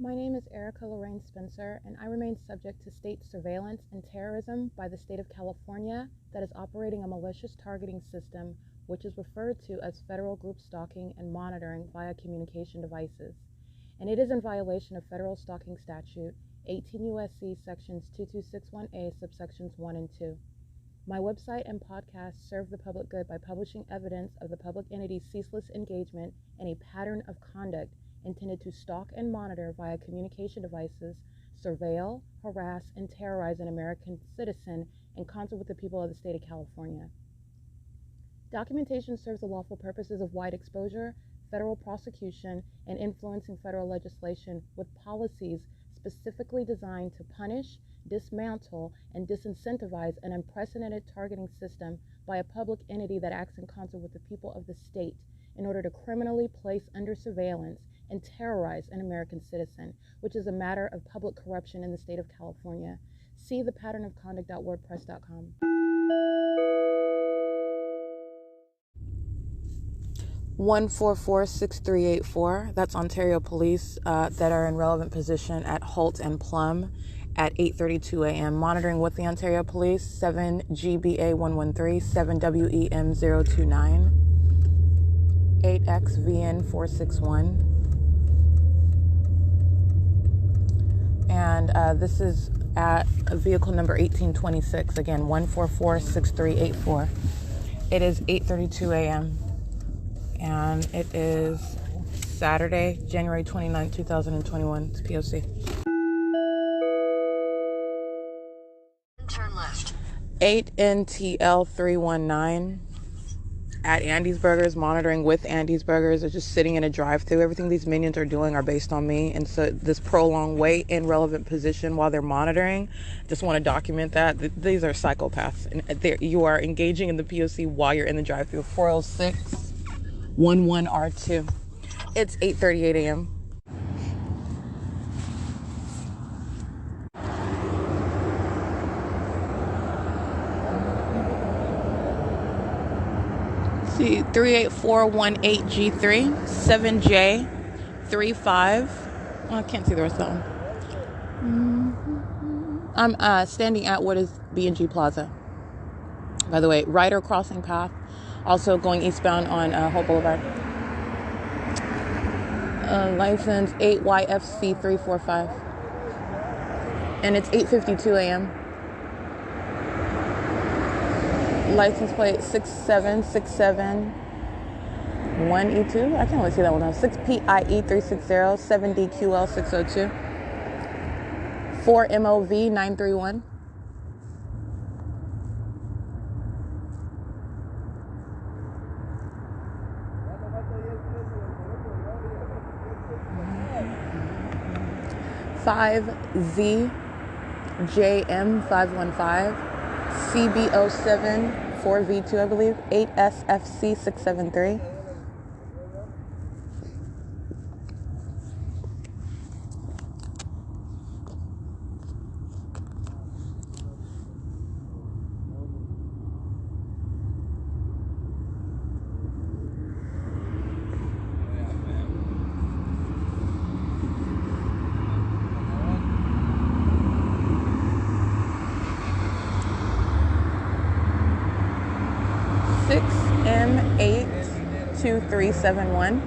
My name is Erica Lorraine Spencer, and I remain subject to state surveillance and terrorism by the state of California that is operating a malicious targeting system which is referred to as federal group stalking and monitoring via communication devices. And it is in violation of federal stalking statute 18 U.S.C. sections 2261A subsections 1 and 2. My website and podcast serve the public good by publishing evidence of the public entity's ceaseless engagement in a pattern of conduct intended to stalk and monitor via communication devices, surveil, harass, and terrorize an American citizen in concert with the people of the state of California. Documentation serves the lawful purposes of wide exposure, federal prosecution, and influencing federal legislation with policies specifically designed to punish, dismantle, and disincentivize an unprecedented targeting system by a public entity that acts in concert with the people of the state in order to criminally place under surveillance and terrorize an American citizen, which is a matter of public corruption in the state of California. See thepatternofconduct.wordpress.com. (1446384). That's Ontario Police that are in relevant position at Holt and Plum at 8:32 a.m. Monitoring with the Ontario Police 7GBA113 7WEM029 8XVN461. And this is at vehicle number 1826. Again, 1446384. It is 8:32 a.m. and it is Saturday, January 29, 2021. It's P.O.C. Turn left. 8NTL319 at Andy's Burgers, monitoring with Andy's Burgers. They're just sitting in a drive-thru. Everything these minions are doing are based on me, and so this prolonged wait in relevant position while they're monitoring, just want to document that. These are psychopaths, and you are engaging in the POC while you're in the drive-thru. 40611R2. It's 8:38 a.m. See, 38418G3, 7J35. Oh, I can't see the rest of that one. I'm standing at what is B&G Plaza. By the way, Rider crossing path, also going eastbound on Hope Boulevard. License 8YFC345. And it's 8:52 a.m. License plate 67671E2. I can't really see that one now. 6PIE360 7DQL602 4MOV931. (5ZJM515) CBO7 4V2, I believe, 8SFC673. M82371.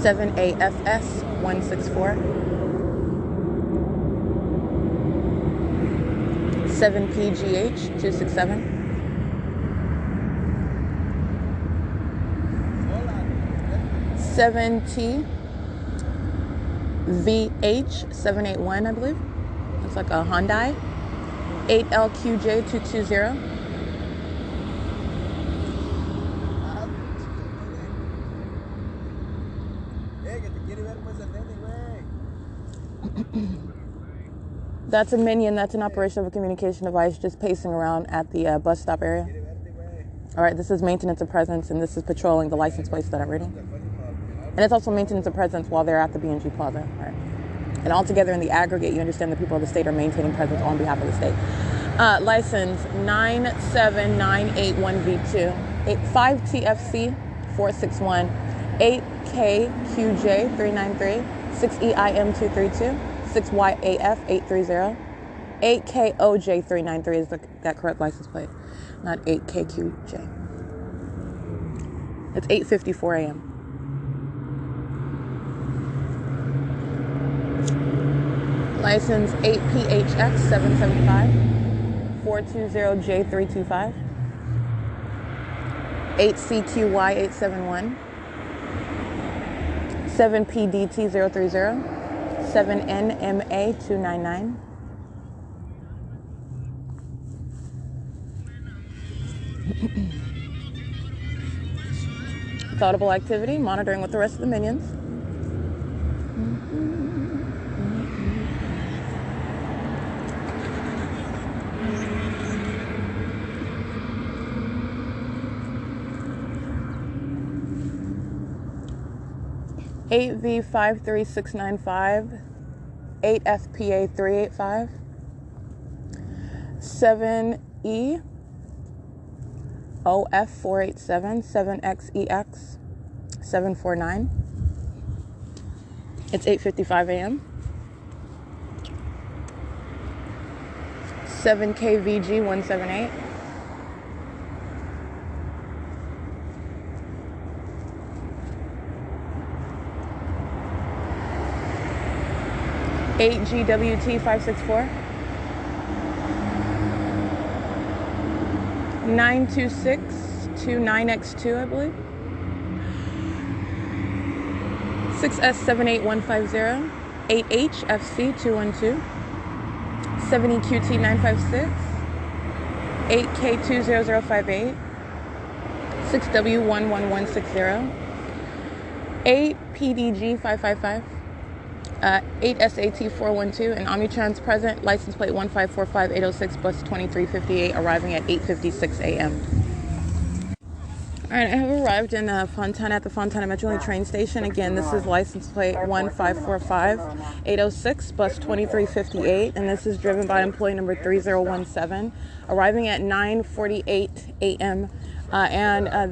(7AFS164) 7PGH267. 7T VH781, I believe. It's like a Hyundai. 8LQJ220. That's a minion. That's an operation of a communication device just pacing around at the bus stop area. All right, this is maintenance of presence, and this is patrolling the license plates that I'm reading. And it's also maintenance of presence while they're at the B&G Plaza. Right? And altogether in the aggregate, you understand the people of the state are maintaining presence on behalf of the state. License 97981V2, 5TFC 461, 8KQJ 393, 6EIM 232, 6YAF 830, 8KOJ 393 is that correct license plate, not 8KQJ. It's 8:54 a.m. License 8PHX 775, 420J325, 8CQY 871, 7PDT 030, 7NMA 299. It's audible activity, monitoring with the rest of the minions. Eight V53695, 8 FPA 385, 7E OF 487, 7XEX 749. It's 8:55 a.m. 7KVG 178. 8GWT 564. 92629X2, I believe. 6S78150. 8HFC 212. 7EQT 956. 8K20058. 6W11160. 8PDG 555. 8SAT 412 and Omnitrans present, license plate 1545806, bus 2358, arriving at 8:56 a.m. Alright, I have arrived in Fontana at the Fontana Metrolink train station. Again, this is license plate 1545806, bus 2358, and this is driven by employee number 3017, arriving at 9:48 a.m.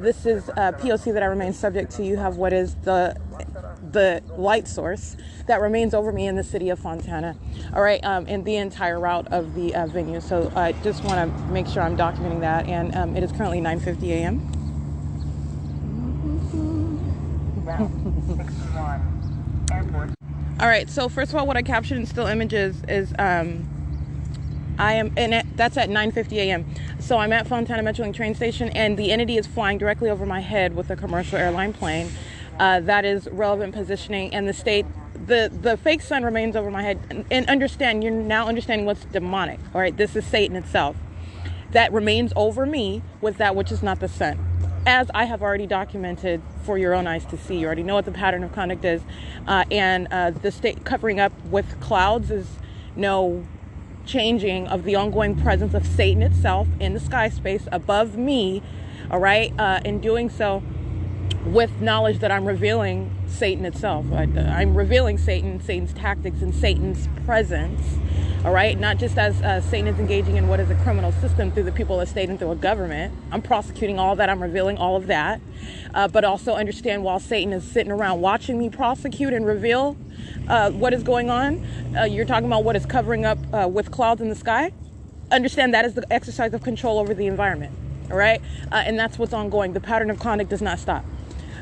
This is P.O.C that I remain subject to. You have what is the light source that remains over me in the city of Fontana, all right, in the entire route of the venue. So I just want to make sure I'm documenting that, and it is currently 9:50 a.m. All right, so first of all, what I captured in still images is that's at 9:50 a.m. So I'm at Fontana Metrolink train station, and the entity is flying directly over my head with a commercial airline plane. That is relevant positioning, and the state, the fake sun remains over my head. And understand, you're now understanding what's demonic. All right, this is Satan itself that remains over me with that which is not the sun, as I have already documented for your own eyes to see. You already know what the pattern of conduct is, and the state covering up with clouds is no changing of the ongoing presence of Satan itself in the sky space above me. All right, in doing so, with knowledge that I'm revealing Satan itself. I'm revealing Satan's tactics, and Satan's presence, all right? Not just as Satan is engaging in what is a criminal system through the people of the state and through a government. I'm prosecuting all that. I'm revealing all of that. But also understand, while Satan is sitting around watching me prosecute and reveal what is going on, you're talking about what is covering up with clouds in the sky. Understand that is the exercise of control over the environment, all right? And that's what's ongoing. The pattern of conduct does not stop.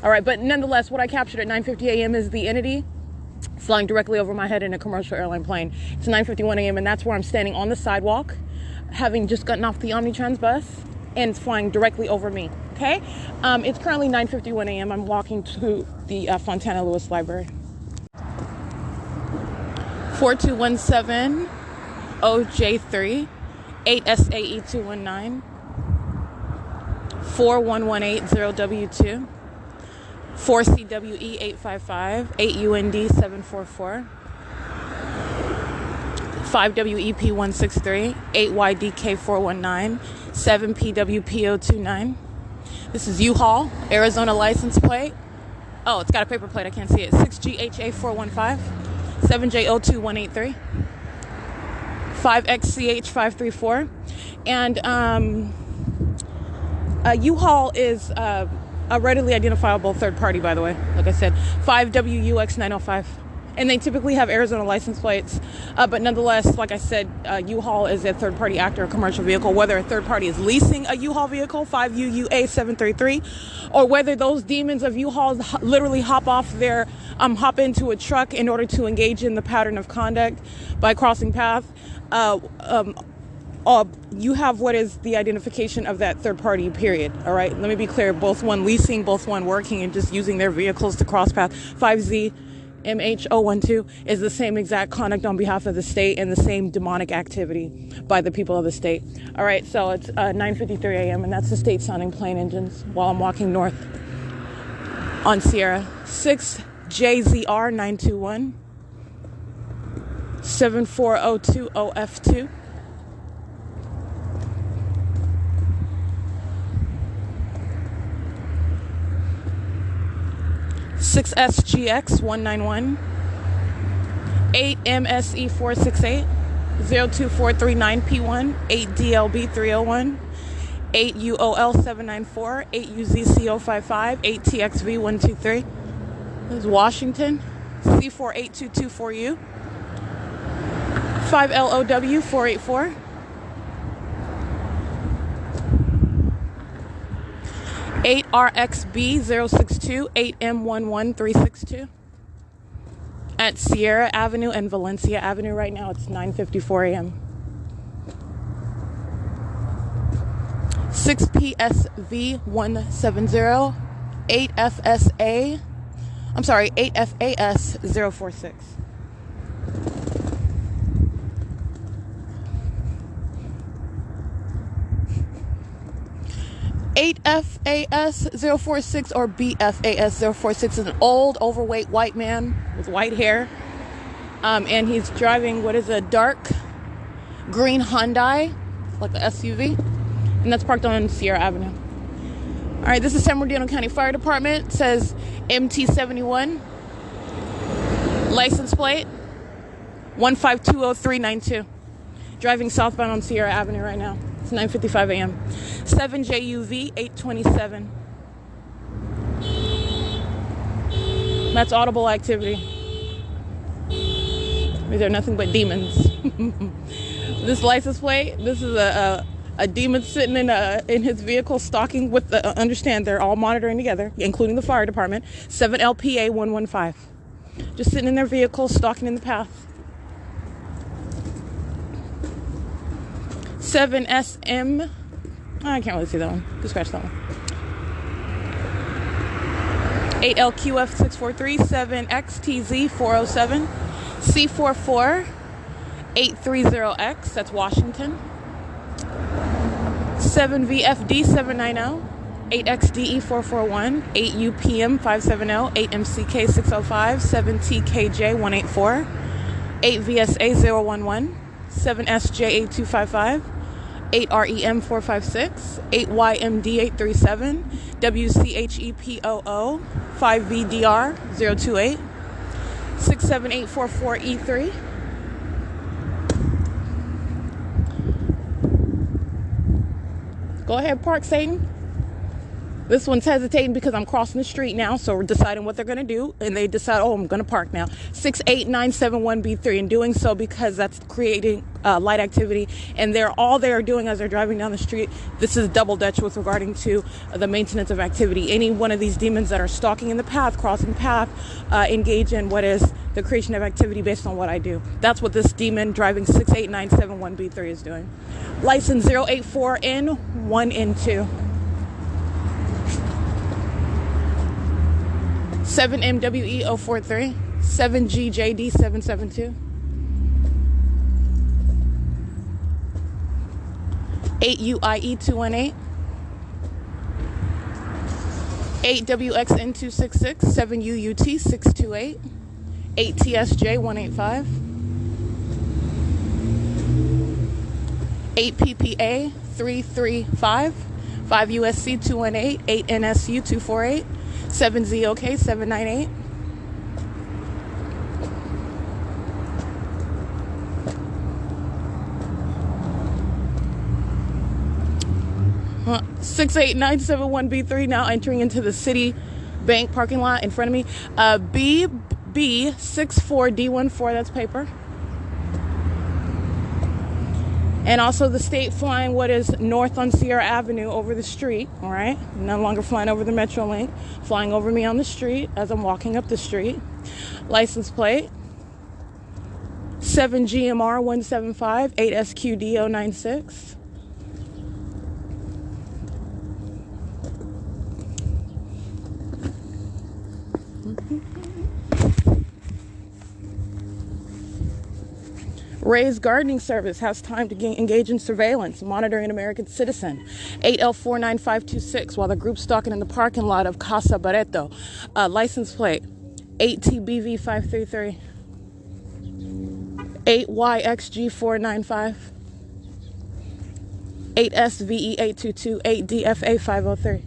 All right, but nonetheless, what I captured at 9:50 a.m. is the entity flying directly over my head in a commercial airline plane. It's 9:51 a.m. and that's where I'm standing on the sidewalk, having just gotten off the Omnitrans bus, and it's flying directly over me. Okay, it's currently 9:51 a.m. I'm walking to the Fontana Lewis Library. 4217 OJ3, 8SAE 219, 41180W2. 4CWE 855, 8UND 744, 5WEP 163, 8YDK 419, 7PWPO 29. This is U-Haul, Arizona license plate, Oh, it's got a paper plate. I can't see it. 6GHA415, 7J02183, 5XCH534. And U-Haul is a readily identifiable third party, by the way. Like I said, 5WUX905. And they typically have Arizona license plates. But nonetheless, like I said, U-Haul is a third-party actor, a commercial vehicle. Whether a third party is leasing a U-Haul vehicle, 5UUA733, or whether those demons of U-Haul literally hop into a truck in order to engage in the pattern of conduct by crossing path, you have what is the identification of that third party, period. All right, let me be clear. Both one leasing, both one working, and just using their vehicles to cross path. 5Z MH012 is the same exact conduct on behalf of the state and the same demonic activity by the people of the state. All right, so it's 9:53 a.m. and that's the state sounding plane engines while I'm walking north on Sierra. 6JZR921, 74020F2. 6SGX191, 8MSE468, 02439P1, 8DLB301, 8UOL794, 8UZCO55, 8TXV123. This is Washington, C48224U, 5LOW484. 8RXB062, 8M11362 at Sierra Avenue and Valencia Avenue. Right now it's 9:54 a.m. 6PSV170, 8FAS046. 8FAS046 or BFAS046 is an old, overweight white man with white hair. And he's driving what is a dark green Hyundai, like an SUV. And that's parked on Sierra Avenue. All right, this is San Bernardino County Fire Department. It says MT71. License plate 1520392. Driving southbound on Sierra Avenue right now. It's 9:55 a.m. 7JUV827. That's audible activity. These are nothing but demons. This license plate, this is a demon sitting in his vehicle stalking with the, understand they're all monitoring together, including the fire department, 7LPA115. Just sitting in their vehicle, stalking in the path. 7SM, I can't really see that one. Just scratch that one. 8LQF643, 7XTZ407, C44 830X, that's Washington. 7VFD790, 8XDE441, 8UPM570, 8MCK605, 7TKJ184, 8VSA011, 7SJ8255, 8REM456, 8YMD837, WCHEPOO, 5VDR028, 67844E3. Go ahead, park, Satan. This one's hesitating because I'm crossing the street now, so we're deciding what they're going to do, and they decide, oh, I'm going to park now. 68971B3, and doing so because that's creating light activity, and all they are doing as they're driving down the street, this is double dutch with regarding to the maintenance of activity. Any one of these demons that are stalking in the path, crossing the path, engage in what is the creation of activity based on what I do. That's what this demon driving 68971B3 is doing. License 084N1N2. 7MWE043, 7GJD772, 8UIE218, 8WXN266, 7UUT628, 8TSJ185, 8PPA335, 5 U.S.C. 218, 8 NSU 248, 7ZOK 798. Huh. 68971B3 now entering into the City Bank parking lot in front of me. BB64D14, that's paper. And also the state flying what is north on Sierra Avenue over the street, all right? No longer flying over the Metrolink, flying over me on the street as I'm walking up the street. License plate, 7GMR175 8SQD096. Ray's Gardening Service has time to engage in surveillance, monitoring an American citizen. 8L49526 while the group's stalking in the parking lot of Casa Barreto. License plate 8TBV533. 8YXG495. 8SVE822. 8DFA503.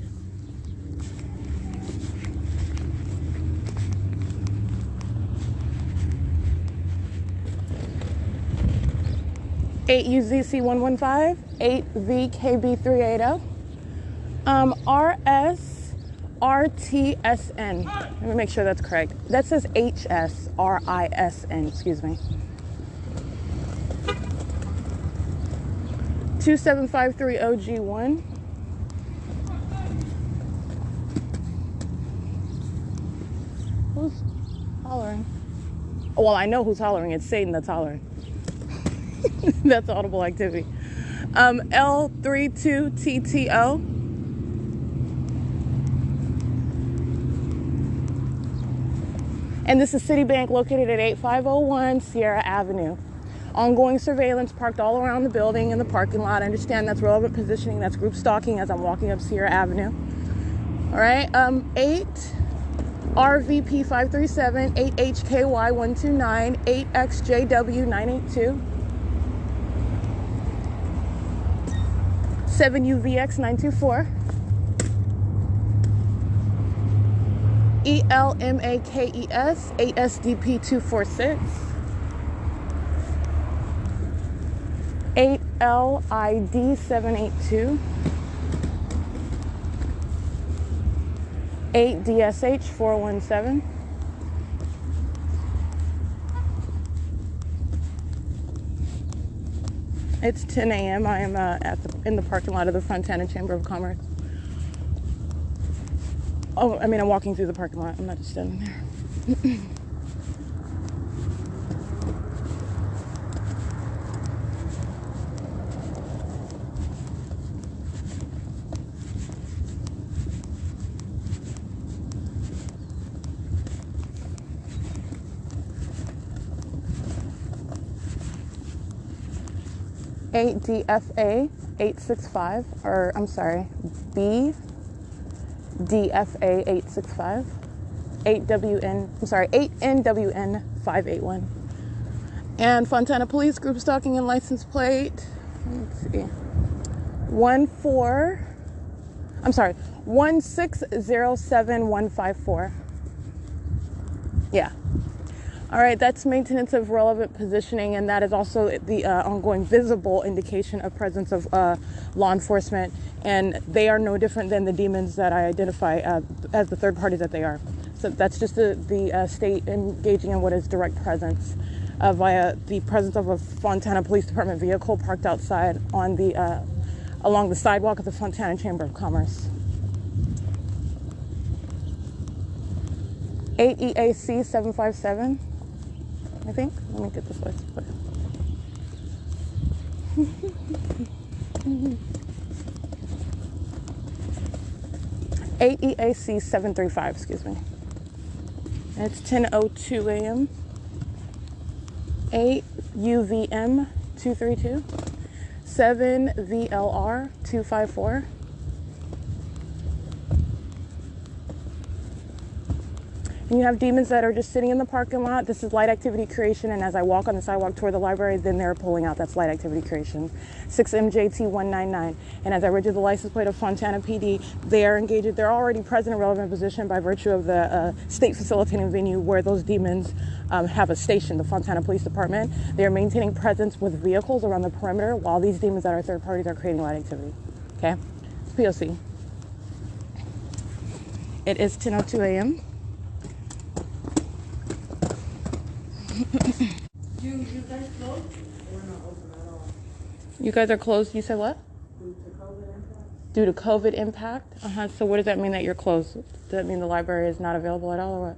8UZC115, 8VKB380, RSRTSN. Let me make sure that's correct. That says HSRISN, excuse me. 2753OG1. Who's hollering? Well, I know who's hollering. It's Satan that's hollering. That's audible activity. L32TTO. And this is Citibank located at 8501 Sierra Avenue. Ongoing surveillance parked all around the building in the parking lot. I understand that's relevant positioning. That's group stalking as I'm walking up Sierra Avenue. All right. 8 RVP537, 8HKY129, 8XJW982. 7UVX924, ELMAKES 8SDP246, 8LID782, 8DSH417. It's 10 a.m. I am in the parking lot of the Fontana Chamber of Commerce. Oh, I mean, I'm walking through the parking lot. I'm not just standing there. 8DFA 865, or I'm sorry, BDFA 865, 8NWN 581. And Fontana Police Group stalking and license plate, let's see, 1607154. Yeah. All right, that's maintenance of relevant positioning, and that is also the ongoing visible indication of presence of law enforcement, and they are no different than the demons that I identify as the third parties that they are. So that's just the state engaging in what is direct presence via the presence of a Fontana Police Department vehicle parked outside on the along the sidewalk of the Fontana Chamber of Commerce. 8EAC 757. I think. Let me get this license plate. 8EAC 735, excuse me. And it's 10:02 a.m. 8 UVM 232, 7 VLR 254. And You have demons that are just sitting in the parking lot. This is light activity creation, and as I walk on the sidewalk toward the library, then they're pulling out. That's light activity creation. 6MJT199. And as I read you the license plate of Fontana PD, they are engaged. They're already present in relevant position by virtue of the state facilitating venue where those demons have a station, the Fontana Police Department. They are maintaining presence with vehicles around the perimeter while these demons that are third parties are creating light activity. Okay? It's P.O.C. It is 10:02 a.m. You guys closed? We're not open at all. You guys are closed. You said what? Due to COVID impact? Due to COVID impact? So what does that mean that you're closed? Does that mean the library is not available at all or what?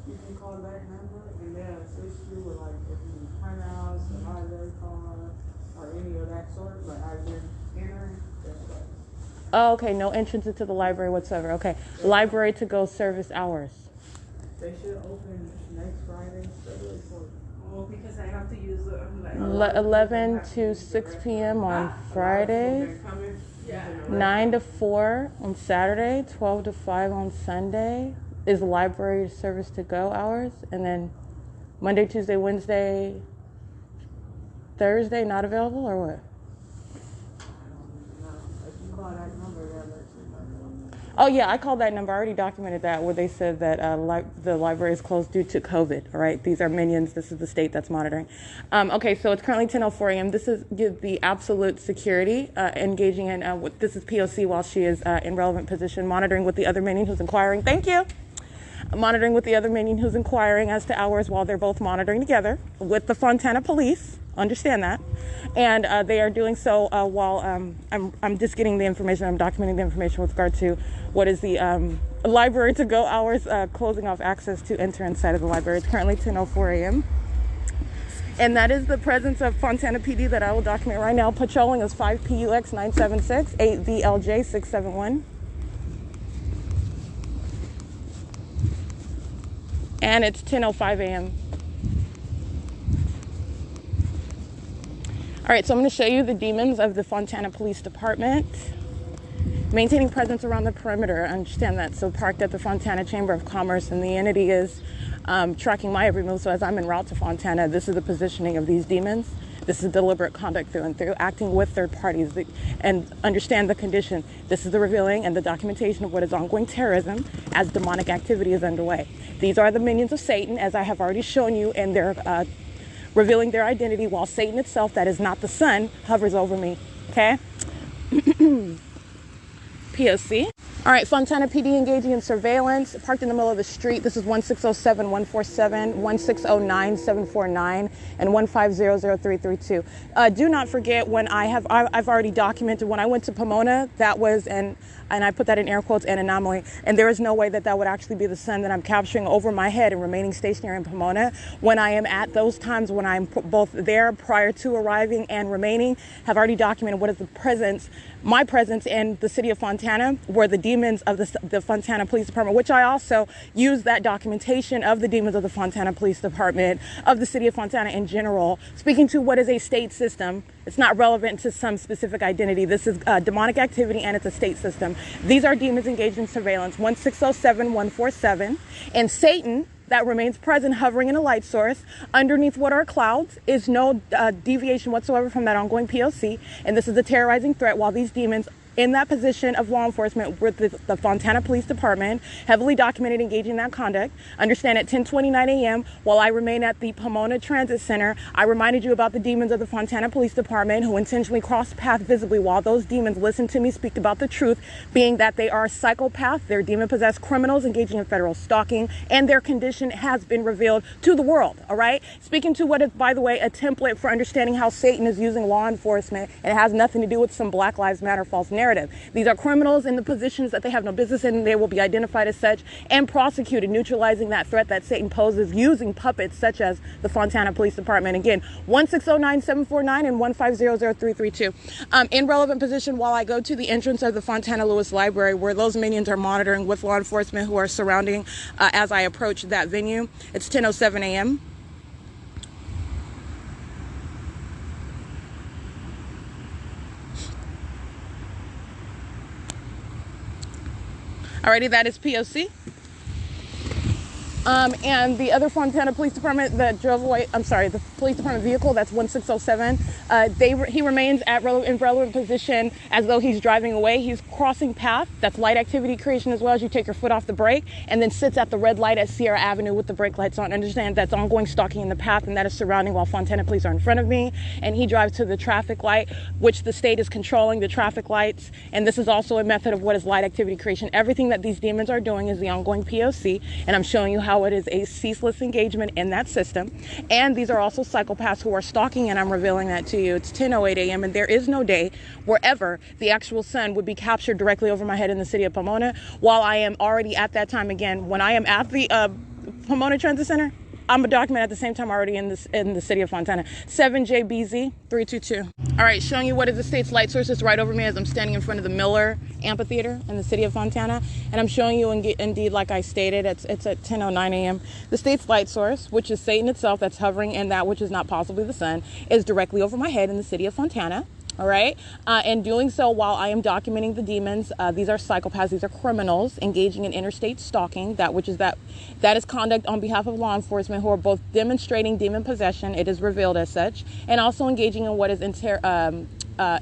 You can call that number and they'll assist you with like if you need printouts, a library card, or any of that sort. But I've been entering, that's right. Oh, okay. No entrance into the library whatsoever. Okay. Library to go service hours. They should open next Friday, February 4th. Well, because I have to use the 11 to 6 p.m. on Friday, 9 to 4 on Saturday, 12 to 5 on Sunday is library service to go hours, and then Monday, Tuesday, Wednesday, Thursday not available or what? Oh yeah, I called that number. I already documented that where they said that the library is closed due to COVID. All right, these are minions. This is the state that's monitoring. Okay, so it's currently 10:04 a.m. This is the absolute security engaging in. This is P.O.C. while she is in relevant position, monitoring with the other minion who's inquiring. Thank you. Monitoring with the other minion who's inquiring as to hours while they're both monitoring together with the Fontana Police. Understand that. And they are doing so while I'm just getting the information. I'm documenting the information with regard to what is the library to go hours, closing off access to enter inside of the library. It's currently 10:04 a.m. And that is the presence of Fontana PD that I will document right now. Patrolling is 5 PUX 976, 8 VLJ 671. And it's 10:05 a.m. All right, so I'm going to show you the demons of the Fontana Police Department. Maintaining presence around the perimeter, understand that. So parked at the Fontana Chamber of Commerce, and the entity is tracking my every move. So as I'm en route to Fontana, this is the positioning of these demons. This is deliberate conduct through and through, acting with third parties. And understand the condition. This is the revealing and the documentation of what is ongoing terrorism as demonic activity is underway. These are the minions of Satan, as I have already shown you, and they're revealing their identity while Satan itself, that is not the Son, hovers over me. Okay? P.O.C. All right, Fontana PD engaging in surveillance, parked in the middle of the street. This is 1607147, 1609749, and 1500332. Do not forget when I've already documented when I went to Pomona, that was and I put that in air quotes, an anomaly, and there is no way that would actually be the sun that I'm capturing over my head and remaining stationary in Pomona. When I am at those times when I'm both there prior to arriving and remaining, have already documented what is the presence, my presence in the city of Fontana, where the demons of the Fontana Police Department, which I also use that documentation of the demons of the Fontana Police Department, of the city of Fontana in general, speaking to what is a state system. It's not relevant to some specific identity. This is demonic activity, and it's a state system. These are demons engaged in surveillance, 1607147, and Satan, that remains present, hovering in a light source. Underneath what are clouds is no deviation whatsoever from that ongoing POC, and this is a terrorizing threat while these demons in that position of law enforcement with the Fontana Police Department, heavily documented engaging in that conduct. Understand at 10:29 a.m. while I remain at the Pomona Transit Center, I reminded you about the demons of the Fontana Police Department who intentionally crossed path visibly while those demons listened to me speak about the truth, being that they are psychopaths, they're demon-possessed criminals engaging in federal stalking, and their condition has been revealed to the world, all right? Speaking to what is, by the way, a template for understanding how Satan is using law enforcement, and it has nothing to do with some Black Lives Matter false narrative. These are criminals in the positions that they have no business in, and they will be identified as such and prosecuted, neutralizing that threat that Satan poses using puppets such as the Fontana Police Department. Again, 1609749 and 1500332. In relevant position while I go to the entrance of the Fontana Lewis Library, where those minions are monitoring with law enforcement who are surrounding as I approach that venue. It's 10:07 a.m. Alrighty, that is POC. And the other Fontana Police Department that drove away, the police department vehicle, that's 1607, he remains in relevant position as though he's driving away. He's crossing path. That's light activity creation as well, as you take your foot off the brake, and then sits at the red light at Sierra Avenue with the brake lights on. Understand that's ongoing stalking in the path, and that is surrounding while Fontana police are in front of me. And he drives to the traffic light, which the state is controlling the traffic lights. And this is also a method of what is light activity creation. Everything that these demons are doing is the ongoing P.O.C, and I'm showing you how it is a ceaseless engagement in that system. And these are also psychopaths who are stalking, and I'm revealing that to you. It's 10:08 a.m. and there is no day wherever the actual sun would be captured directly over my head in the city of Pomona, while I am already at that time again when I am at the Pomona Transit Center. I'm a document at the same time already in the city of Fontana. 7JBZ 322. All right, showing you what is the state's light source. It's right over me as I'm standing in front of the Miller Amphitheater in the city of Fontana. And I'm showing you indeed, like I stated, it's at 10:09 a.m. The state's light source, which is Satan itself, that's hovering in that which is not possibly the sun, is directly over my head in the city of Fontana. All right. And doing so while I am documenting the demons. These are psychopaths. These are criminals engaging in interstate stalking. That is conduct on behalf of law enforcement who are both demonstrating demon possession. It is revealed as such, and also engaging in what is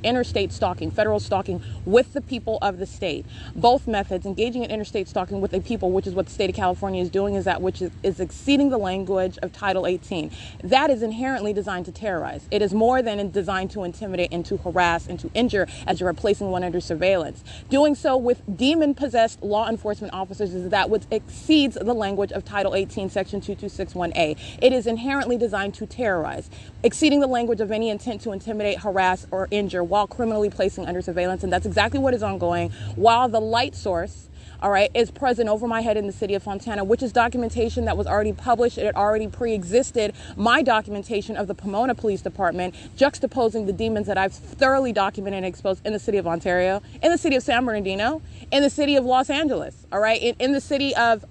interstate stalking, federal stalking with the people of the state. Both methods, engaging in interstate stalking with a people, which is what the state of California is doing, is that which is exceeding the language of Title 18. That is inherently designed to terrorize. It is more than designed to intimidate and to harass and to injure as you're placing one under surveillance. Doing so with demon-possessed law enforcement officers is that which exceeds the language of Title 18, Section 2261A. It is inherently designed to terrorize, exceeding the language of any intent to intimidate, harass, or injure while criminally placing under surveillance. And that's exactly what is ongoing while the light source, all right, is present over my head in the city of Fontana, which is documentation that was already published. It had already pre-existed my documentation of the Pomona Police Department, juxtaposing the demons that I've thoroughly documented and exposed in the city of Ontario, in the city of San Bernardino, in the city of Los Angeles, all right, in the city of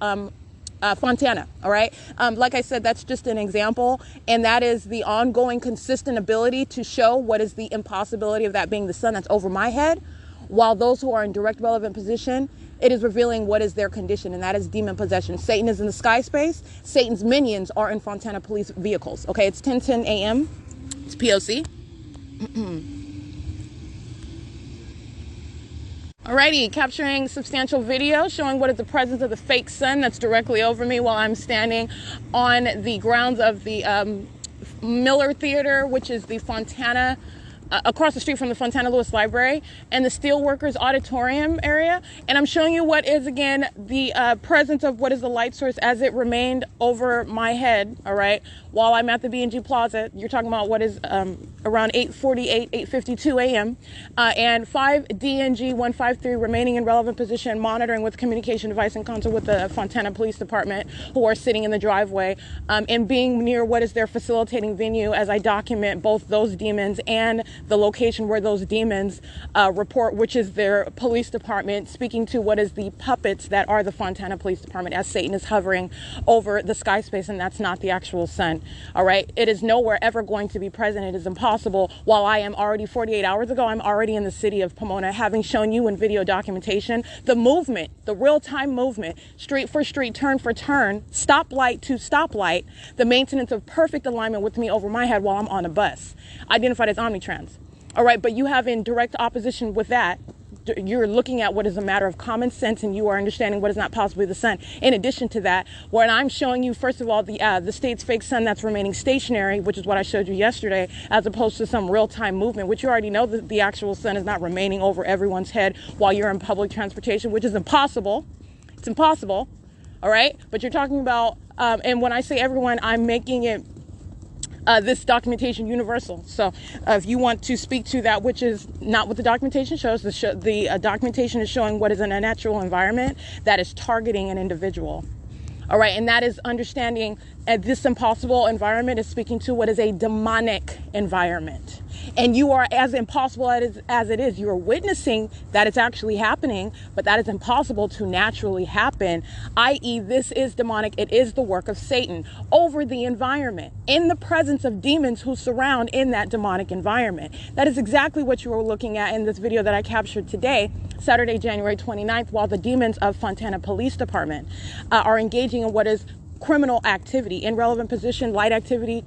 Fontana, all right? Like I said, that's just an example, and that is the ongoing consistent ability to show what is the impossibility of that being the sun that's over my head, while those who are in direct relevant position, it is revealing what is their condition, and that is demon possession. Satan is in the sky space. Satan's minions are in Fontana police vehicles, okay? It's 10:10 a.m. It's P.O.C. Alrighty, capturing substantial video showing what is the presence of the fake sun that's directly over me while I'm standing on the grounds of the Miller Theater, which is the Fontana, across the street from the Fontana Lewis Library and the Steelworkers Auditorium area. And I'm showing you what is, again, the presence of what is the light source as it remained over my head, all right, while I'm at the B&G Plaza. You're talking about what is around 8:48, 8:52 a.m. And 5 DNG 153 remaining in relevant position, monitoring with communication device in concert with the Fontana Police Department, who are sitting in the driveway and being near what is their facilitating venue as I document both those demons and the location where those demons report, which is their police department, speaking to what is the puppets that are the Fontana Police Department as Satan is hovering over the sky space, and that's not the actual sun. All right, it is nowhere ever going to be present. It is impossible. While I am already 48 hours ago, I'm already in the city of Pomona, having shown you in video documentation the movement, the real-time movement, street for street, turn for turn, stoplight to stoplight, the maintenance of perfect alignment with me over my head while I'm on a bus, identified as Omnitrans. All right, but you have in direct opposition with that, you're looking at what is a matter of common sense, and you are understanding what is not possibly the sun. In addition to that, when I'm showing you, first of all, the state's fake sun that's remaining stationary, which is what I showed you yesterday, as opposed to some real-time movement, which you already know that the actual sun is not remaining over everyone's head while you're in public transportation, which is impossible. It's impossible. All right, but you're talking about, and when I say everyone, I'm making it this documentation universal. So if you want to speak to that, which is not what the documentation shows, the documentation is showing what is in a natural environment that is targeting an individual. All right, and that is understanding this impossible environment is speaking to what is a demonic environment. And you are as impossible as it is. You are witnessing that it's actually happening, but that is impossible to naturally happen, i.e. this is demonic. It is the work of Satan over the environment in the presence of demons who surround in that demonic environment. That is exactly what you are looking at in this video that I captured today, Saturday, January 29th, while the demons of Fontana Police Department are engaging in what is criminal activity, in relevant position, light activity,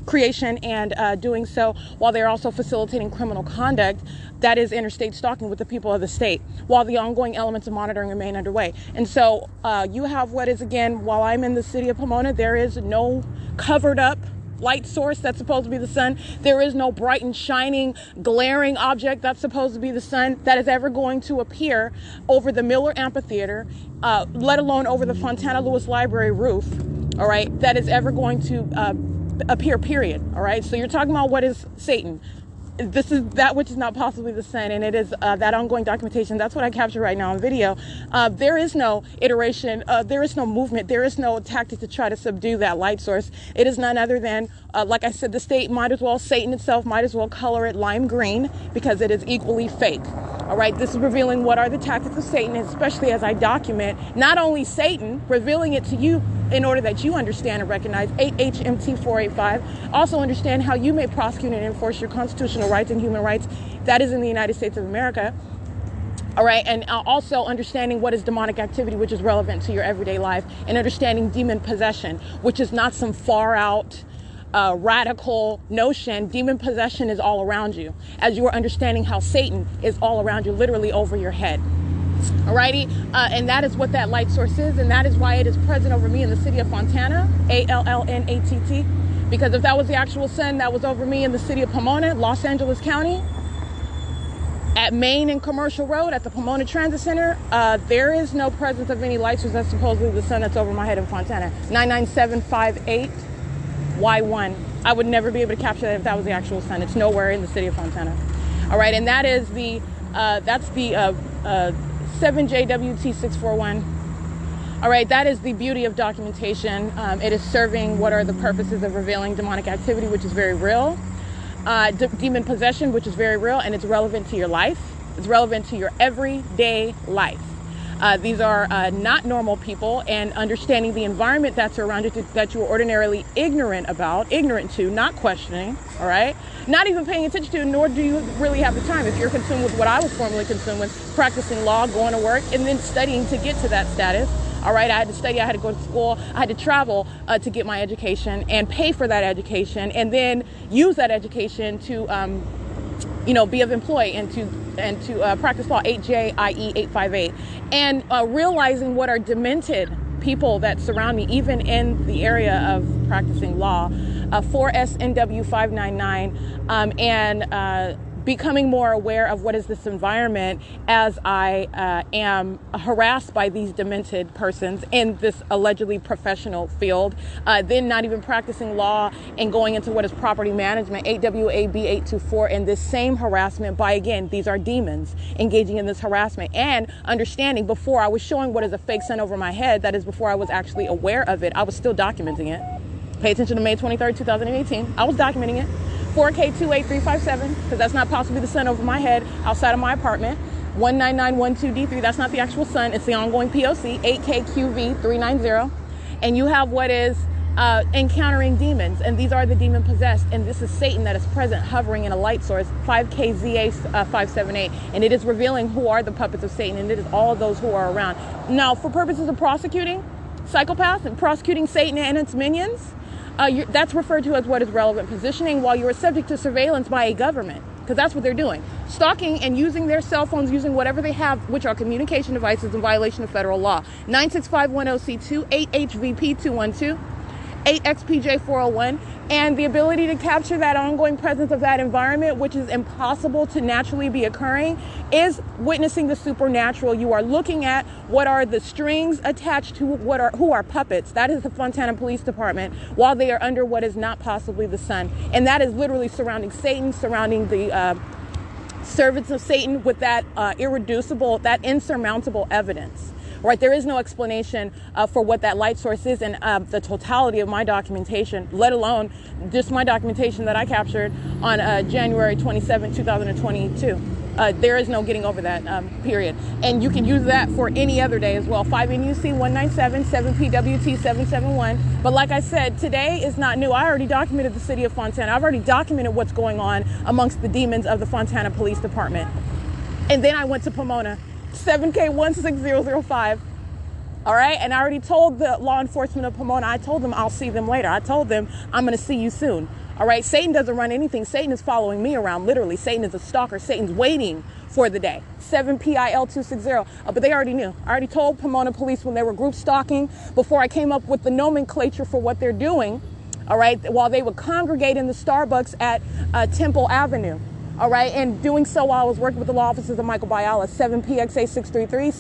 creation, and doing so while they're also facilitating criminal conduct that is interstate stalking with the people of the state, while the ongoing elements of monitoring remain underway. And so you have what is, again, while I'm in the city of Pomona, there is no covered up light source that's supposed to be the sun. There is no bright and shining, glaring object that's supposed to be the sun that is ever going to appear over the Miller Amphitheater, let alone over the Fontana Lewis Library roof, all right, that is ever going to appear, period. All right, so you're talking about what is Satan. This is that which is not possibly the sun, and it is that ongoing documentation. That's what I capture right now on video. There is no iteration, there is no movement, there is no tactic to try to subdue that light source. It is none other than, like I said, the state might as well, Satan itself might as well color it lime green, because it is equally fake. All right, this is revealing what are the tactics of Satan, especially as I document not only Satan, revealing it to you in order that you understand and recognize 8HMT 485, also understand how you may prosecute and enforce your constitutional rights and human rights that is in the United States of America. All right, and also understanding what is demonic activity, which is relevant to your everyday life, and understanding demon possession, which is not some far out radical notion. Demon possession is all around you, as you are understanding how Satan is all around you, literally over your head. Alrighty, and that is what that light source is, and that is why it is present over me in the city of Fontana, ALLNATT, because if that was the actual sun that was over me in the city of Pomona, Los Angeles County, at Main and Commercial Road at the Pomona Transit Center, there is no presence of any light source that's supposedly the sun that's over my head in Fontana. 99758Y1. I would never be able to capture that if that was the actual sun. It's nowhere in the city of Fontana. All right, and that is the, that's the 7JWT641. All right, that is the beauty of documentation. It is serving what are the purposes of revealing demonic activity, which is very real. Demon possession, which is very real, and it's relevant to your life. It's relevant to your everyday life. These are not normal people, and understanding the environment that's around you that you are ordinarily ignorant to, not questioning, all right? Not even paying attention to, nor do you really have the time if you're consumed with what I was formerly consumed with, practicing law, going to work, and then studying to get to that status. All right, I had to study, I had to go to school, I had to travel to get my education and pay for that education, and then use that education to, be of employ and to practice law, 8JIE 858, and realizing what are demented people that surround me, even in the area of practicing law, 4SNW 599, and becoming more aware of what is this environment as I am harassed by these demented persons in this allegedly professional field, then not even practicing law and going into what is property management, 8WAB 824, and this same harassment by, again, these are demons engaging in this harassment, and understanding before I was showing what is a fake sun over my head, that is before I was actually aware of it, I was still documenting it. Pay attention to May 23rd, 2018. I was documenting it. 4K28357, because that's not possibly the sun over my head outside of my apartment. 19912D3, that's not the actual sun, it's the ongoing P.O.C. 8KQV390. And you have what is encountering demons, and these are the demon possessed, and this is Satan that is present hovering in a light source, 5KZA578, and it is revealing who are the puppets of Satan, and it is all of those who are around. Now, for purposes of prosecuting psychopaths and prosecuting Satan and its minions, that's referred to as what is relevant positioning, while you are subject to surveillance by a government, because that's what they're doing. Stalking and using their cell phones, using whatever they have, which are communication devices in violation of federal law. 96510C2, 8HVP212, 8XPJ401, and the ability to capture that ongoing presence of that environment, which is impossible to naturally be occurring, is witnessing the supernatural. You are looking at what are the strings attached to who are puppets. That is the Fontana Police Department, while they are under what is not possibly the sun. And that is literally surrounding Satan, surrounding the servants of Satan with that irreducible, that insurmountable evidence. Right, there is no explanation for what that light source is, and the totality of my documentation, let alone just my documentation that I captured on January 27, 2022. There is no getting over that, period. And you can use that for any other day as well. 5NUC 197, 7PWT 771. But like I said, today is not new. I already documented the city of Fontana. I've already documented what's going on amongst the demons of the Fontana Police Department. And then I went to Pomona. 7K16005. All right. And I already told the law enforcement of Pomona, I told them I'll see them later. I told them I'm going to see you soon. All right. Satan doesn't run anything. Satan is following me around. Literally, Satan is a stalker. Satan's waiting for the day. 7PIL260. But they already knew. I already told Pomona police when they were group stalking before I came up with the nomenclature for what they're doing. All right. While they would congregate in the Starbucks at Temple Avenue. All right, and doing so while I was working with the law offices of Michael Biala, 7PXA633,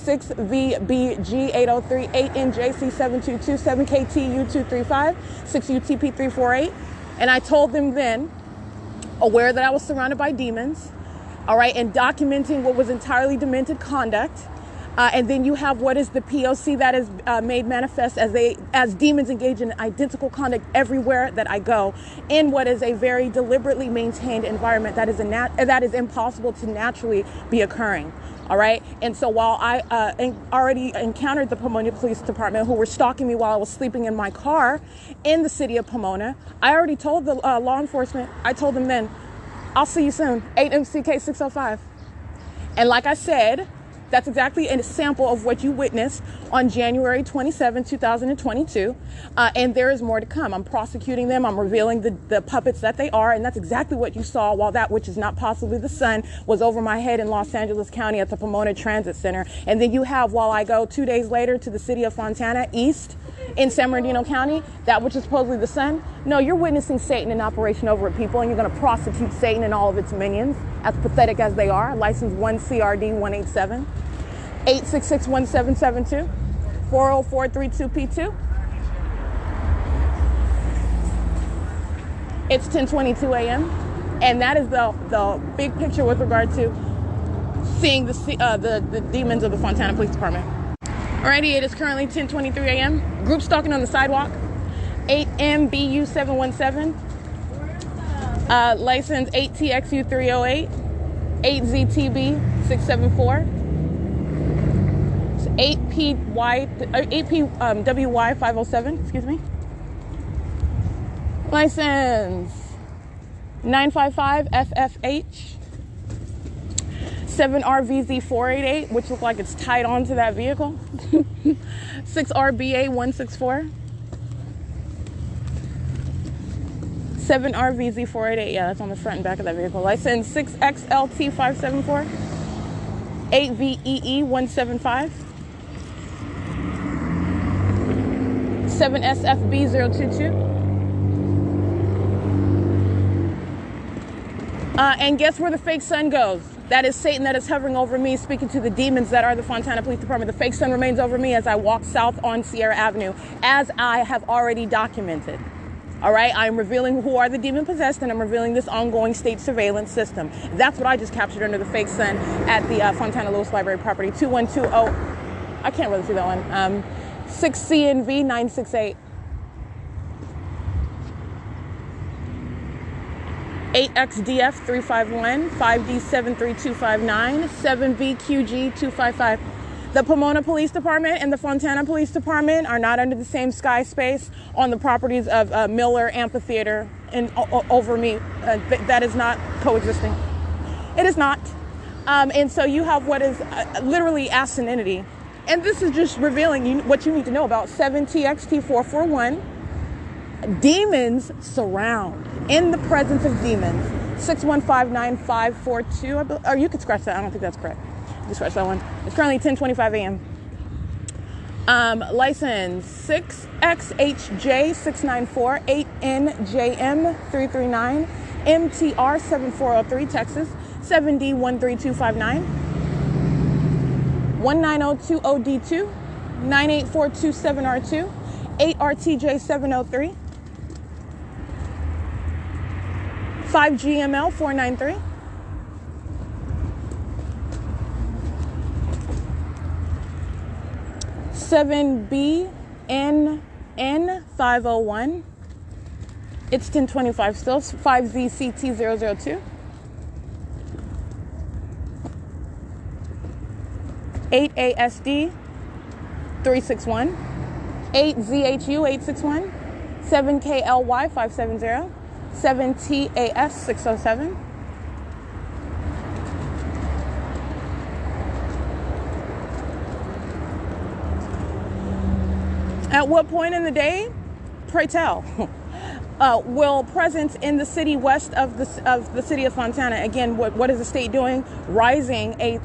6VBG803, 8NJC722, 7KTU235, 6UTP348. And I told them then, aware that I was surrounded by demons, all right, and documenting what was entirely demented conduct. And then you have what is the P.O.C. that is made manifest as demons engage in identical conduct everywhere that I go, in what is a very deliberately maintained environment that is impossible to naturally be occurring. All right. And so while I already encountered the Pomona Police Department, who were stalking me while I was sleeping in my car in the city of Pomona, I already told the law enforcement, I told them then, I'll see you soon, 8MCK605. And like I said, that's exactly a sample of what you witnessed on January 27, 2022. And there is more to come. I'm prosecuting them. I'm revealing the puppets that they are. And that's exactly what you saw while that which is not possibly the sun was over my head in Los Angeles County at the Pomona Transit Center. And then you have, while I go 2 days later to the city of Fontana East in San Bernardino County, that which is supposedly the sun. No, you're witnessing Satan in operation over at people, and you're going to prosecute Satan and all of its minions, as pathetic as they are. License 1CRD187, 8661772, 40432P2. It's 10:22 a.m. and that is the big picture with regard to seeing the demons of the Fontana Police Department. Alrighty, it is currently 10:23 a.m. Group stalking on the sidewalk. 8MBU717. License 8TXU308. 8ZTB674. 8PWY507. Excuse me. License 955FFH. 7RVZ488, which looks like it's tied onto that vehicle. 6RBA164. 7RVZ488, yeah, that's on the front and back of that vehicle. License 6XLT574. 8VEE175. 7SFB022. And guess where the fake sun goes? That is Satan that is hovering over me, speaking to the demons that are the Fontana Police Department. The fake sun remains over me as I walk south on Sierra Avenue, as I have already documented. All right, I'm revealing who are the demon possessed, and I'm revealing this ongoing state surveillance system. That's what I just captured under the fake sun at the Fontana Lewis Library property, 2120. I can't really see that one. 6CNV968. 8XDF351, 5D73259, 7VQG255. The Pomona Police Department and the Fontana Police Department are not under the same sky space on the properties of Miller Amphitheater and over me. That is not coexisting. It is not. And so you have what is literally asininity. And this is just revealing what you need to know about 7TXT441. Demons surround. In the presence of demons. 6159542. Or you could scratch that. I don't think that's correct. You scratch that one. It's currently 10:25 a.m. License 6XHJ694 8NJM339 MTR7403 Texas 7D13259 19020D2 98427R2 8RTJ703 5GML493 7BNN501. It's 10:25 still. 5ZCT002. 8ASD361. 8ZHU861. 7KLY570. 7TAS607. At what point in the day, pray tell, will presence in the city west of the city of Fontana, again, what is the state doing? Rising a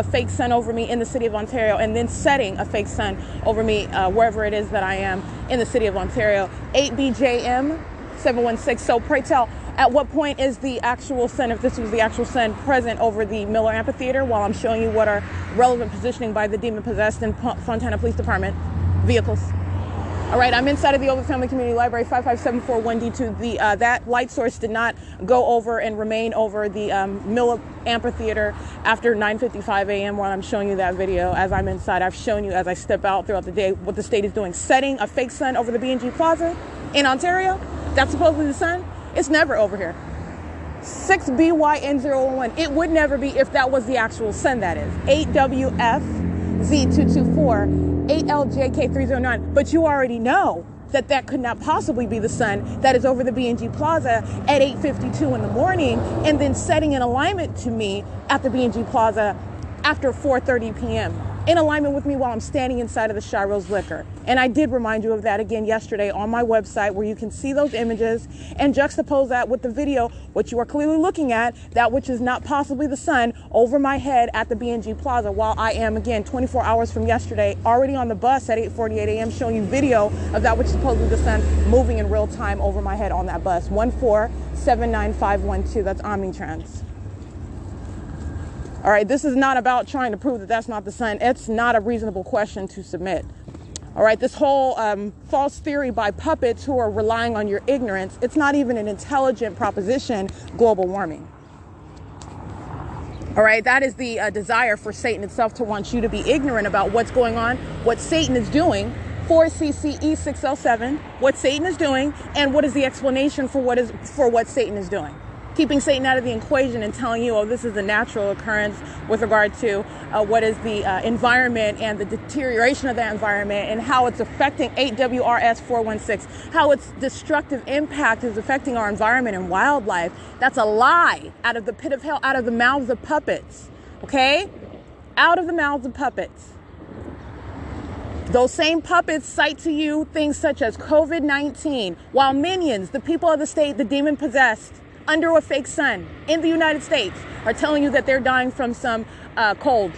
fake sun over me in the city of Ontario, and then setting a fake sun over me wherever it is that I am in the city of Ontario. 8BJM 716. So pray tell, at what point is the actual sun, if this was the actual sun, present over the Miller Amphitheater, while I'm showing you what are relevant positioning by the demon-possessed and Fontana Police Department vehicles? All right, I'm inside of the Ovid Family Community Library, 55741D2. That light source did not go over and remain over the Miller Amphitheater after 9:55 a.m. while I'm showing you that video. As I'm inside, I've shown you as I step out throughout the day what the state is doing. Setting a fake sun over the B&G Plaza in Ontario. That's supposedly the sun. It's never over here. 6BYN011. It would never be if that was the actual sun, that is. 8WFZ224. 8LJK309, but you already know that that could not possibly be the sun that is over the B&G Plaza at 8:52 in the morning, and then setting in alignment to me at the B&G Plaza after 4:30 p.m. in alignment with me while I'm standing inside of the Shiro's Liquor. And I did remind you of that again yesterday on my website, where you can see those images and juxtapose that with the video, what you are clearly looking at, that which is not possibly the sun over my head at the B&G Plaza, while I am, again, 24 hours from yesterday, already on the bus at 8:48 a.m. showing you video of that which is supposedly the sun moving in real time over my head on that bus. 1479512, that's Omnitrans. All right, this is not about trying to prove that that's not the sun. It's not a reasonable question to submit. All right, this whole false theory by puppets who are relying on your ignorance, it's not even an intelligent proposition, global warming. All right, that is the desire for Satan itself to want you to be ignorant about what's going on, what Satan is doing, 4CCE607, what Satan is doing, and what is the explanation for what Satan is doing. Keeping Satan out of the equation and telling you, oh, this is a natural occurrence with regard to what is the environment and the deterioration of that environment, and how it's affecting 8WRS416, how its destructive impact is affecting our environment and wildlife. That's a lie out of the pit of hell, out of the mouths of puppets, okay? Out of the mouths of puppets. Those same puppets cite to you things such as COVID-19, while minions, the people of the state, the demon-possessed, under a fake sun in the United States, are telling you that they're dying from some cold,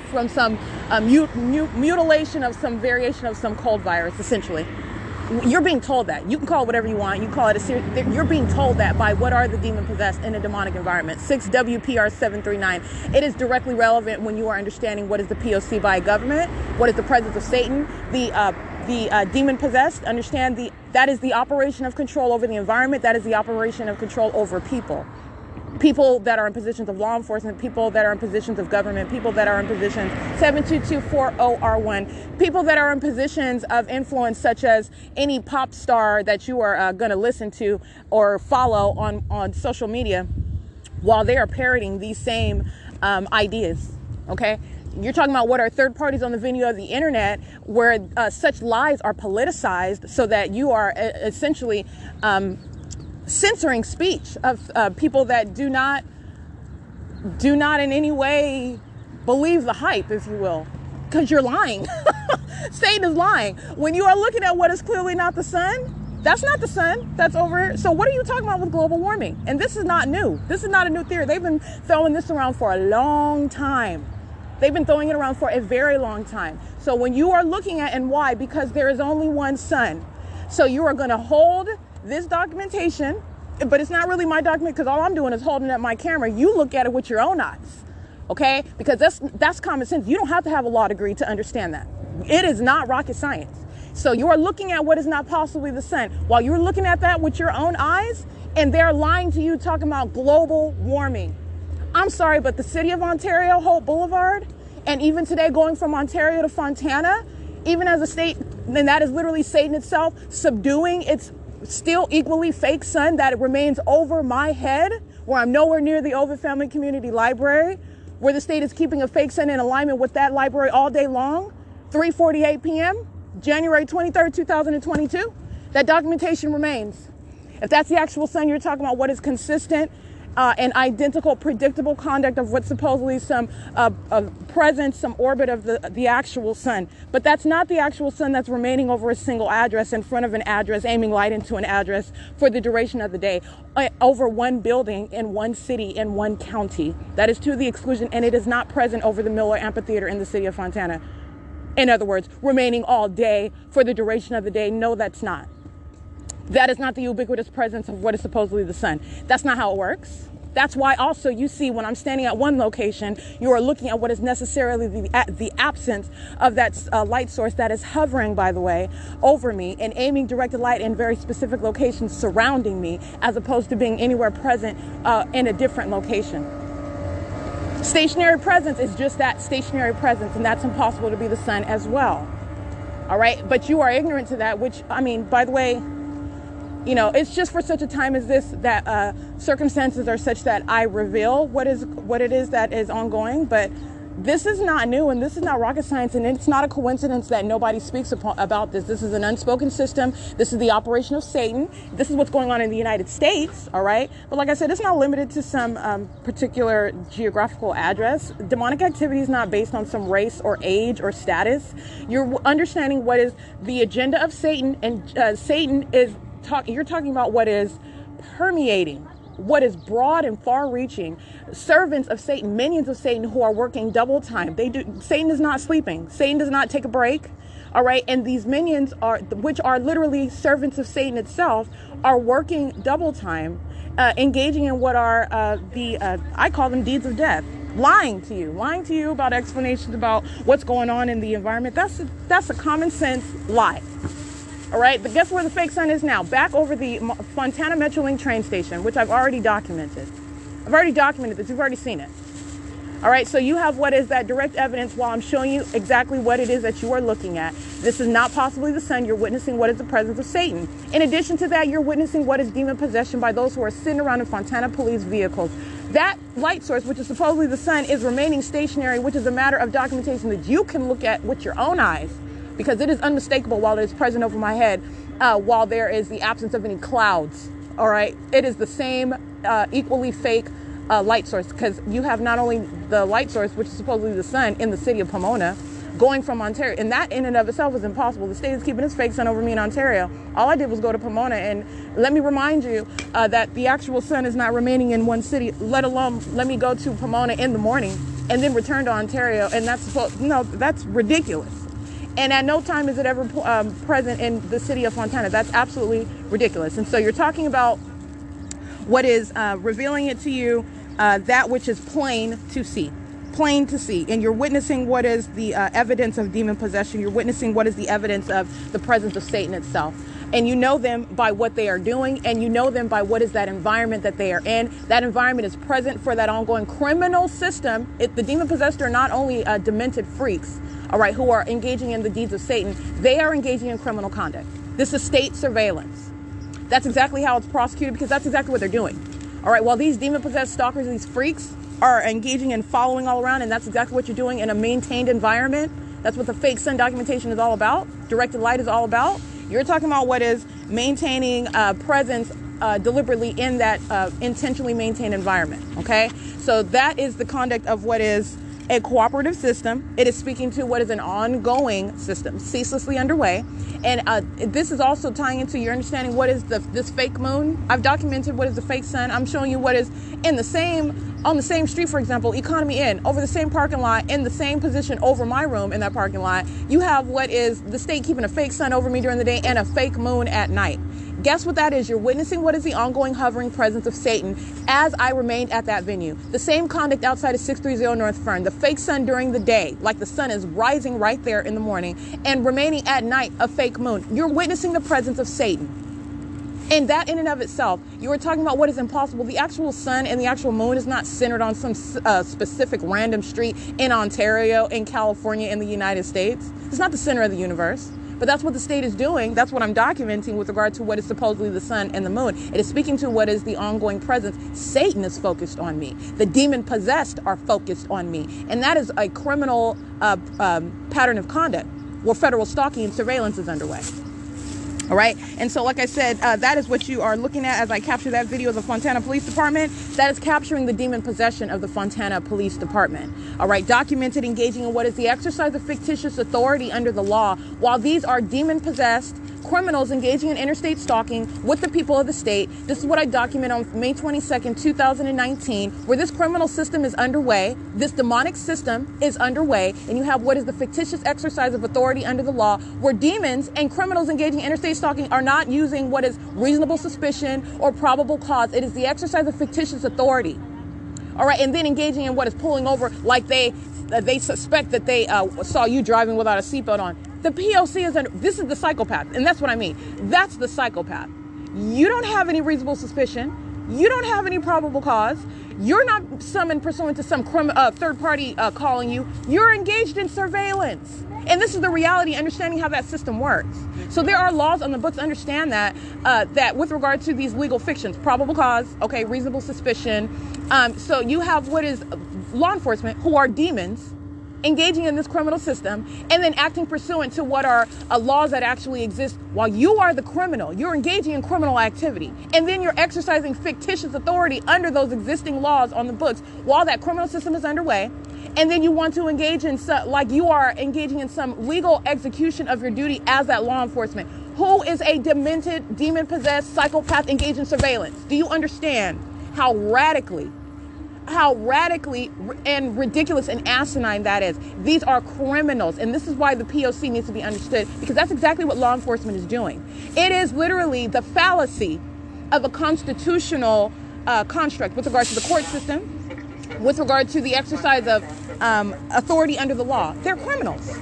from some mutilation of some variation of some cold virus, essentially. You're being told that. You can call it whatever you want. You call it a serious. You're being told that by what are the demon-possessed in a demonic environment. 6WPR739. It is directly relevant when you are understanding what is the P.O.C. by government, what is the presence of Satan, the demon-possessed. Understand that is the operation of control over the environment. That is the operation of control over people. People that are in positions of law enforcement, people that are in positions of government, people that are in positions 72240R1, people that are in positions of influence, such as any pop star that you are going to listen to or follow on social media, while they are parroting these same ideas. Okay, you're talking about what are third parties on the venue of the internet, where such lies are politicized, so that you are essentially censoring speech of people that do not in any way believe the hype, if you will, because you're lying. Satan is lying. When you are looking at what is clearly not the sun, that's not the sun, that's over. So what are you talking about with global warming? And this is not new. This is not a new theory. They've been throwing this around for a long time. They've been throwing it around for a very long time. So when you are looking at, and why? Because there is only one sun. So you are going to hold this documentation, but it's not really my document, because all I'm doing is holding up my camera. You look at it with your own eyes, okay? Because that's common sense. You don't have to have a law degree to understand that. It is not rocket science. So you are looking at what is not possibly the sun, while you're looking at that with your own eyes, and they're lying to you, talking about global warming. I'm sorry, but the city of Ontario, Hope Boulevard, and even today going from Ontario to Fontana, even as a state, and that is literally Satan itself subduing its still equally fake sun that it remains over my head, where I'm nowhere near the Ovid Family Community Library, where the state is keeping a fake sun in alignment with that library all day long, 3:48 p.m., January 23rd, 2022. That documentation remains. If that's the actual sun you're talking about, what is consistent an identical, predictable conduct of what's supposedly some presence, some orbit of the actual sun. But that's not the actual sun that's remaining over a single address, in front of an address, aiming light into an address for the duration of the day, over one building in one city, in one county. That is to the exclusion, and it is not present over the Miller Amphitheater in the city of Fontana. In other words, remaining all day for the duration of the day. No, that's not. That is not the ubiquitous presence of what is supposedly the sun. That's not how it works. That's why also you see when I'm standing at one location, you are looking at what is necessarily the absence of that light source that is hovering, by the way, over me and aiming directed light in very specific locations surrounding me, as opposed to being anywhere present in a different location. Stationary presence is just that, stationary presence, and that's impossible to be the sun as well. All right, but you are ignorant to that, which, I mean, by the way, you know, it's just for such a time as this that circumstances are such that I reveal what it is that is ongoing. But this is not new, and this is not rocket science, and it's not a coincidence that nobody speaks about this. This is an unspoken system. This is the operation of Satan. This is what's going on in the United States, all right? But like I said, it's not limited to some particular geographical address. Demonic activity is not based on some race or age or status. You're understanding what is the agenda of Satan, and Satan is you're talking about what is permeating, what is broad and far-reaching. Servants of Satan, minions of Satan, who are working double time. Satan is not sleeping. Satan does not take a break. All right, and these minions which are literally servants of Satan itself, are working double time, engaging in what are I call them deeds of death. Lying to you about explanations about what's going on in the environment. That's a common sense lie. All right, but guess where the fake sun is now? Back over the Fontana Metrolink train station, which I've already documented. I've already documented this. You've already seen it. All right, so you have what is that direct evidence while I'm showing you exactly what it is that you are looking at. This is not possibly the sun. You're witnessing what is the presence of Satan. In addition to that, you're witnessing what is demon possession by those who are sitting around in Fontana police vehicles. That light source, which is supposedly the sun, is remaining stationary, which is a matter of documentation that you can look at with your own eyes, because it is unmistakable while it is present over my head, while there is the absence of any clouds. All right, it is the same equally fake light source, because you have not only the light source, which is supposedly the sun, in the city of Pomona, going from Ontario, and that in and of itself is impossible. The state is keeping its fake sun over me in Ontario. All I did was go to Pomona, and let me remind you that the actual sun is not remaining in one city, let alone let me go to Pomona in the morning and then return to Ontario, and that's ridiculous. And at no time is it ever present in the city of Fontana. That's absolutely ridiculous. And so you're talking about what is revealing it to you, that which is plain to see. Plain to see. And you're witnessing what is the evidence of demon possession. You're witnessing what is the evidence of the presence of Satan itself. And you know them by what they are doing, and you know them by what is that environment that they are in. That environment is present for that ongoing criminal system. The demon possessed are not only demented freaks, all right, who are engaging in the deeds of Satan. They are engaging in criminal conduct. This is state surveillance. That's exactly how it's prosecuted, because that's exactly what they're doing. All right, while these demon-possessed stalkers, these freaks, are engaging in following all around, and that's exactly what you're doing in a maintained environment. That's what the fake sun documentation is all about. Directed light is all about. You're talking about what is maintaining presence deliberately in that intentionally maintained environment, okay? So that is the conduct of what is a cooperative system. It is speaking to what is an ongoing system, ceaselessly underway. And this is also tying into your understanding what is this fake moon. I've documented what is the fake sun. I'm showing you what is on the same street, for example, Economy Inn, over the same parking lot, in the same position over my room in that parking lot. You have what is the state keeping a fake sun over me during the day and a fake moon at night. Guess what that is? You're witnessing what is the ongoing hovering presence of Satan as I remained at that venue. The same conduct outside of 630 North Fern. The fake sun during the day, like the sun is rising right there in the morning, and remaining at night, a fake moon. You're witnessing the presence of Satan. And that in and of itself, you were talking about what is impossible. The actual sun and the actual moon is not centered on some specific random street in Ontario, in California, in the United States. It's not the center of the universe. But that's what the state is doing. That's what I'm documenting with regard to what is supposedly the sun and the moon. It is speaking to what is the ongoing presence. Satan is focused on me. The demon possessed are focused on me. And that is a criminal pattern of conduct where federal stalking and surveillance is underway. All right. And so, like I said, that is what you are looking at as I capture that video of the Fontana Police Department. That is capturing the demon possession of the Fontana Police Department. All right. Documented engaging in what is the exercise of fictitious authority under the law. While these are demon possessed criminals engaging in interstate stalking with the people of the state. This is what I document on May 22nd, 2019, where this criminal system is underway. This demonic system is underway, and you have what is the fictitious exercise of authority under the law, where demons and criminals engaging in interstate stalking are not using what is reasonable suspicion or probable cause. It is the exercise of fictitious authority. All right, and then engaging in what is pulling over, like they suspect that they saw you driving without a seatbelt on. The P.O.C. this is the psychopath, and that's what I mean. That's the psychopath. You don't have any reasonable suspicion. You don't have any probable cause. You're not summoned pursuant to some third party calling you. You're engaged in surveillance. And this is the reality, understanding how that system works. So there are laws on the books, understand that, that with regard to these legal fictions, probable cause, okay, reasonable suspicion. So you have what is law enforcement who are demons engaging in this criminal system and then acting pursuant to what are laws that actually exist while you are the criminal. You're engaging in criminal activity. And then you're exercising fictitious authority under those existing laws on the books while that criminal system is underway. And then you want to engage in, like you are engaging in some legal execution of your duty as that law enforcement. Who is a demented, demon-possessed psychopath engaged in surveillance? Do you understand how radically and ridiculous and asinine that is? These are criminals, and this is why the P.O.C. needs to be understood, because that's exactly what law enforcement is doing. It is literally the fallacy of a constitutional construct with regard to the court system, with regard to the exercise of authority under the law. They're criminals.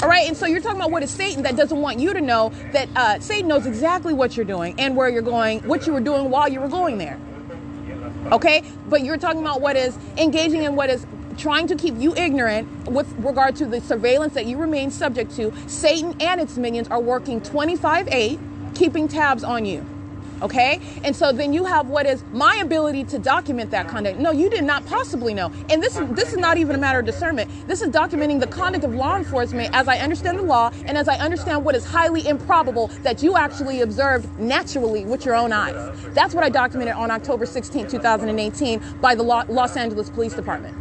All right, and so you're talking about what is Satan that doesn't want you to know that Satan knows exactly what you're doing and where you're going, what you were doing while you were going there. Okay, but you're talking about what is engaging in what is trying to keep you ignorant with regard to the surveillance that you remain subject to. Satan and its minions are working 25/8, keeping tabs on you. Okay, and so then you have what is my ability to document that conduct. No, you did not possibly know. And this is not even a matter of discernment. This is documenting the conduct of law enforcement as I understand the law and as I understand what is highly improbable that you actually observed naturally with your own eyes. That's what I documented on October 16, 2018 by the Los Angeles Police Department.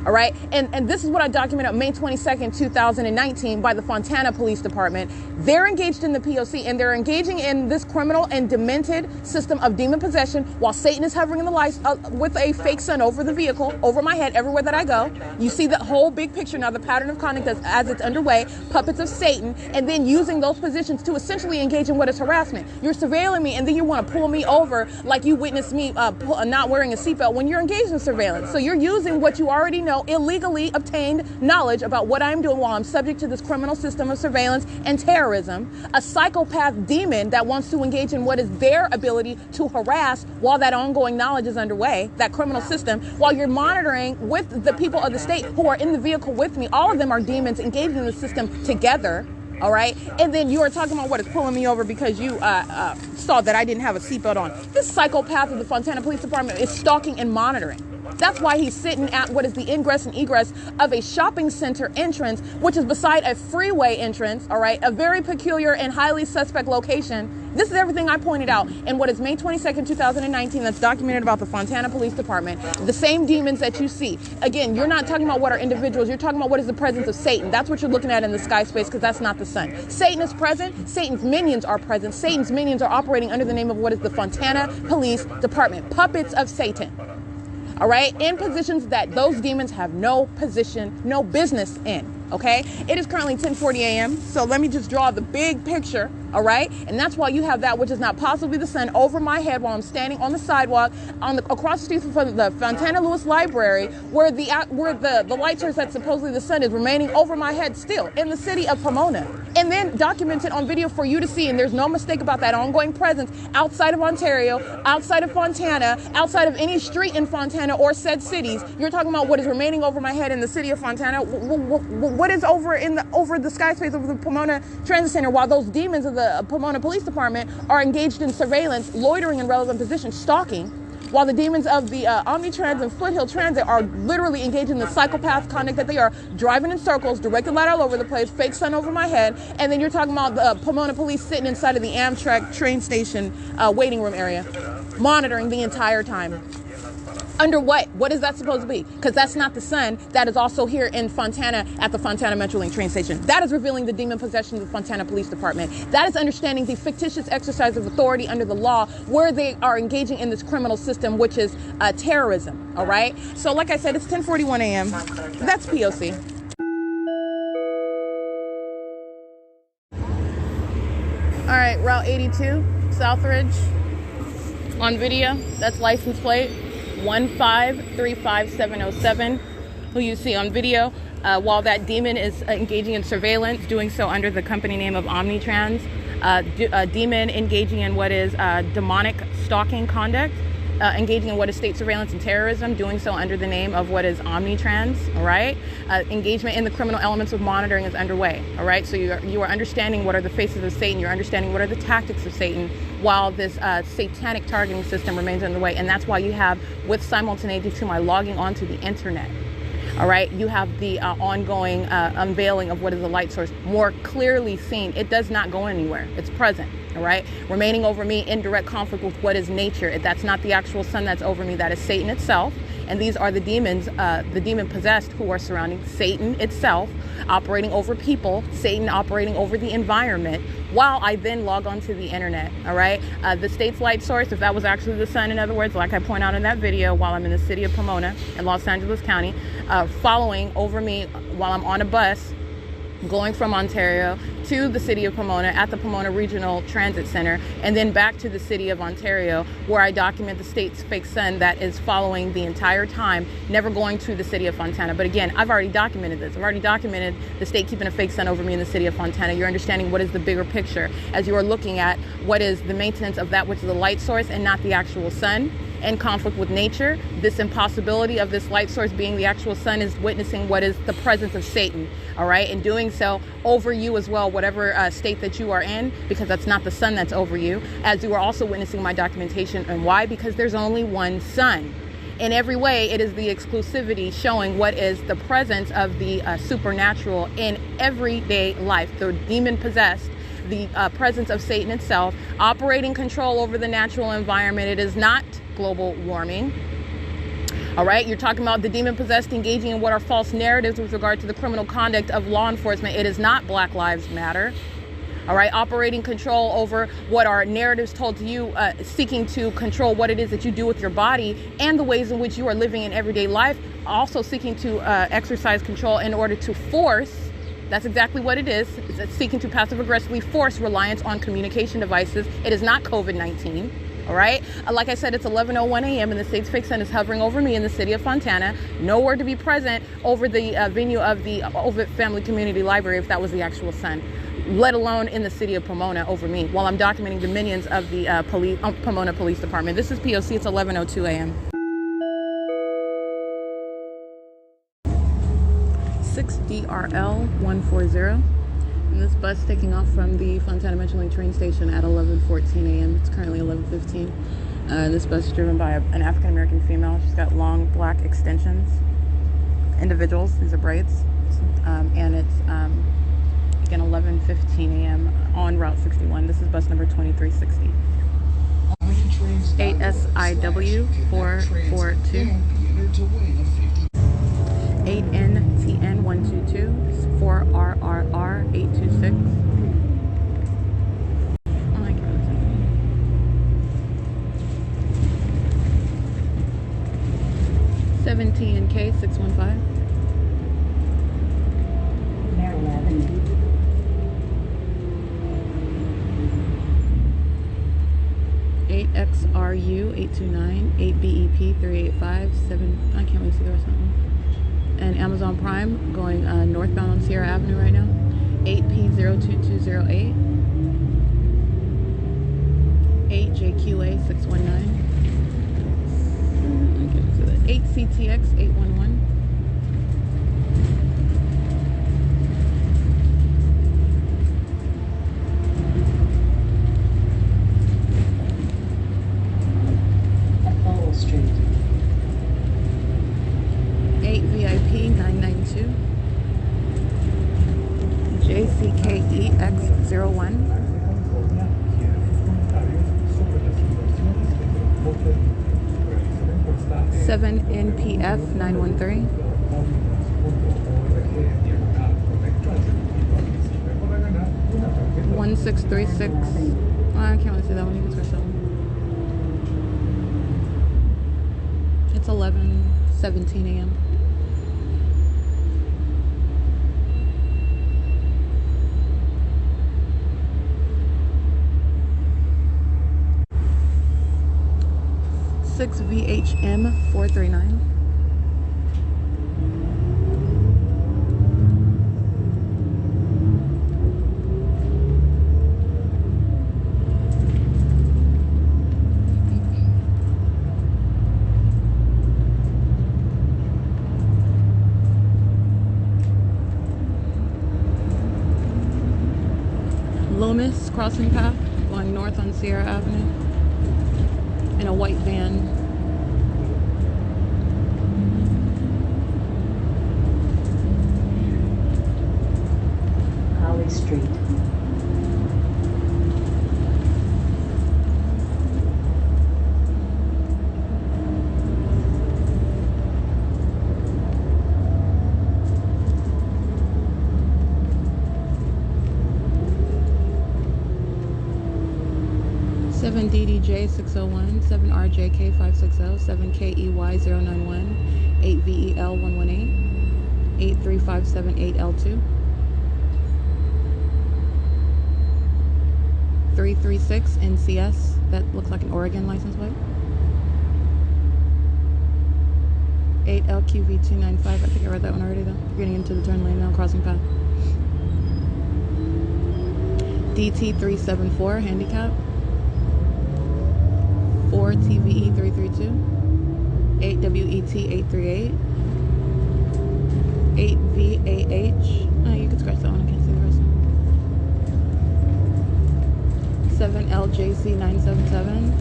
All right. And this is what I documented on May 22nd, 2019 by the Fontana Police Department. They're engaged in the P.O.C. and they're engaging in this criminal and demented system of demon possession while Satan is hovering in the lights with a fake sun over the vehicle, over my head, everywhere that I go. You see the whole big picture now, the pattern of conduct as it's underway, puppets of Satan, and then using those positions to essentially engage in what is harassment. You're surveilling me and then you want to pull me over like you witnessed me not wearing a seatbelt when you're engaged in surveillance. So you're using what you already know, illegally obtained knowledge about what I'm doing while I'm subject to this criminal system of surveillance and terrorism, a psychopath demon that wants to engage in what is their ability to harass while that ongoing knowledge is underway, that criminal system, while you're monitoring with the people of the state who are in the vehicle with me. All of them are demons engaged in the system together. All right. And then you are talking about what is pulling me over because you saw that I didn't have a seatbelt on. This psychopath of the Fontana Police Department is stalking and monitoring. That's why he's sitting at what is the ingress and egress of a shopping center entrance, which is beside a freeway entrance, all right, a very peculiar and highly suspect location. This is everything I pointed out in what is May 22nd, 2019, that's documented about the Fontana Police Department. The same demons that you see. Again, you're not talking about what are individuals. You're talking about what is the presence of Satan. That's what you're looking at in the sky space, because that's not the sun. Satan is present. Satan's minions are present. Satan's minions are operating under the name of what is the Fontana Police Department. Puppets of Satan. All right, in positions that those demons have no position, no business in. Okay, it is currently 10:40 a.m. So let me just draw the big picture. All right, and that's why you have that which is not possibly the sun over my head while I'm standing on the sidewalk across the street from the Fontana Lewis Library, where the light source that supposedly the sun is remaining over my head still in the city of Pomona, and then documented on video for you to see. And there's no mistake about that ongoing presence outside of Ontario, outside of Fontana, outside of any street in Fontana or said cities. You're talking about what is remaining over my head in the city of Fontana. What is over the sky space over the Pomona Transit Center while those demons of the Pomona Police Department are engaged in surveillance, loitering in relevant positions, stalking. while the demons of the Omnitrans and Foothill Transit are literally engaging in the psychopath conduct that they are driving in circles, directed light all over the place, fake sun over my head, and then you're talking about the Pomona police sitting inside of the Amtrak train station waiting room area, monitoring the entire time. Under what? What is that supposed to be? Because that's not the sun that is also here in Fontana at the Fontana Metrolink train station. That is revealing the demon possession of the Fontana Police Department. That is understanding the fictitious exercise of authority under the law where they are engaging in this criminal system, which is terrorism, all right? So like I said, it's 10:41 a.m. That's P.O.C. All right, Route 82, Southridge, on video. That's license plate 1535707, who you see on video, while that demon is engaging in surveillance, doing so under the company name of Omnitrans. Demon engaging in what is demonic stalking conduct, engaging in what is state surveillance and terrorism, doing so under the name of what is Omnitrans, all right? Engagement in the criminal elements of monitoring is underway, all right? So you are understanding what are the faces of Satan, you're understanding what are the tactics of Satan, while this satanic targeting system remains underway. And that's why you have, with simultaneity to my logging onto the internet, all right, you have the ongoing unveiling of what is the light source more clearly seen. It does not go anywhere. It's present, all right? Remaining over me in direct conflict with what is nature. That's not the actual sun that's over me. That is Satan itself. And these are the demons, the demon possessed, who are surrounding Satan itself, operating over people, Satan operating over the environment, while I then log onto the internet, all right? The state's light source, if that was actually the sun, in other words, like I point out in that video, while I'm in the city of Pomona in Los Angeles County, following over me while I'm on a bus going from Ontario to the city of Pomona at the Pomona Regional Transit Center, and then back to the city of Ontario, where I document the state's fake sun that is following the entire time, never going to the city of Fontana. But again, I've already documented this. I've already documented the state keeping a fake sun over me in the city of Fontana. You're understanding what is the bigger picture as you are looking at what is the maintenance of that which is the light source and not the actual sun. In conflict with nature, this impossibility of this light source being the actual sun is witnessing what is the presence of Satan, all right? And doing so over you as well, whatever state that you are in, because that's not the sun that's over you, as you are also witnessing my documentation. And why? Because there's only one sun. In every way, it is the exclusivity showing what is the presence of the supernatural in everyday life, the demon possessed, the presence of Satan itself, operating control over the natural environment. It is not global warming. All right, you're talking about the demon possessed engaging in what are false narratives with regard to the criminal conduct of law enforcement. It is not Black Lives Matter. All right, operating control over what are narratives told to you, seeking to control what it is that you do with your body and the ways in which you are living in everyday life, also seeking to exercise control in order to force. That's exactly what it is. It's seeking to passive aggressively force reliance on communication devices. It is not COVID-19. All right. Like I said, it's 11:01 a.m. and the state's fake sun is hovering over me in the city of Fontana. Nowhere to be present over the venue of the Ovid Family Community Library, if that was the actual sun, let alone in the city of Pomona over me, while I'm documenting the minions of the Pomona Police Department. This is P.O.C. It's 11:02 a.m. 6DRL 140. And this bus taking off from the Fontana Metrolink train station at 11:14 a.m. It's currently 11:15. This bus is driven by an African-American female. She's got long black extensions. Individuals, these are braids. And it's again 11:15 a.m. on Route 61. This is bus number 2360. 8SIW 442. 8NTN 122, 4RRR 826. Oh my God. 17K 615. 8XRU 829, 8BEP 385, 7. I can't wait to go or something. And Amazon Prime going northbound on Sierra Avenue right now. 8P02208. 8JQA 619. 8CTX 811. 7 NPF 913. 1636. Oh, I can't really see that one. You can scratch that one. It's 11:17 a.m. Six VHM 439. Loomis crossing path going north on Sierra Avenue in a white van. Holly Street. Seven DDJ 601, 7 RJK 560, 7 KEY 091, 8 VEL 118, 83578 L2, 336 NCS. That looks like an Oregon license plate. 8 LQV 295. I think I read that one already though. Getting into the turn lane now, crossing path. DT 374 handicap. 4 TVE 332, 8 WET 838, 8 VAH. Oh, you can scratch that one. I can't see the rest. 7 LJC 977,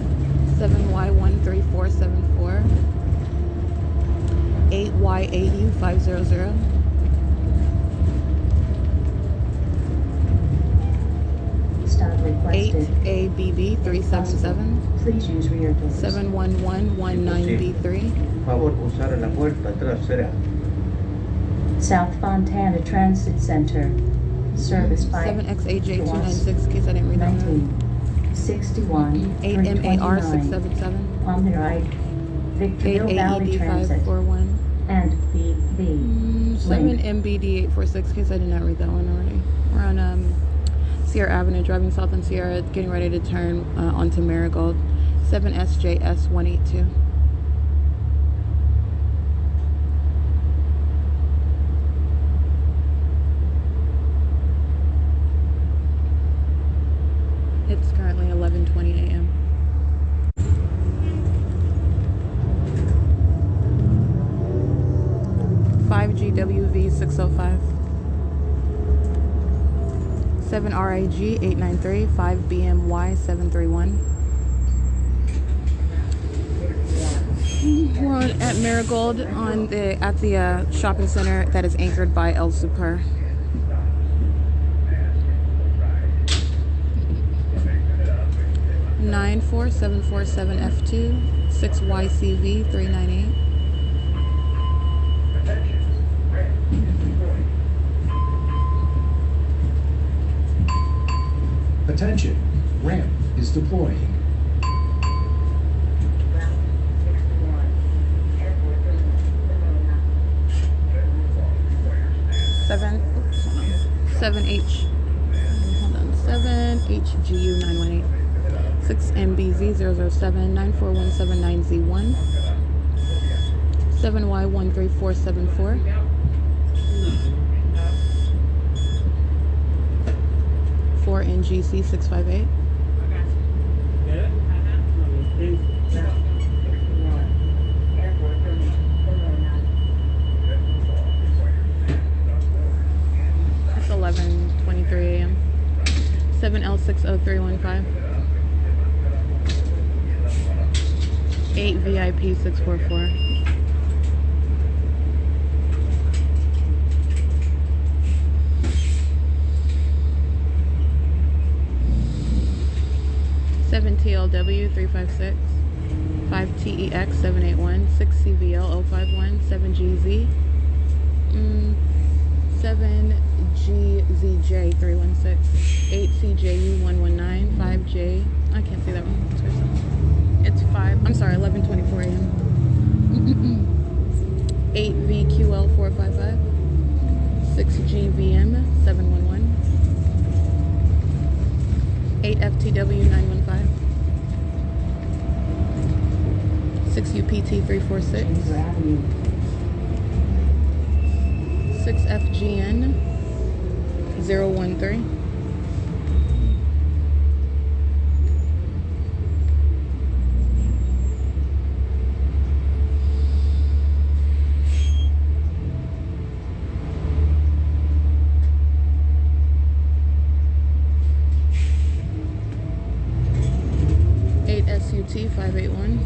7 Y13474, 8 YAU 500. 8 ABB 377. Please use rear doors. 71119B3. Favor usar la puerta trasera. South Fontana Transit Center. Service by 7XAJ 296, in case I didn't read that. 1961 8 MAR 677. On the right, 8 Victorville Valley AED Transit 541. and BB. 7 MBD 846, in case I did not read that one already. We're on Sierra Avenue, driving south on Sierra, getting ready to turn onto Marigold. 7 SJS 182. It's currently 11:20 a.m. GWV 605. 7 RAG 893, 5 BMY 731. We're on at Marigold on at the shopping center that is anchored by El Super. Nine 4747 F2 6 YCV 398. Attention, ramp is deploying. Seven H. Hold on. 7 HGU 918. 6 MBZ 007 94179Z1. 7Y 13474. 4 NGC 658. It's 11:23 a.m. 7L60315. 8 VIP 644. TLW 356. 5TEX 781, 6CVL 051, 7GZ, 7GZJ 316, 8CJU 119, 5J, I can't see that one, it's 11:24 a.m. 8VQL 455, 6GVM 711, 8FTW 915, 6UPT 346, Chamber Avenue. 6FGN 013, 8SUT 581,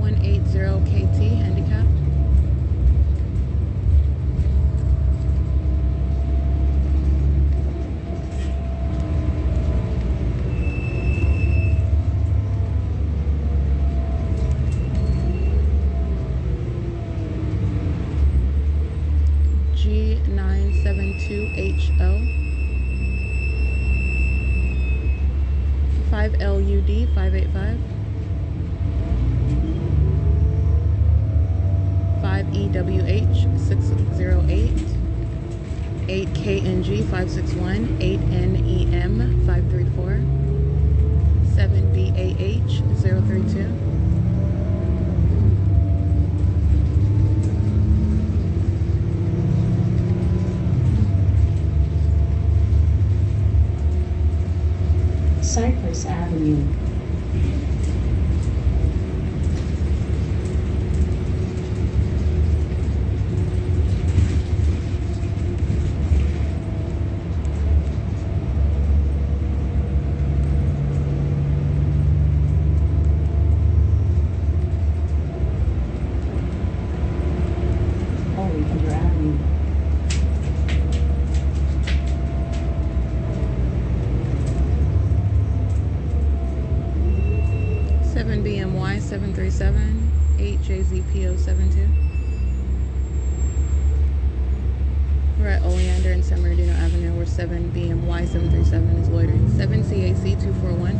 180KT handicap, 972HL, 5LUD 585, 5EWH 608, 8KNG 561, 8NEM 534, 7BAH 032, Cypress Avenue. Oleander Avenue. 7BMY 737, 8JZPO72. We're at Oleander and San Bernardino Avenue, where 7BMY 737 is loitering. 7CAC 241.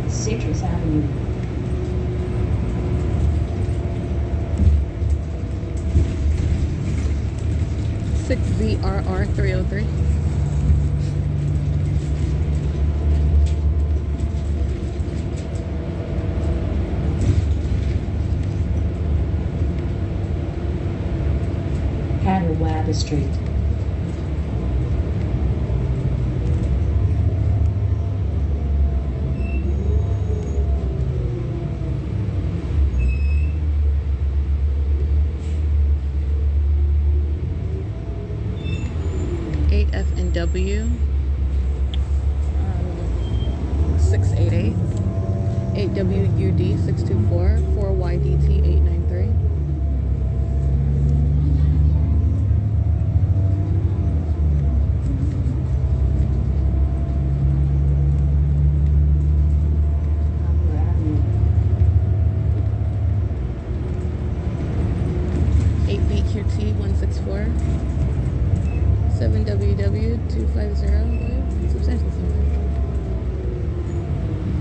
Citrus Avenue. 6ZRR 303. Catawba Street. W 688, 8WUD 624, 4YDT 893. Upper Avenue. 8BQT 164. 7WW 250, substantially similar.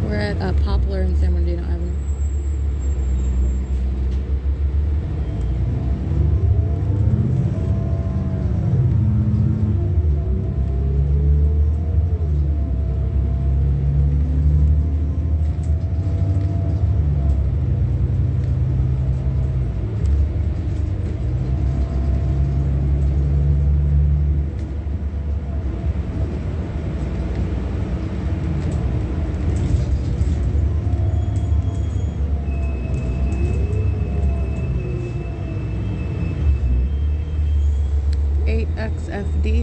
We're at Poplar and San Bernardino Avenue.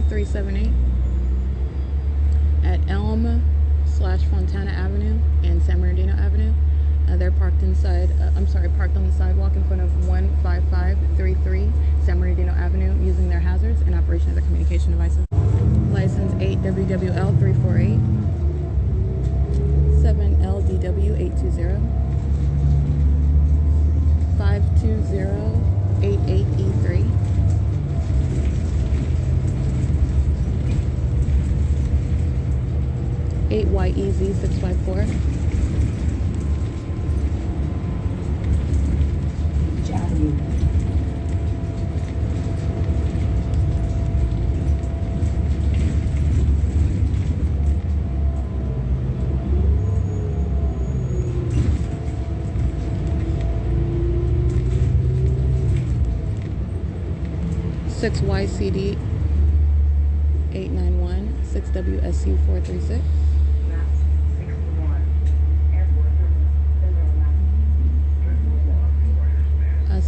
378 at Elm/Fontana Avenue and San Bernardino Avenue. They're parked inside, parked on the sidewalk in front of 15533 San Bernardino Avenue using their hazards in operation of their communication devices. License 8WWL348, 7LDW820, 52088E3. 8YEZ654. Beach Avenue. Six YCD 891, 6WSC 436.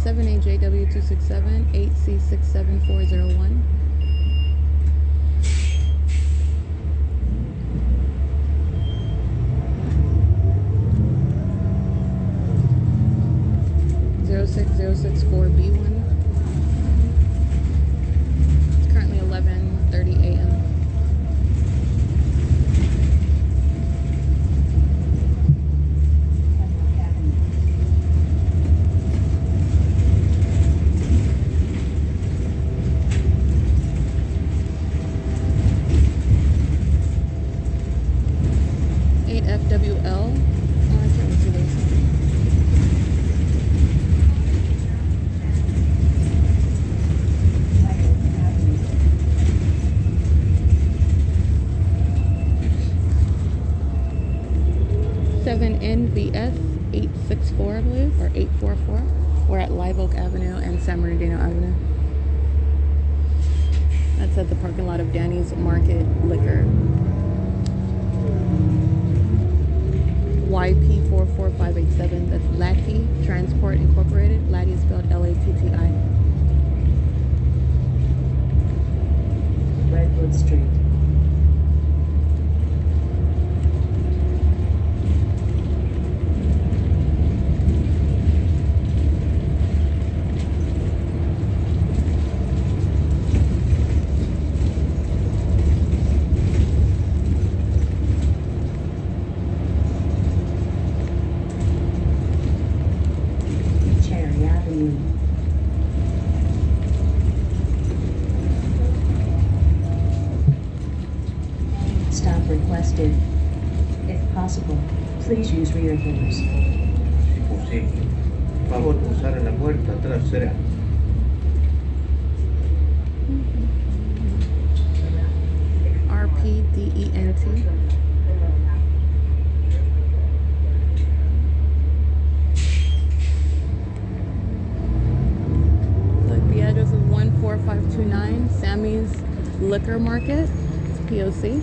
7AJW267, 8C67401. 06064B1. It's currently 11:30 a.m. FWL. Oh, I can't really see those. Seven NVS 864, I believe, or 844. We're at Live Oak Avenue and San Bernardino Avenue. That's at the parking lot of Danny's Market Liquor. YP44587, that's Latti Transport Incorporated. Latti is spelled L-A-T-T-I. Redwood Street. Stop requested. If possible, please use rear doors. Si posible, favor usar la puerta trasera. RPDENT. Look, the address is 14529 Sammy's Liquor Market. It's P.O.C.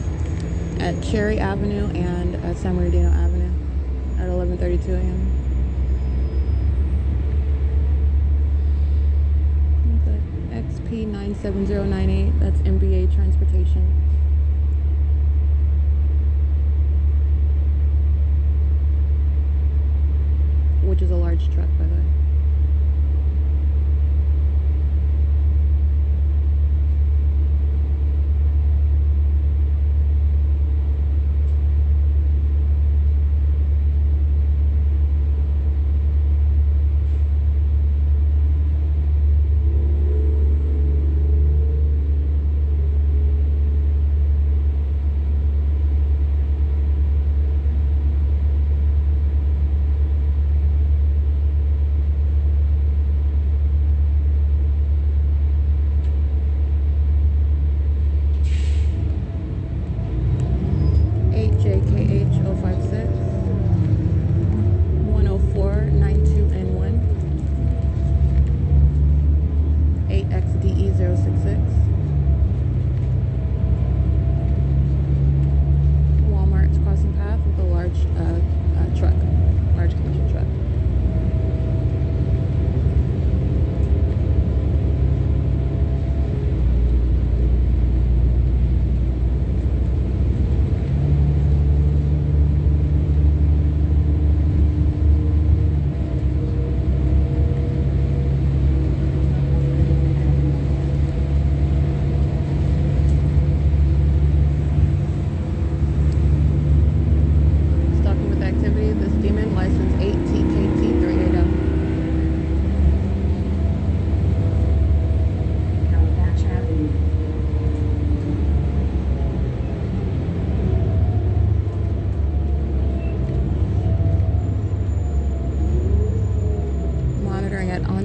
at Cherry Avenue and San Bernardino Avenue at 11:32 a.m. XP97098, that's MBA Transportation. Which is a large truck, by the way.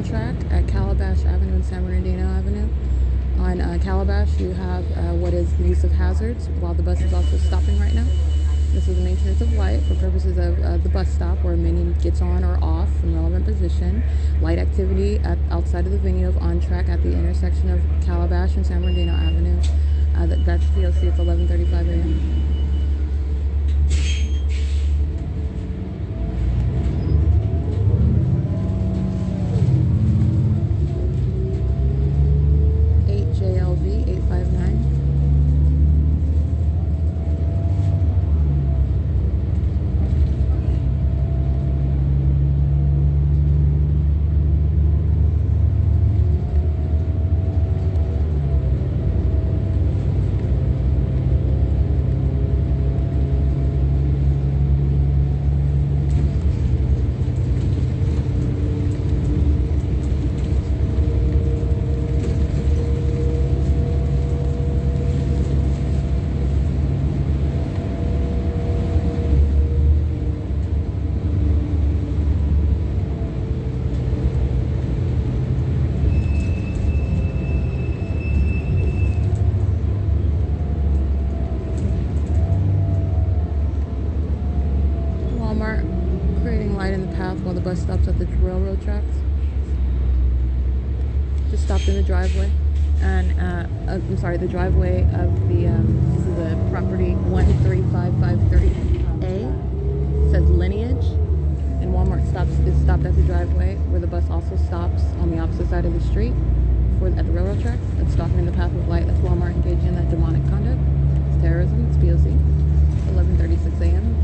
track at Calabash Avenue and San Bernardino Avenue. On Calabash, you have what is the use of hazards while the bus is also stopping right now. This is the maintenance of light for purposes of the bus stop, where many gets on or off from relevant position. Light activity outside of the venue of on track at the intersection of Calabash and San Bernardino Avenue. That's P.O.C. It's 11:35 a.m. JLV 859. Creating light in the path while the bus stops at the railroad tracks. Just stopped in the driveway, and I'm sorry, the driveway of the this is the property 13553A. Says Lineage, and Walmart is stopped at the driveway where the bus also stops on the opposite side of the street at the railroad tracks. That's stopping in the path with light. That's Walmart engaging in that demonic conduct. It's terrorism. It's P.O.C. 11:36 a.m.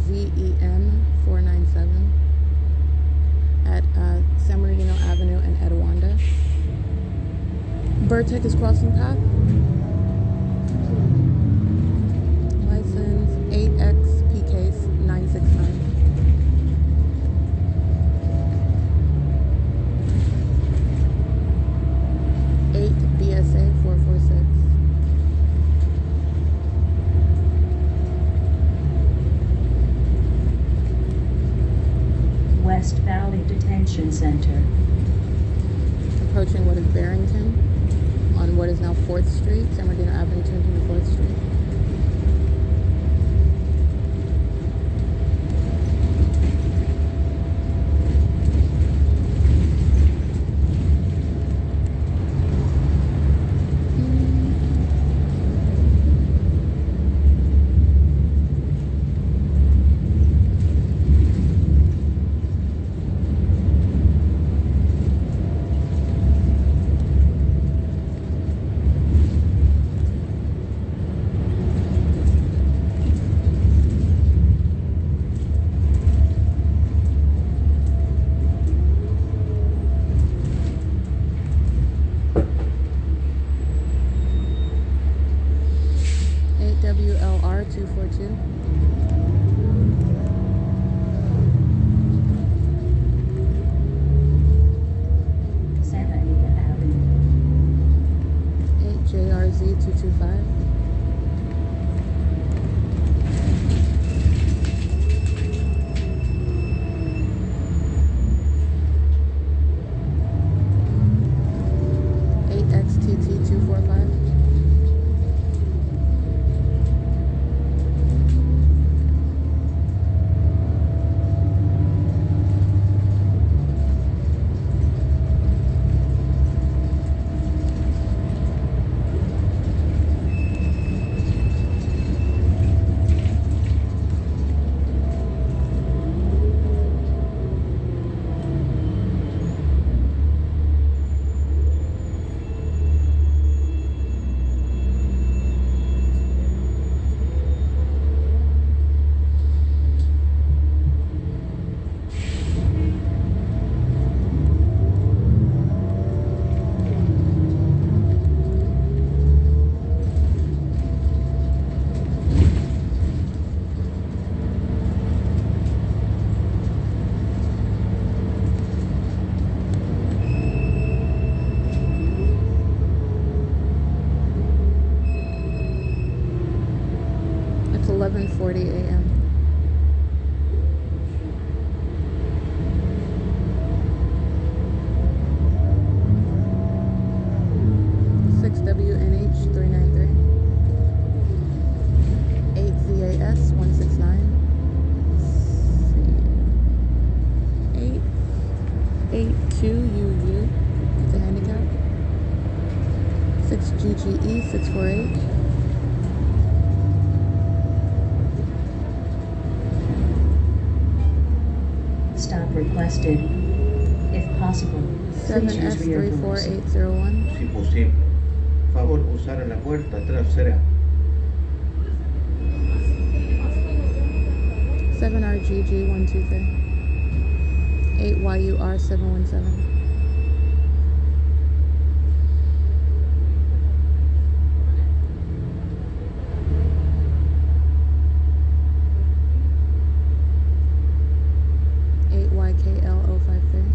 ZEM 497 at San Bernardino Avenue and Etowanda. Burtech is crossing path. License 8XPK 969. BSA 446. West Valley Detention Center. Approaching what is Barrington on what is now 4th Street, San Bernardino Avenue, changing to 4th Street. WLR 242. Santa Anita Avenue. 8JRZ 225. XTT 245. 6GGE 648. Stop requested. If possible, please use rear doors. 7F34801. si posible. Favor usar la puerta trasera. 7RGG123. 8YUR717. YKL053.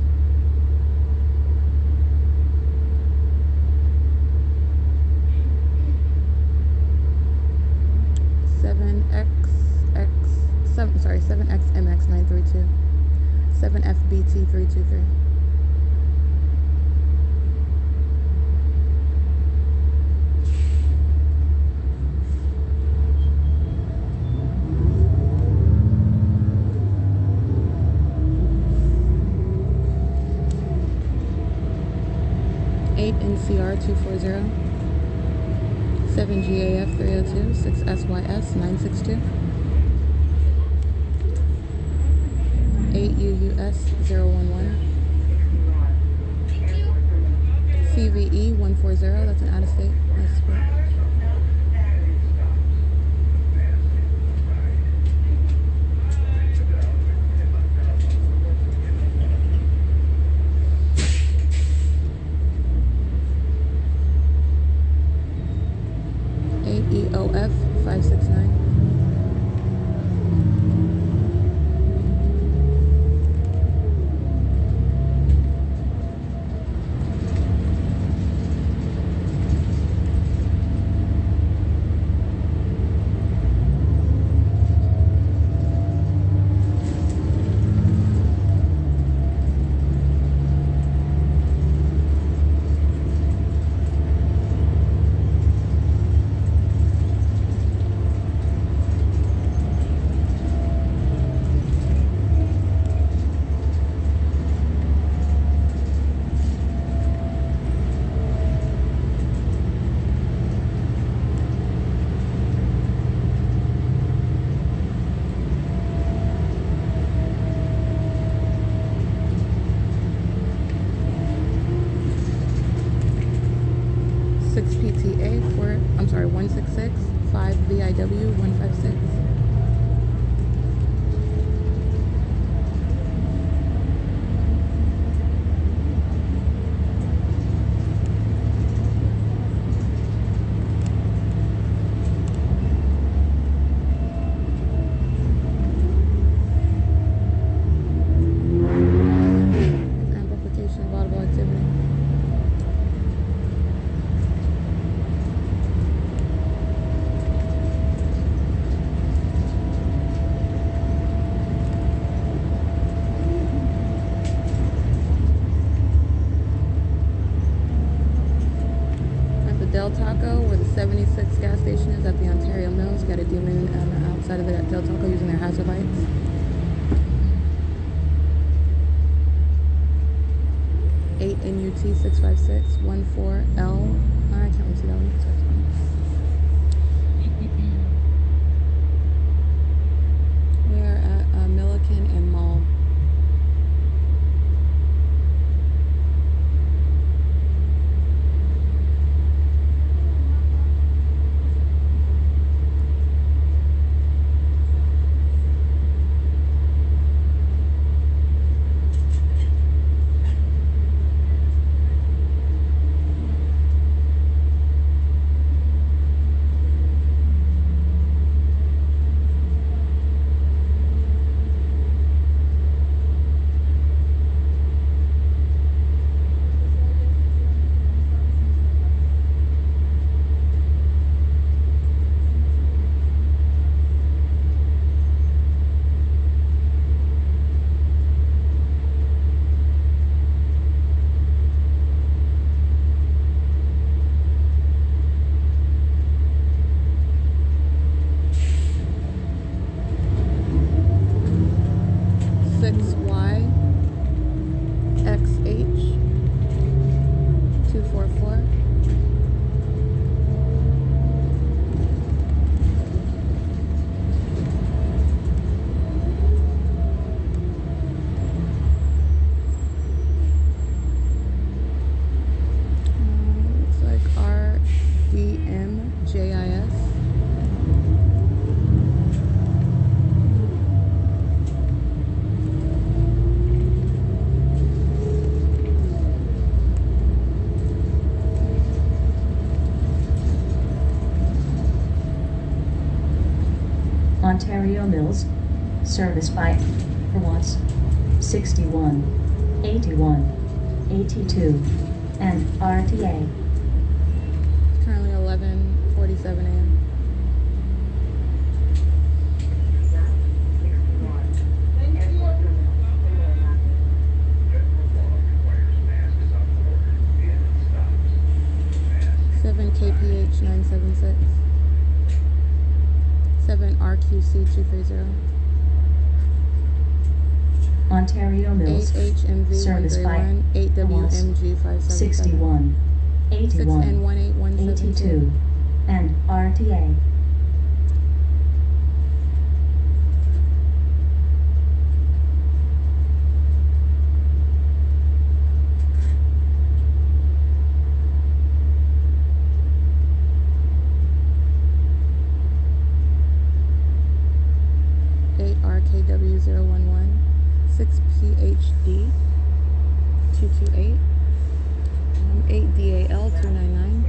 7XMX932. 7FBT323. NCR 240, 7 GAF 302, 6 SYS 962, 8 UUS 011, CVE 140, that's an out of state. That's correct. EOF 569. PTA 166 5 VIW 156. Amplification of audible activity. Del Taco, where the 76 gas station is at the Ontario Mills. Got a demon outside of the Del Taco using their hazard lights. Eight NUT 656 14L. I can't really see that one. Sorry. We're at Milliken and Mall. Ontario Mills, service by Routes 61, 81, 82, and RTA. Currently 11:47 a.m. KPH 976, 7 RQC 230, Ontario Mills, 8 HMV service by 131, 8 WMG 577, 61, 81, 82, and RTA. RKW011, 6 PHD 228, 8 DAL 299,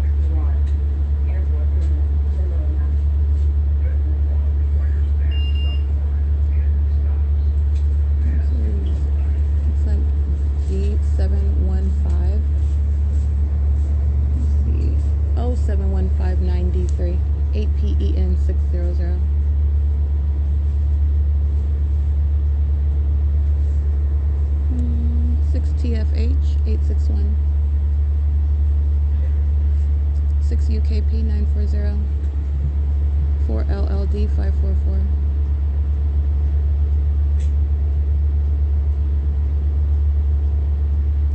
looks like D715, let's see, 07159D3, 8 PEN 600. 6 TFH 861, 6 UKP 940, 4 LLD 544,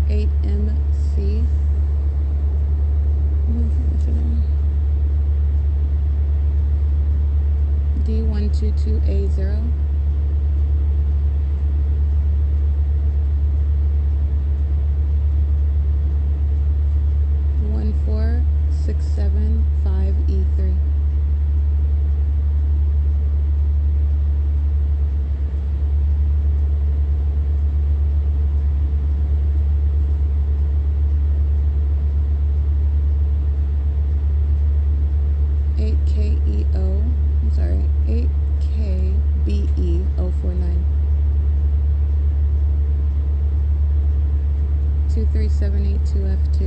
8 MC D122A0, 14675E3. I'm sorry, 8KBE049, 23782F2.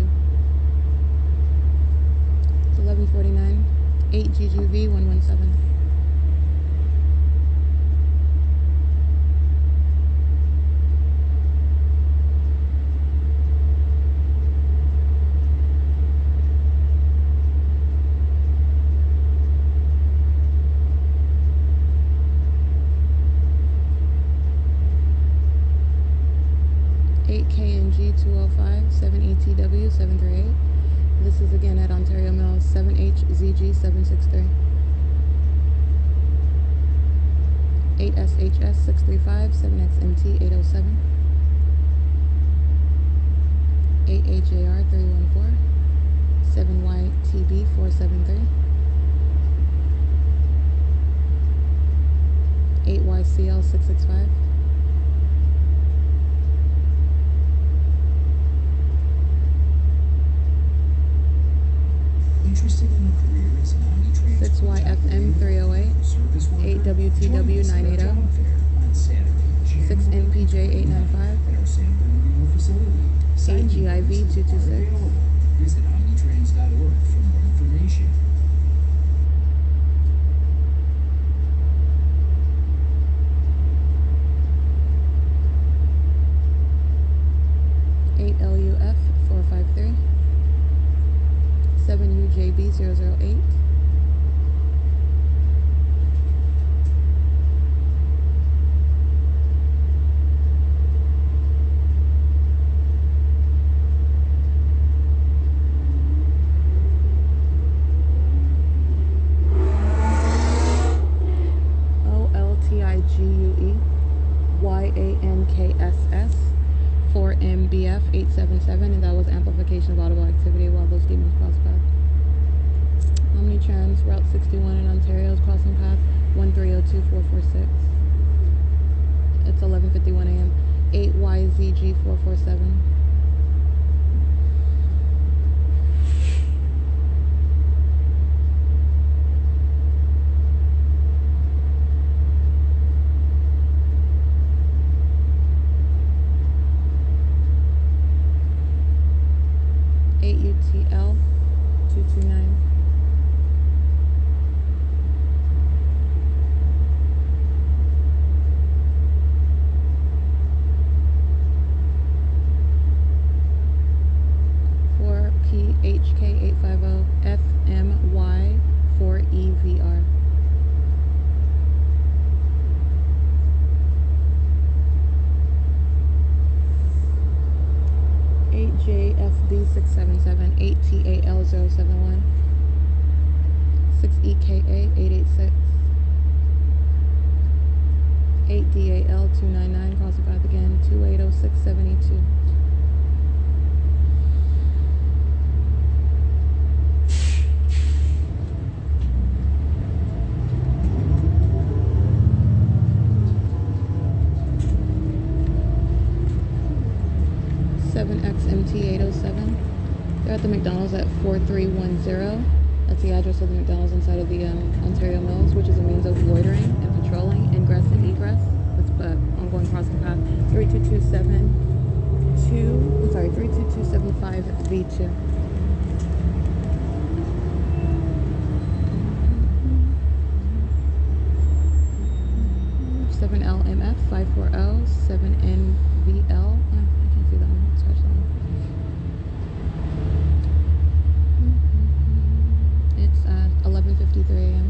1149, 8 GGV 117. KNG 205, 7 ETW 738. This is again at Ontario Mills, 7HZG 763. 8 SHS 635, 7XMT 807. 8 AJR 314, 7 YTB 473. 8 YCL 665. Interested in a career as an omni-train 6 YFM 308, 8 WTW 980, 6 NPJ 895, 8 GIV 226. Visit omnitrains.org for more information. 8 LUF 453, 7 UJB 008, OLTIGUE YANKSS 4MBF 877, and that was amplification of audible activity while those demons crossed path. Omnitrans, Route 61 in Ontario's crossing path 1302446. It's 11:51 a.m. 8 YZG 447. 8 8UTL 229. PHK 850 FMY 4EVR. JFB 677 8TAL 071 6EKA 886 8DAL 299, calls it back again 280672. XMT807. They're at the McDonald's at 4310. That's the address of the McDonald's inside of the Ontario Mills, which is a means of loitering and patrolling, ingress and egress. That's ongoing crossing path 32275V2. 7LMF 540 7NVL. I can't see that one. Scratch that one. It's at 11:53 a.m.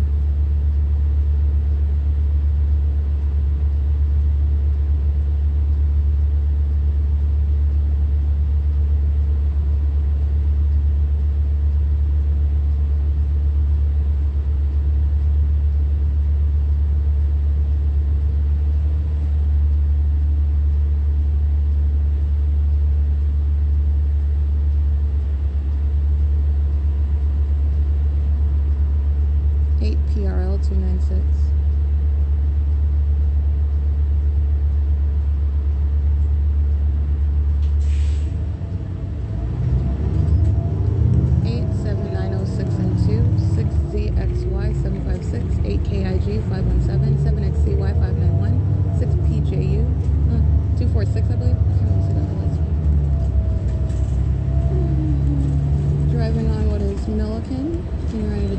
PRL 296.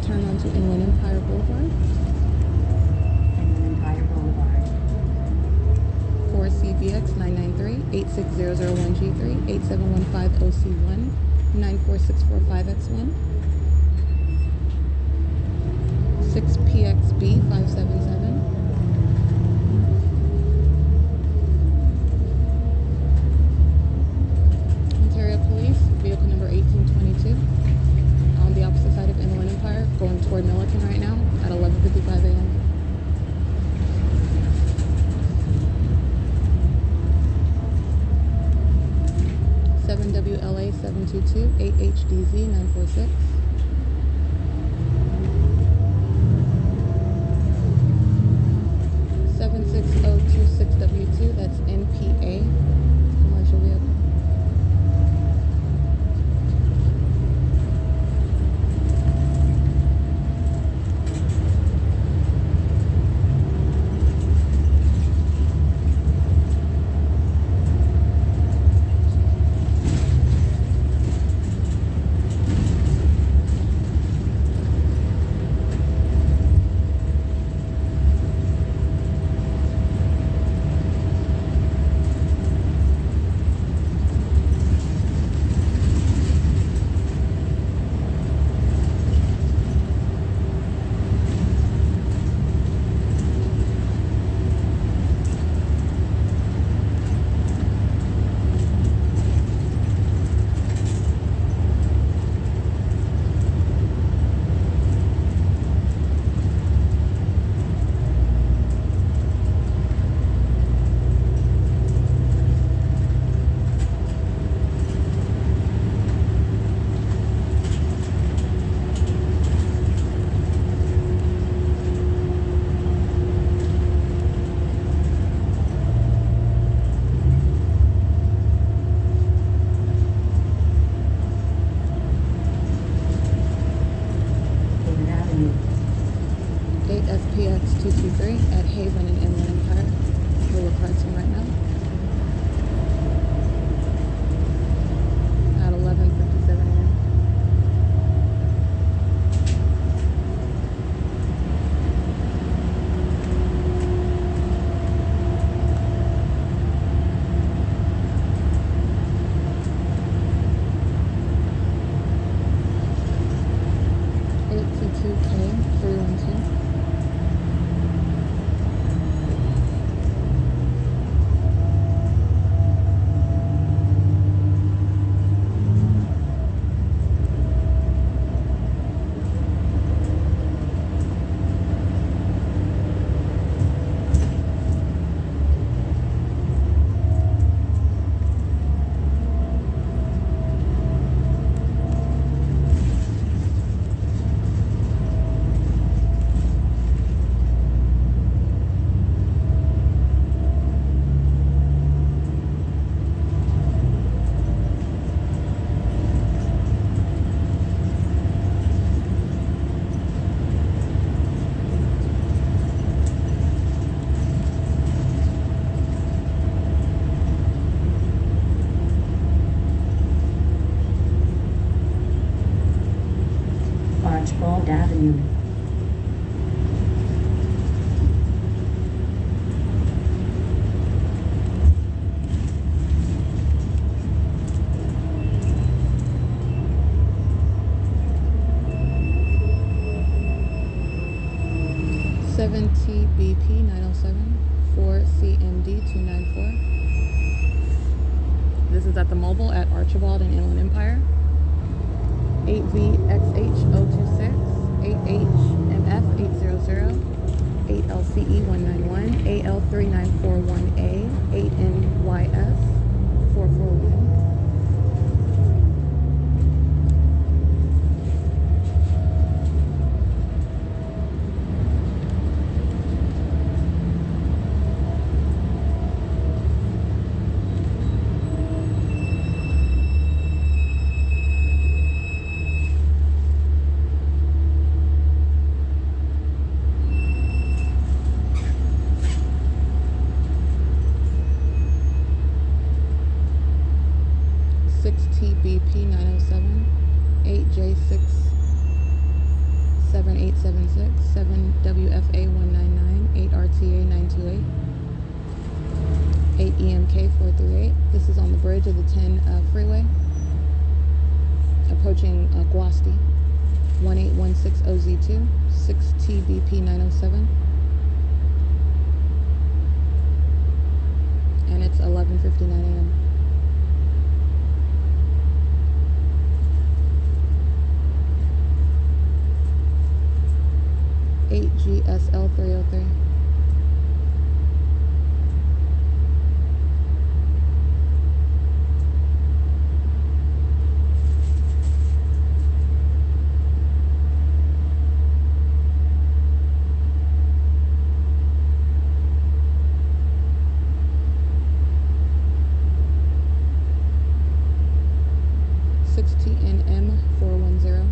Turn onto Inland Empire Boulevard. Inland Empire Boulevard. 4CBX 993-86001G3, 8715OC1, 94645X1, 6PXB 577. Ontario Police, vehicle number 1822. On the opposite side of Inland Empire, going toward Milliken right now at 11:55 a.m. WLA 722 8HDZ 946. W2, that's NPA, commercial vehicle. Archibald Avenue. TBP 907 4CMD 294. This is at the mobile at Archibald and Inland Empire. 8VXH026, 8HMF800, 8LCE191, AL3941A, 8NYS 441. TBP 907, 8J6 7876, 7WFA 199, 8RTA 928, 8EMK 438. This is on the bridge of the 10 freeway, approaching Guasti. 1816OZ2, 6TBP 907, and it's 11:59 a.m. 8GSL 303. TNM 410.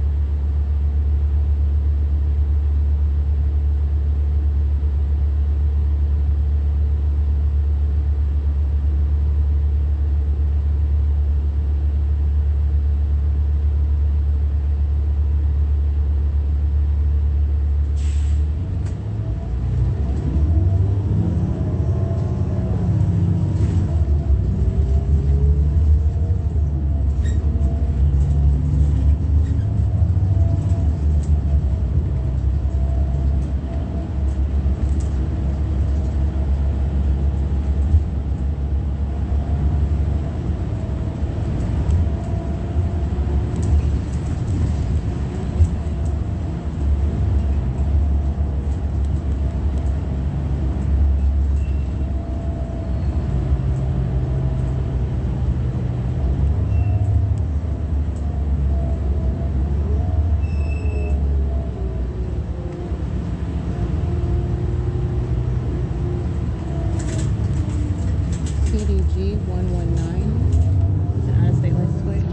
119. It's an out-of-state license plate.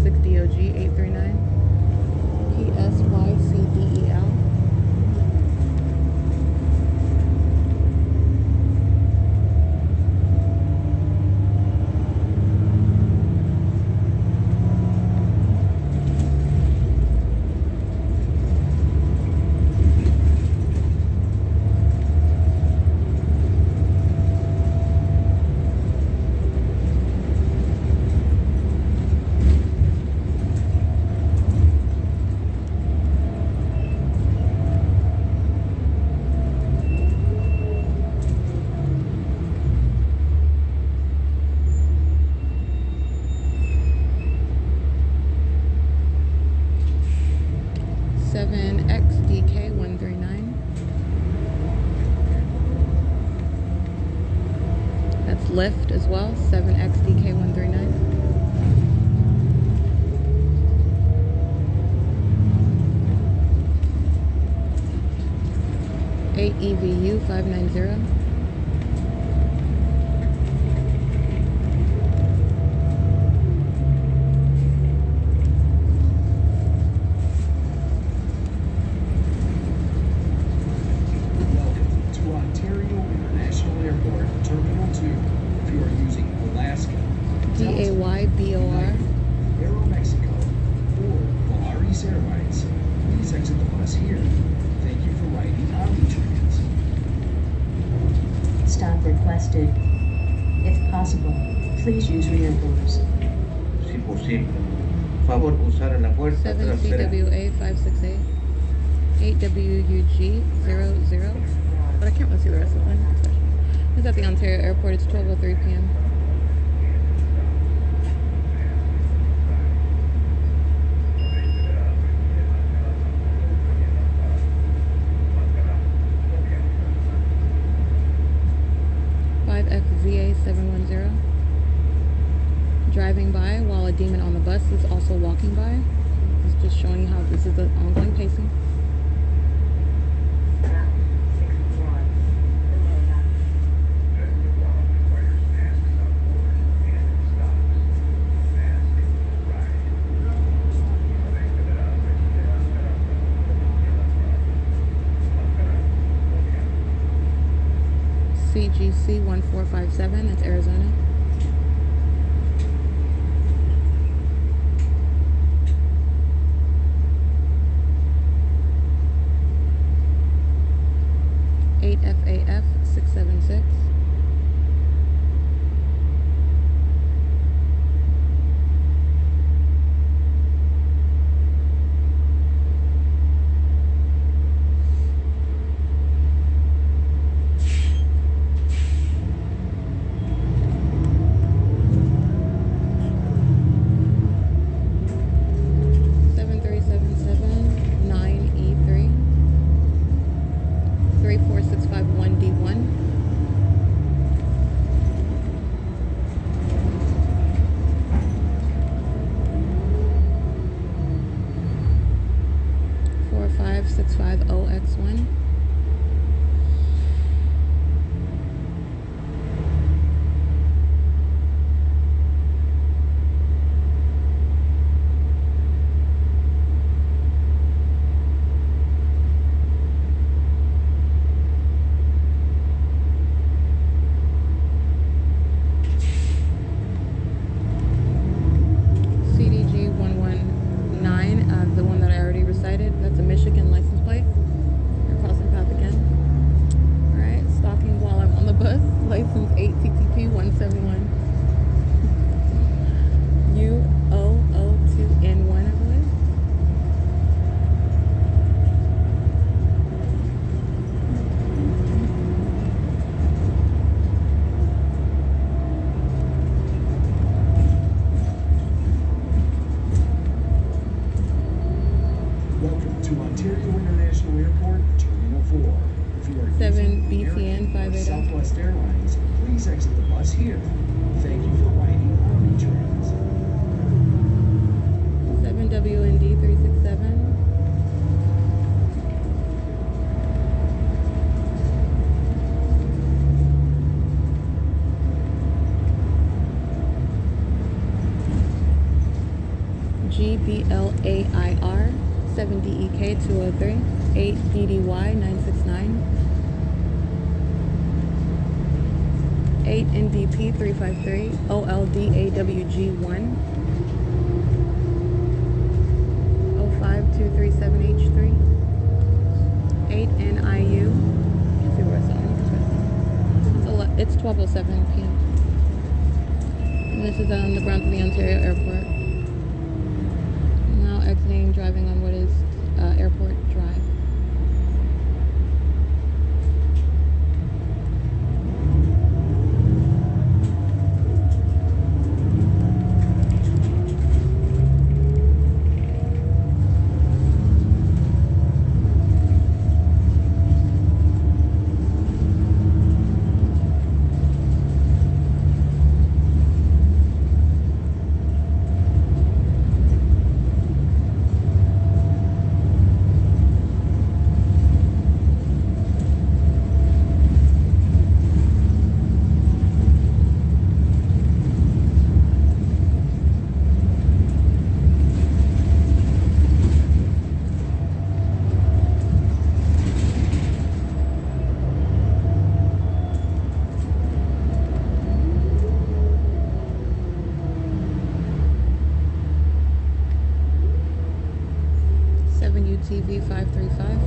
6DOG 839. PSYCDEL. XDK 139. That's Lyft as well. 7XDK 139. EVU 590. DAYBOR. Aero Mexico or Valari possible, please use rear doors. Si posible, favor usar la puerta 7 trasera. CWA 568, 8 WUG 00. But I can't really see the rest of them. It's at the Ontario Airport. It's 12:03 p.m. FZA 710, driving by while a demon on the bus is also walking by. It's just showing you how this is the ongoing pacing. CGC 1457, that's Arizona. FAF 676. OX1. CDG 119, the one that I already recited, that's a Michigan license plate. You're crossing path again. Alright, stalking while I'm on the bus, license 8 TTP 171. U002N1, I believe. Welcome to Ontario International Airport, Terminal 4. If you are 7 using BCN American or 580. Southwest Airlines, please exit the bus here. Thank you for riding Omnitrans. 7 WND 367. GBLAIR 7 DEK 203, 8 DDY 969, 8 NDP 353, OLDAWG 1, 05237H3, 8 NIU. Can't see where it's 12:07 p.m. And this is on the ground for the Ontario Airport. Now exiting, driving on what is Airport Drive. UTV 535.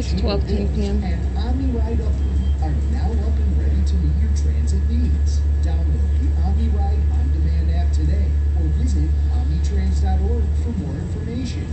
It's 12:10 p.m. And Omni Ride Upload are now up and ready to meet your transit needs. Download the Omni Ride On Demand app today or visit omnitrans.org for more information.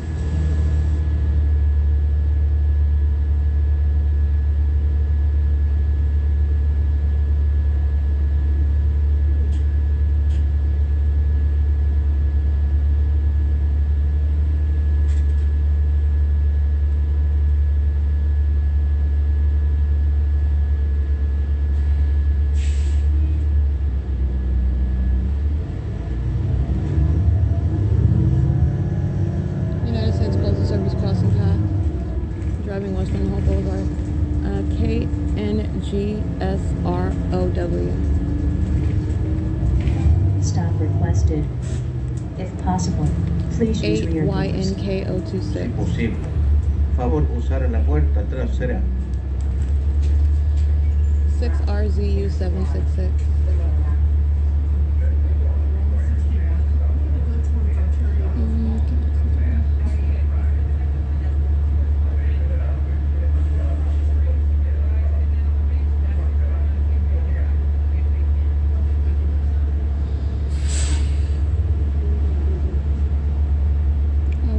United States Postal Service crossing path. Driving west from Hall Boulevard. KNGSROW. Stop requested. If possible, please use rear doors. 8YNKO26. Imposible. Favor usar la puerta trasera. 6RZU766.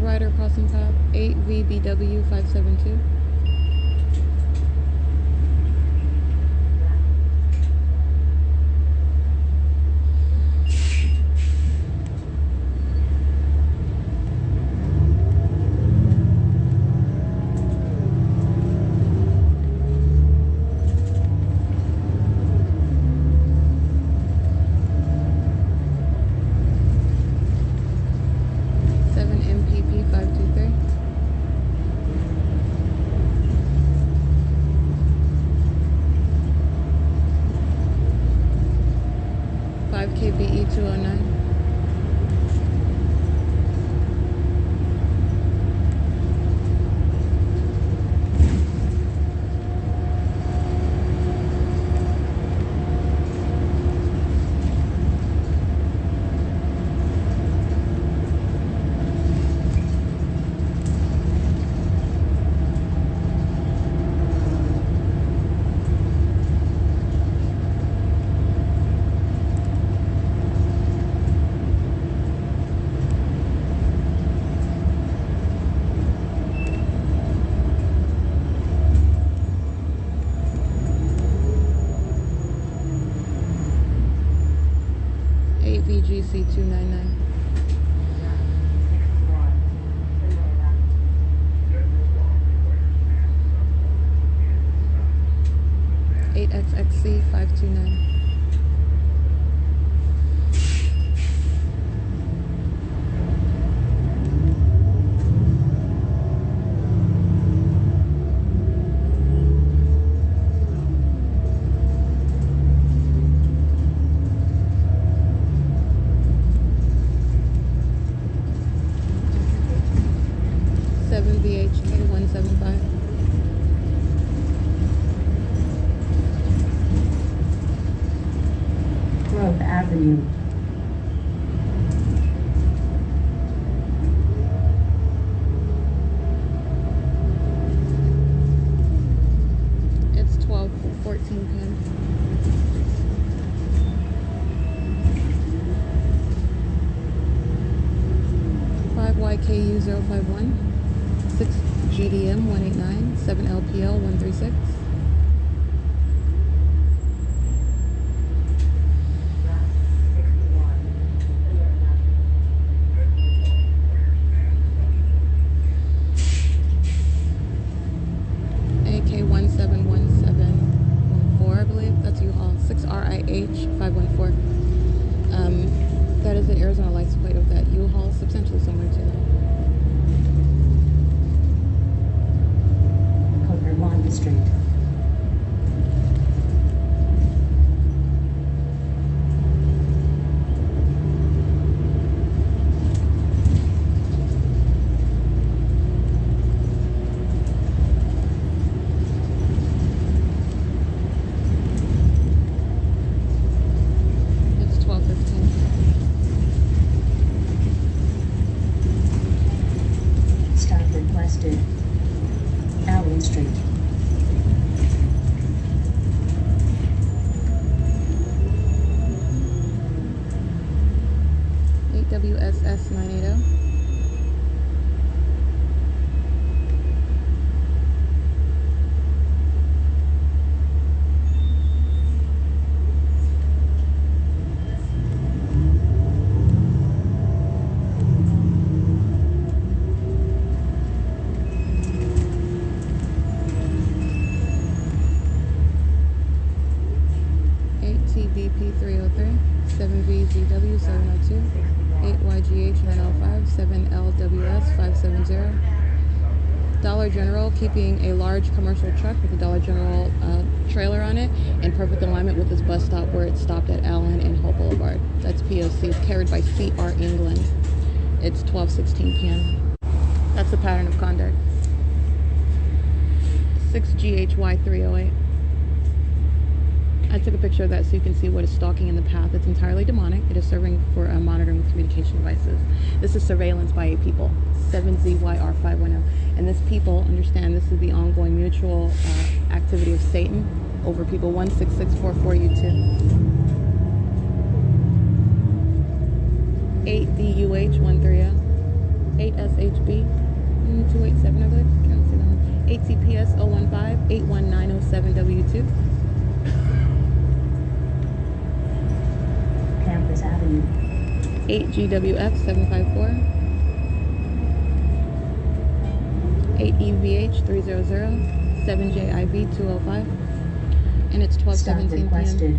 Rider crossing path 8VBW572. MPP523. 5KBE209. 8VGC299. 8XXC529. 7BHK175. 'Grove Avenue. It's 12:14 p.m. YKU051, 6GDM189, 7LPL136. AK171714, I believe. That's U-Haul. 6RIH514. That is the Arizona license plate of that U-Haul, substantially similar to that. Coker Street. Street. WSS 980. TBP 303, 7VGW 702, 8YGH 905, 7LWS 570. Dollar General keeping a large commercial truck with a Dollar General trailer on it in perfect alignment with this bus stop where it stopped at Allen and Hope Boulevard. That's P.O.C. It's carried by C.R. England. It's 12:16 p.m. That's the pattern of conduct. 6GHY 308. I took a picture of that so you can see what is stalking in the path. It's entirely demonic. It is serving for monitoring with communication devices. This is surveillance by a people, 7ZYR510. And this people understand this is the ongoing mutual activity of Satan over people. 16644U2. 8DUH130. 8SHB 287, I believe. Can't see that one. 8TPS 015 81907W2. Campus Avenue. 8GWF 754. 8EVH 300. 7JIV 205. And it's 12:17 p.m.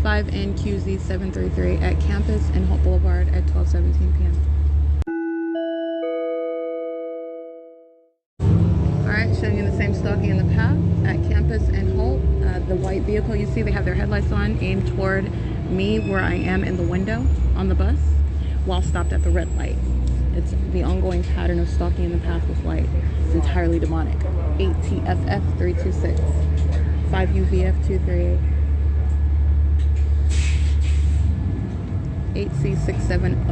5NQZ 733 at Campus and Hope Boulevard at 12:17 p.m. Alright, showing you the same stalking in the path at Campus and Hope. The white vehicle you see, they have their headlights on, aimed toward me where I am in the window on the bus, while stopped at the red light. It's the ongoing pattern of stalking in the path with light. It's entirely demonic. 8TFF 326. 5UVF 238. 8C670. I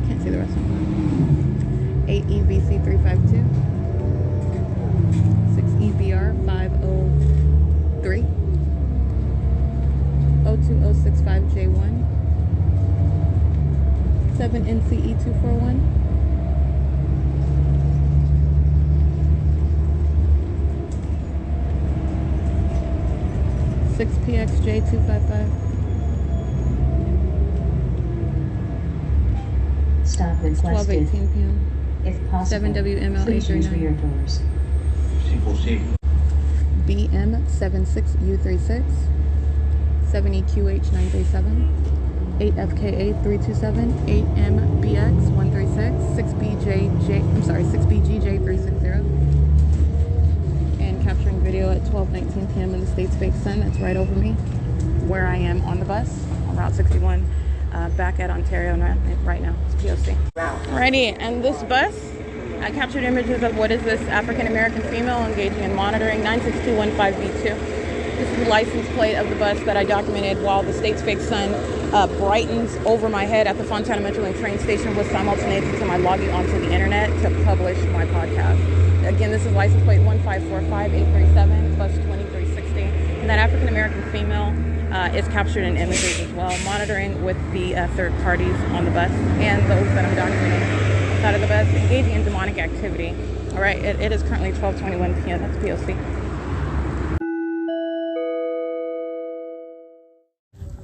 can't see the rest of them. 8EVC 352. 6EBR 503. 02065J1. 7NCE 241. 6PXJ 255. Stop requested. 12:18 p.m. If possible, 7WML please use 839. rear doors. Si posible. BM76U36. 7EQH937. 8FKA 327. 8MBX 136. 6BGJ 360. And capturing video at 12:19 p.m. in the States Fake Sun. That's right over me, where I am on the bus on Route 61, back at Ontario right now. It's P.O.C. Alrighty, and this bus, I captured images of what is this African American female engaging in monitoring 96215B2. This is the license plate of the bus that I documented while the States Fake Sun brightens over my head at the Fontana Metrolink train station, with simultaneity to my logging onto the internet to publish my podcast. Again, this is license plate 1545837, bus 2360. And that African American female is captured in images as well, monitoring with the third parties on the bus and those that I'm documenting outside of the bus, engaging in demonic activity. All right, it is currently 12:21 p.m. That's P.O.C.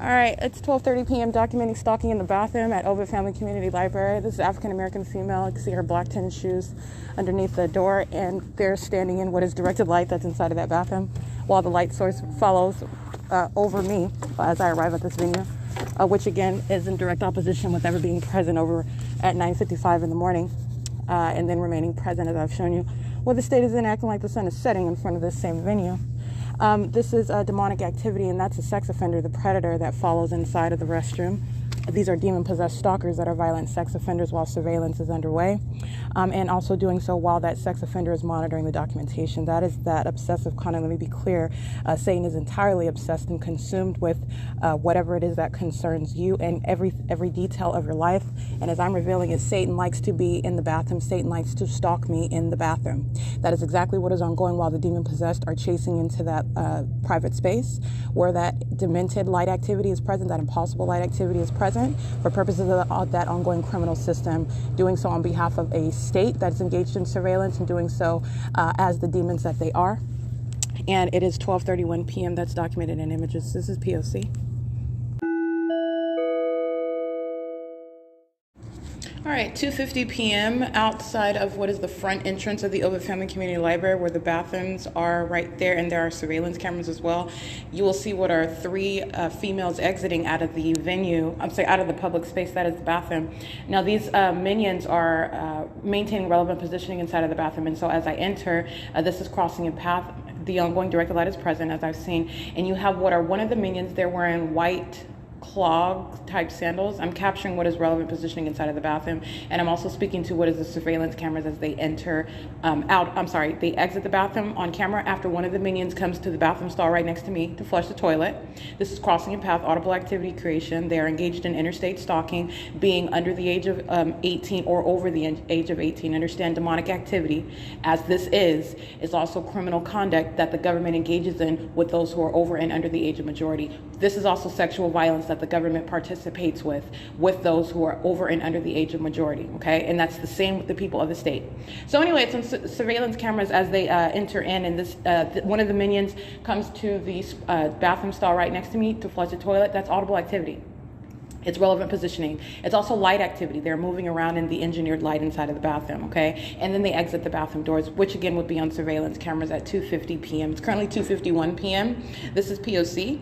All right, it's 12:30 p.m. documenting stalking in the bathroom at Ovid Family Community Library. This is African American female. You can see her black tennis shoes underneath the door, and they're standing in what is directed light that's inside of that bathroom, while the light source follows over me as I arrive at this venue, which again is in direct opposition with ever being present over at 9:55 in the morning, and then remaining present as I've shown you. Well, the state is in acting like the sun is setting in front of this same venue. This is demonic activity, and that's a sex offender, the predator that follows inside of the restroom These are demon-possessed stalkers that are violent sex offenders while surveillance is underway, and also doing so while that sex offender is monitoring the documentation. That is that obsessive conduct. Let me be clear. Satan is entirely obsessed and consumed with whatever it is that concerns you and every detail of your life. And as I'm revealing it, Satan likes to be in the bathroom. Satan likes to stalk me in the bathroom. That is exactly what is ongoing while the demon-possessed are chasing into that private space where that demented light activity is present, that impossible light activity is present for purposes of that ongoing criminal system, doing so on behalf of a state that's engaged in surveillance and doing so as the demons that they are. And it is 12:31 p.m. That's documented in images. This is P.O.C. All right, 2:50 p.m. outside of what is the front entrance of the Ovid Family Community Library, where the bathrooms are right there, and there are surveillance cameras as well. You will see what are three females exiting out of the venue. Out of the public space that is the bathroom. Now, these minions are maintaining relevant positioning inside of the bathroom, and so as I enter, this is crossing a path. The ongoing directed light is present, as I've seen, and you have what are one of the minions. They're wearing white clog type sandals. I'm capturing what is relevant positioning inside of the bathroom, and I'm also speaking to what is the surveillance cameras as they enter they exit the bathroom on camera after one of the minions comes to the bathroom stall right next to me to flush the toilet. This is crossing a path, audible activity creation. They are engaged in interstate stalking, being under the age of 18 or over the age of 18. Understand demonic activity, as this is also criminal conduct that the government engages in with those who are over and under the age of majority. This is also sexual violence that the government participates with those who are over and under the age of majority, okay? And that's the same with the people of the state. So anyway, it's on surveillance cameras as they enter in, and this one of the minions comes to the bathroom stall right next to me to flush the toilet. That's audible activity. It's relevant positioning. It's also light activity. They're moving around in the engineered light inside of the bathroom, okay? And then they exit the bathroom doors, which again would be on surveillance cameras at 2:50 p.m. It's currently 2:51 p.m. This is P.O.C.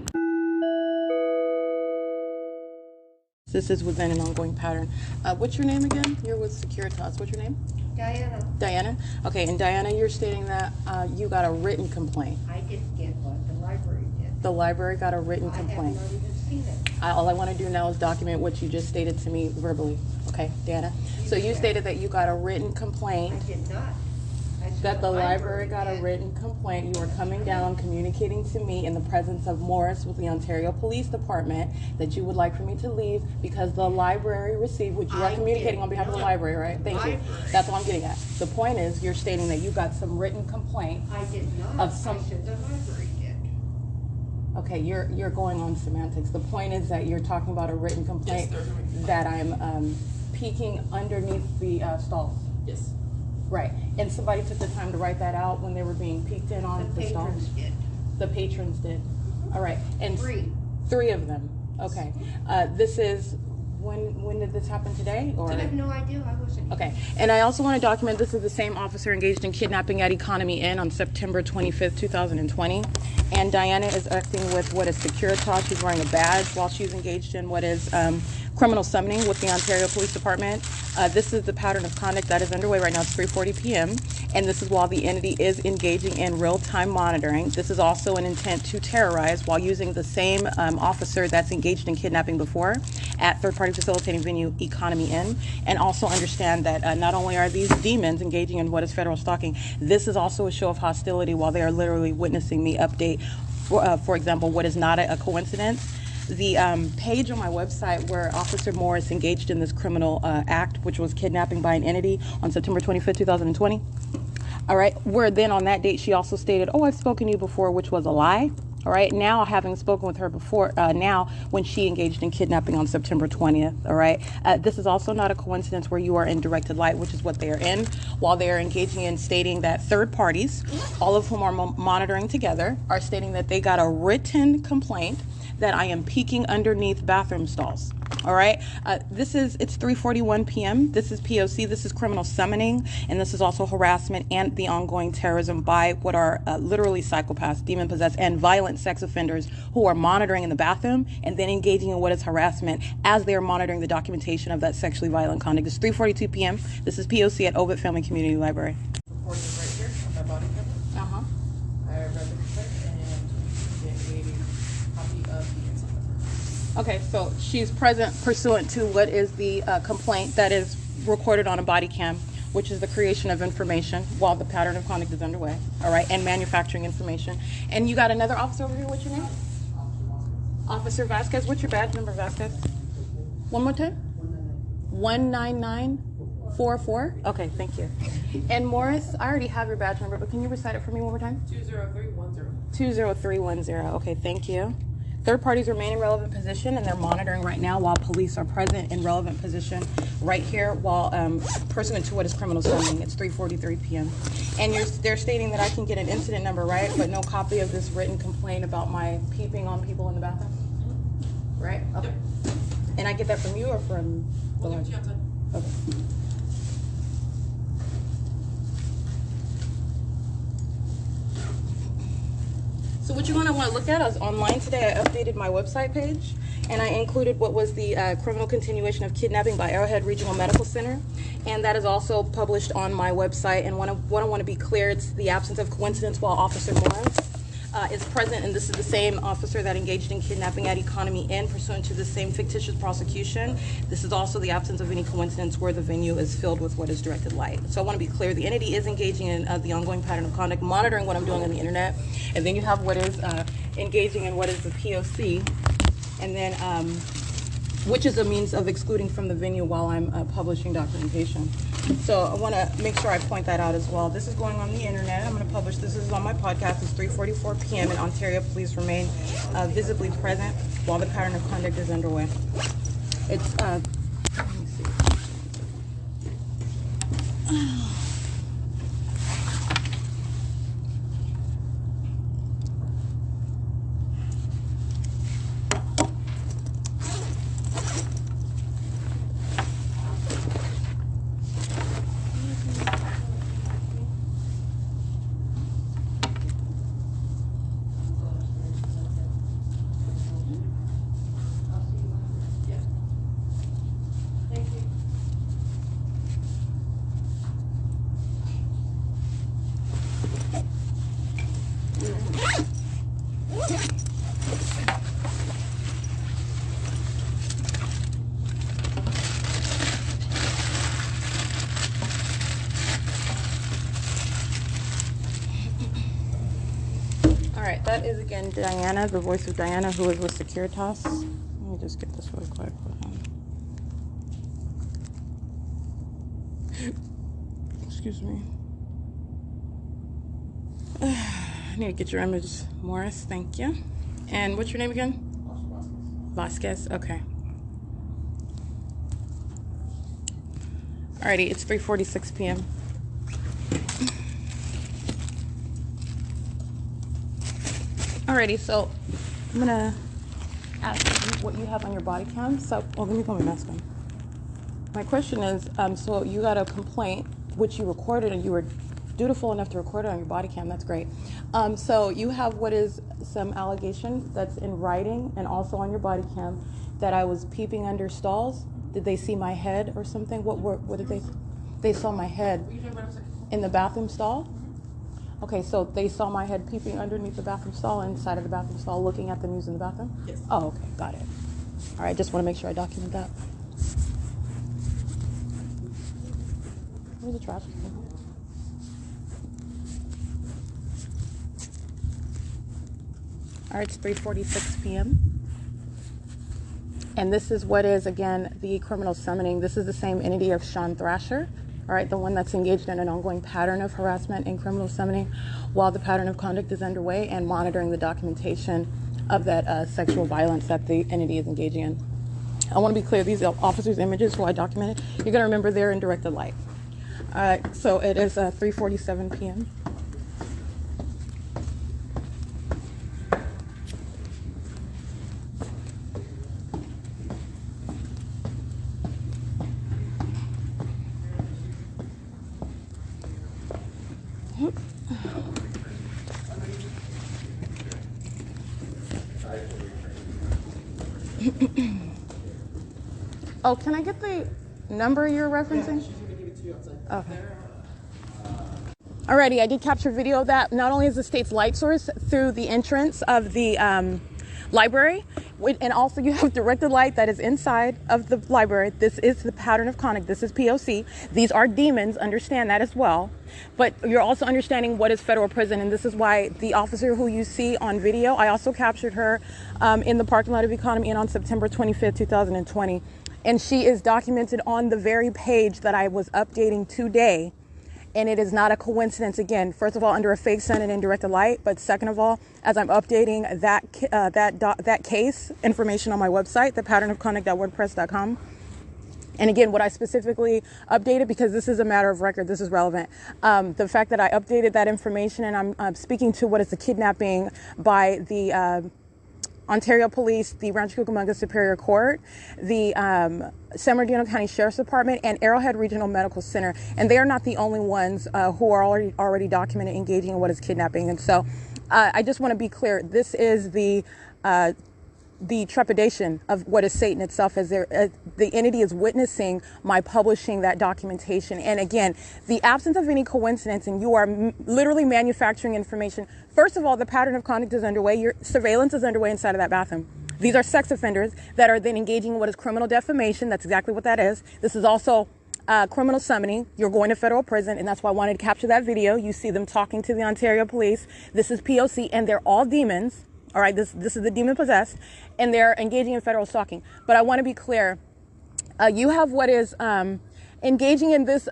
This is within an ongoing pattern. What's your name again? You're with Securitas. What's your name? Diana. Diana? Okay, and Diana, you're stating that you got a written complaint. I didn't get one. The library did. The library got a written complaint. I haven't even seen it. All I want to do now is document what you just stated to me verbally. Okay, Diana? So you stated that you got a written complaint. I did not. I said That the library got a did. written complaint. You were coming down, communicating to me in the presence of Morris with the Ontario Police Department that you would like for me to leave because the library received, which you are I communicating did on behalf of the not. library, right? Thank you. Library. That's what I'm getting at. The point is, you're stating that you got some written complaint. I did not. Of some- I said the library did. Okay, you're going on semantics. The point is that you're talking about a written complaint that I'm peeking underneath the stalls. Yes. Right, and somebody took the time to write that out when they were being peeked in on The the stalls? patrons did. The patrons did. All right, and Three of them. Okay, this is when did this happen today? Or I have no idea. I wasn't here. okay, and I also want to document this is the same officer engaged in kidnapping at Economy Inn on September 25th, 2020. And Diana is acting with what is Securitas. She's wearing a badge while she's engaged in what is criminal summoning with the Ontario Police Department. This is the pattern of conduct that is underway right now. It's 3:40 p.m. And this is while the entity is engaging in real-time monitoring. This is also an intent to terrorize while using the same officer that's engaged in kidnapping before at third-party facilitating venue Economy Inn. And also understand that not only are these demons engaging in what is federal stalking, this is also a show of hostility while they are literally witnessing me update, for example, what is not a coincidence. The page on my website where Officer Morris engaged in this criminal act, which was kidnapping by an entity on September 25th, 2020. All right, where then on that date she also stated, oh, I've spoken to you before, which was a lie. All right, now having spoken with her before, now when she engaged in kidnapping on September 20th, all right, this is also not a coincidence where you are in directed light, which is what they are in, while they are engaging in stating that third parties, all of whom are monitoring together, are stating that they got a written complaint that I am peeking underneath bathroom stalls. All right, it's 3:41 p.m. This is P.O.C. This is criminal summoning, and this is also harassment and the ongoing terrorism by what are literally psychopaths, demon-possessed, and violent sex offenders who are monitoring in the bathroom and then engaging in what is harassment as they are monitoring the documentation of that sexually violent conduct. It's 3:42 p.m. This is P.O.C. at Ovid Family Community Library. Report is right here on my body cover. Uh-huh. I read the complaint and get a copy of the inside cover. Okay, so she's present pursuant to what is the complaint that is recorded on a body cam, which is the creation of information while the pattern of conduct is underway, all right, and manufacturing information. And you got another officer over here, what's your name? Officer Vasquez. What's your badge number, Vasquez? One more time? 19944. Okay, thank you. And Morris, I already have your badge number, but can you recite it for me one more time? 20310. 20310. Okay, thank you. Third parties remain in relevant position, and they're monitoring right now while police are present in relevant position right here while pursuant to what is criminal summoning. It's 3:43 p.m. And they're stating that I can get an incident number, right? But no copy of this written complaint about my peeping on people in the bathroom? Right? Okay. And I get that from you or from the lawyer? Okay. So what you're going to want to look at is online today. I updated my website page, and I included what was the criminal continuation of kidnapping by Arrowhead Regional Medical Center, and that is also published on my website. And what I want to be clear, it's the absence of coincidence while Officer Morris is present, and this is the same officer that engaged in kidnapping at Economy Inn pursuant to the same fictitious prosecution. This is also the absence of any coincidence where the venue is filled with what is directed light. So I want to be clear, the entity is engaging in the ongoing pattern of conduct, monitoring what I'm doing on the internet, and then you have what is engaging in what is the P.O.C, and then which is a means of excluding from the venue while I'm publishing documentation. So I want to make sure I point that out as well. This is going on the internet. I'm going to publish this. This is on my podcast. It's 3:44 p.m. in Ontario. Please remain visibly present while the pattern of conduct is underway. It's let me see. That is again Diana, the voice of Diana, who is with Securitas. Let me just get this really quick. Excuse me. I need to get your image, Morris. Thank you. And what's your name again? Vasquez. Okay. Alrighty, it's 3:46 p.m. Alrighty, so I'm gonna ask you what you have on your body cam. So, well, let me put my mask on. My question is, so you got a complaint which you recorded, and you were dutiful enough to record it on your body cam. That's great. So you have what is some allegation that's in writing and also on your body cam that I was peeping under stalls. Did they see my head or something? What did they? They saw my head in the bathroom stall. Okay, so they saw my head peeping underneath the bathroom stall, inside of the bathroom stall, looking at the news in the bathroom? Yes. Oh, okay, got it. All right, just want to make sure I document that. Where's the trash? All right, it's 3:46 p.m. And this is what is, again, the criminal summoning. This is the same entity of Sean Thrasher. All right, the one that's engaged in an ongoing pattern of harassment and criminal summoning while the pattern of conduct is underway and monitoring the documentation of that sexual violence that the entity is engaging in. I want to be clear, these officers' images who I documented, you're going to remember they're in directed light. All right, so it is 3:47 p.m. Oh, can I get the number you're referencing? Okay. Alrighty, I did capture video of that. Not only is the state's light source through the entrance of the library, And also you have directed light that is inside of the library. This is the pattern of conduct. This is P.O.C. These are demons. Understand that as well. But you're also understanding what is federal prison. And this is why the officer who you see on video, I also captured her in the parking lot of Economy on September 25th, 2020. And she is documented on the very page that I was updating today. And it is not a coincidence, again, first of all, under a fake sun and indirected light. But second of all, as I'm updating that case information on my website, thepatternofconduct.wordpress.com. And again, what I specifically updated, because this is a matter of record, this is relevant. The fact that I updated that information, and I'm speaking to what is the kidnapping by the Ontario Police, the Rancho Cucamonga Superior Court, the San Bernardino County Sheriff's Department, and Arrowhead Regional Medical Center. And they are not the only ones who are already documented engaging in what is kidnapping. And so I just want to be clear. This is the trepidation of what is Satan itself, as the entity is witnessing my publishing that documentation. And again, the absence of any coincidence, and you are literally manufacturing information. First of all, the pattern of conduct is underway. Your surveillance is underway inside of that bathroom. These are sex offenders that are then engaging in what is criminal defamation. That's exactly what that is. This is also criminal summoning. You're going to federal prison, and that's why I wanted to capture that video. You see them talking to the Ontario Police. This is P.O.C., and they're all demons. All right, this is the demon possessed, and they're engaging in federal stalking. But I want to be clear. You have what is engaging in this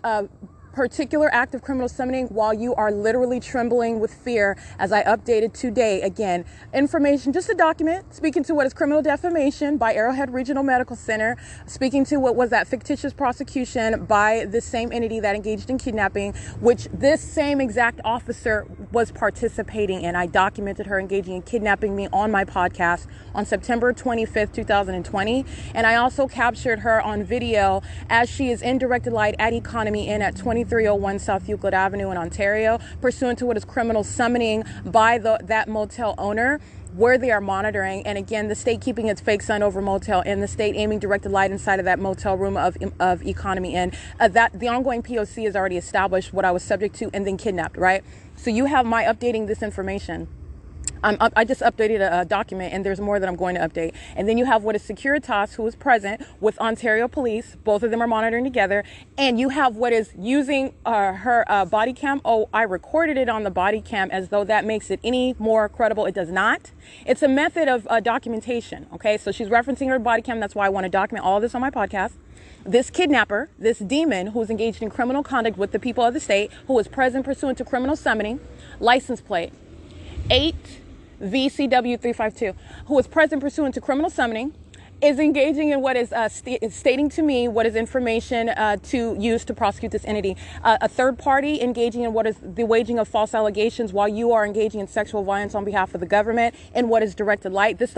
particular act of criminal summoning while you are literally trembling with fear, as I updated today. Again, information, just a document speaking to what is criminal defamation by Arrowhead Regional Medical Center, speaking to what was that fictitious prosecution by the same entity that engaged in kidnapping, which this same exact officer was participating in. I documented her engaging in kidnapping me on my podcast on September 25th, 2020. And I also captured her on video as she is in directed light at Economy Inn at 2301 South Euclid Avenue in Ontario, pursuant to what is criminal summoning by that motel owner, where they are monitoring. And again, the state keeping its fake sun over motel, and the state aiming directed light inside of that motel room of Economy Inn. That the ongoing P.O.C. is already established, what I was subject to, and then kidnapped, right? So you have my updating this information. I just updated a document, and there's more that I'm going to update. And then you have what is Securitas, who is present with Ontario Police. Both of them are monitoring together. And you have what is using her body cam. Oh, I recorded it on the body cam as though that makes it any more credible. It does not. It's a method of documentation. Okay, so she's referencing her body cam. That's why I want to document all of this on my podcast. This kidnapper, this demon who is engaged in criminal conduct with the people of the state, who is present pursuant to criminal summoning, license plate 8 VCW 352, who is present pursuant to criminal summoning, is engaging in what is stating to me what is information to use to prosecute this entity. A third party engaging in what is the waging of false allegations while you are engaging in sexual violence on behalf of the government, and what is directed light. This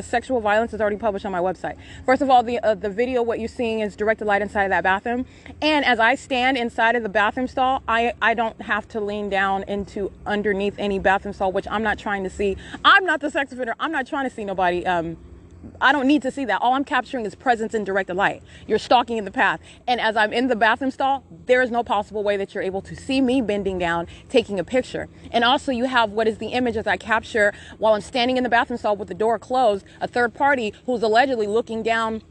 sexual violence is already published on my website. First of all, the video, what you're seeing is directed light inside of that bathroom. And as I stand inside of the bathroom stall, I don't have to lean down into underneath any bathroom stall, which I'm not trying to see. I'm not the sex offender. I'm not trying to see nobody. I don't need to see that. All I'm capturing is presence in directed light. You're stalking in the path. And as I'm in the bathroom stall, there is no possible way that you're able to see me bending down, taking a picture. And also you have what is the image as I capture while I'm standing in the bathroom stall with the door closed, a third party who's allegedly looking down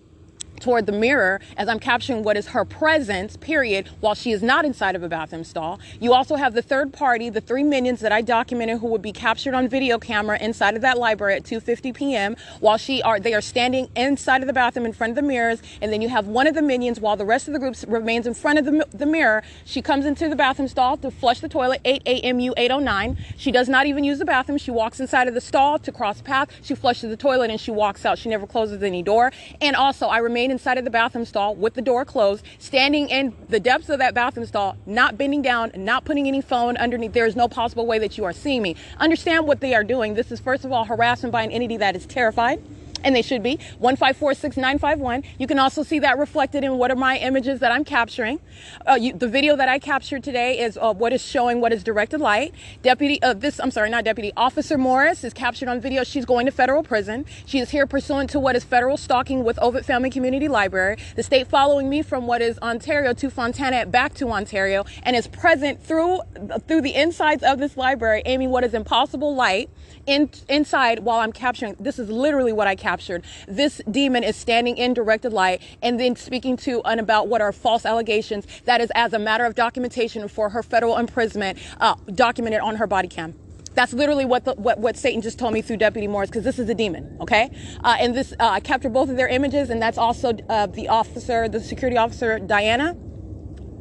toward the mirror as I'm capturing what is her presence, period, while she is not inside of a bathroom stall. You also have the third party, the 3 minions that I documented, who would be captured on video camera inside of that library at 2:50 p.m. while they are standing inside of the bathroom in front of the mirrors. And then you have one of the minions while the rest of the group remains in front of the mirror. She comes into the bathroom stall to flush the toilet, 8 AMU 809. She does not even use the bathroom. She walks inside of the stall to cross path. She flushes the toilet and she walks out. She never closes any door. And also I remain inside of the bathroom stall with the door closed, standing in the depths of that bathroom stall, not bending down, not putting any phone underneath. There is no possible way that you are seeing me. Understand what they are doing. This is, first of all, harassment by an entity that is terrified. And they should be. 1546951. You can also see that reflected in what are my images that I'm capturing. The video that I captured today is what is showing what is directed light. Officer Morris is captured on video. She's going to federal prison. She is here pursuant to what is federal stalking with Ovid Family Community Library. The state following me from what is Ontario to Fontana back to Ontario, and is present through the insides of this library, aiming what is impossible light inside while I'm capturing. This is literally what I captured. captured. This demon is standing in directed light and then speaking to and about what are false allegations. That is as a matter of documentation for her federal imprisonment, documented on her body cam. That's literally what Satan just told me through Deputy Morris, because this is a demon, okay? And this, I captured both of their images, and that's also the security officer, Diana.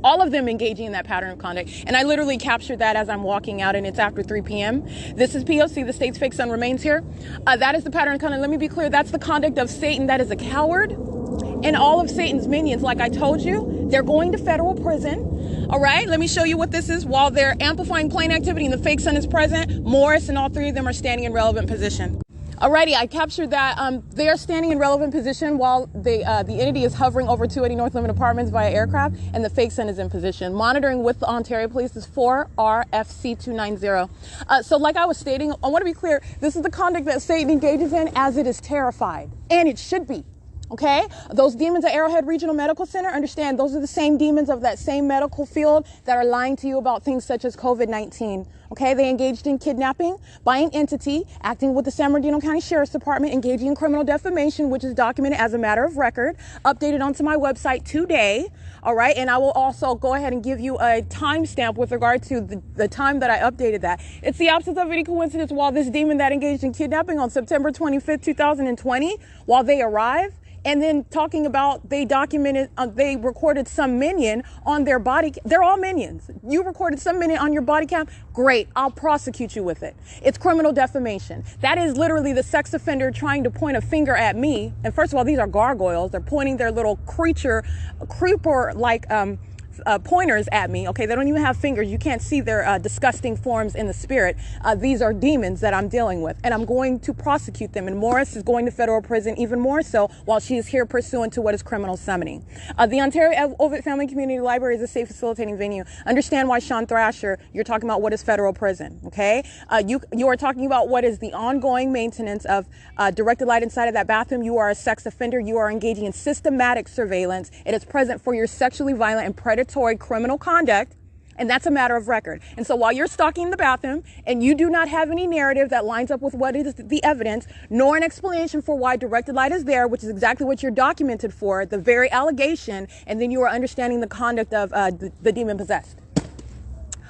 All of them engaging in that pattern of conduct. And I literally captured that as I'm walking out, and it's after 3 p.m. This is P.O.C, the state's fake son remains here. That is the pattern of conduct. Let me be clear, that's the conduct of Satan. That is a coward. And all of Satan's minions, like I told you, they're going to federal prison. All right, let me show you what this is. While they're amplifying plain activity and the fake son is present, Morris and all three of them are standing in relevant position. Alrighty, I captured that. They are standing in relevant position while the entity is hovering over 280 North Limit Apartments via aircraft, and the fake son is in position. Monitoring with the Ontario Police is 4RFC290. So like I was stating, I want to be clear, this is the conduct that Satan engages in as it is terrified, and it should be. Okay, those demons at Arrowhead Regional Medical Center, understand those are the same demons of that same medical field that are lying to you about things such as COVID-19. Okay, they engaged in kidnapping by an entity, acting with the San Bernardino County Sheriff's Department, engaging in criminal defamation, which is documented as a matter of record, updated onto my website today. All right, and I will also go ahead and give you a timestamp with regard to the time that I updated that. It's the absence of any coincidence while this demon that engaged in kidnapping on September 25th, 2020, while they arrive, and then talking about they documented, they recorded some minion on their body. They're all minions. You recorded some minion on your body cam. Great. I'll prosecute you with it. It's criminal defamation. That is literally the sex offender trying to point a finger at me. And first of all, these are gargoyles. They're pointing their little creeper like, pointers at me. Okay, they don't even have fingers. You can't see their disgusting forms in the spirit. These are demons that I'm dealing with, and I'm going to prosecute them. And Morris is going to federal prison even more so while she is here pursuant to what is criminal summoning. The Ontario Ovitt Family Community Library is a safe facilitating venue. Understand why, Sean Thrasher, you're talking about what is federal prison. Okay, you are talking about what is the ongoing maintenance of directed light inside of that bathroom. You are a sex offender. You are engaging in systematic surveillance. It is present for your sexually violent and predatory criminal conduct, and that's a matter of record. And so while you're stalking the bathroom and you do not have any narrative that lines up with what is the evidence, nor an explanation for why directed light is there, which is exactly what you're documented for, the very allegation, and then you are understanding the conduct of the demon possessed.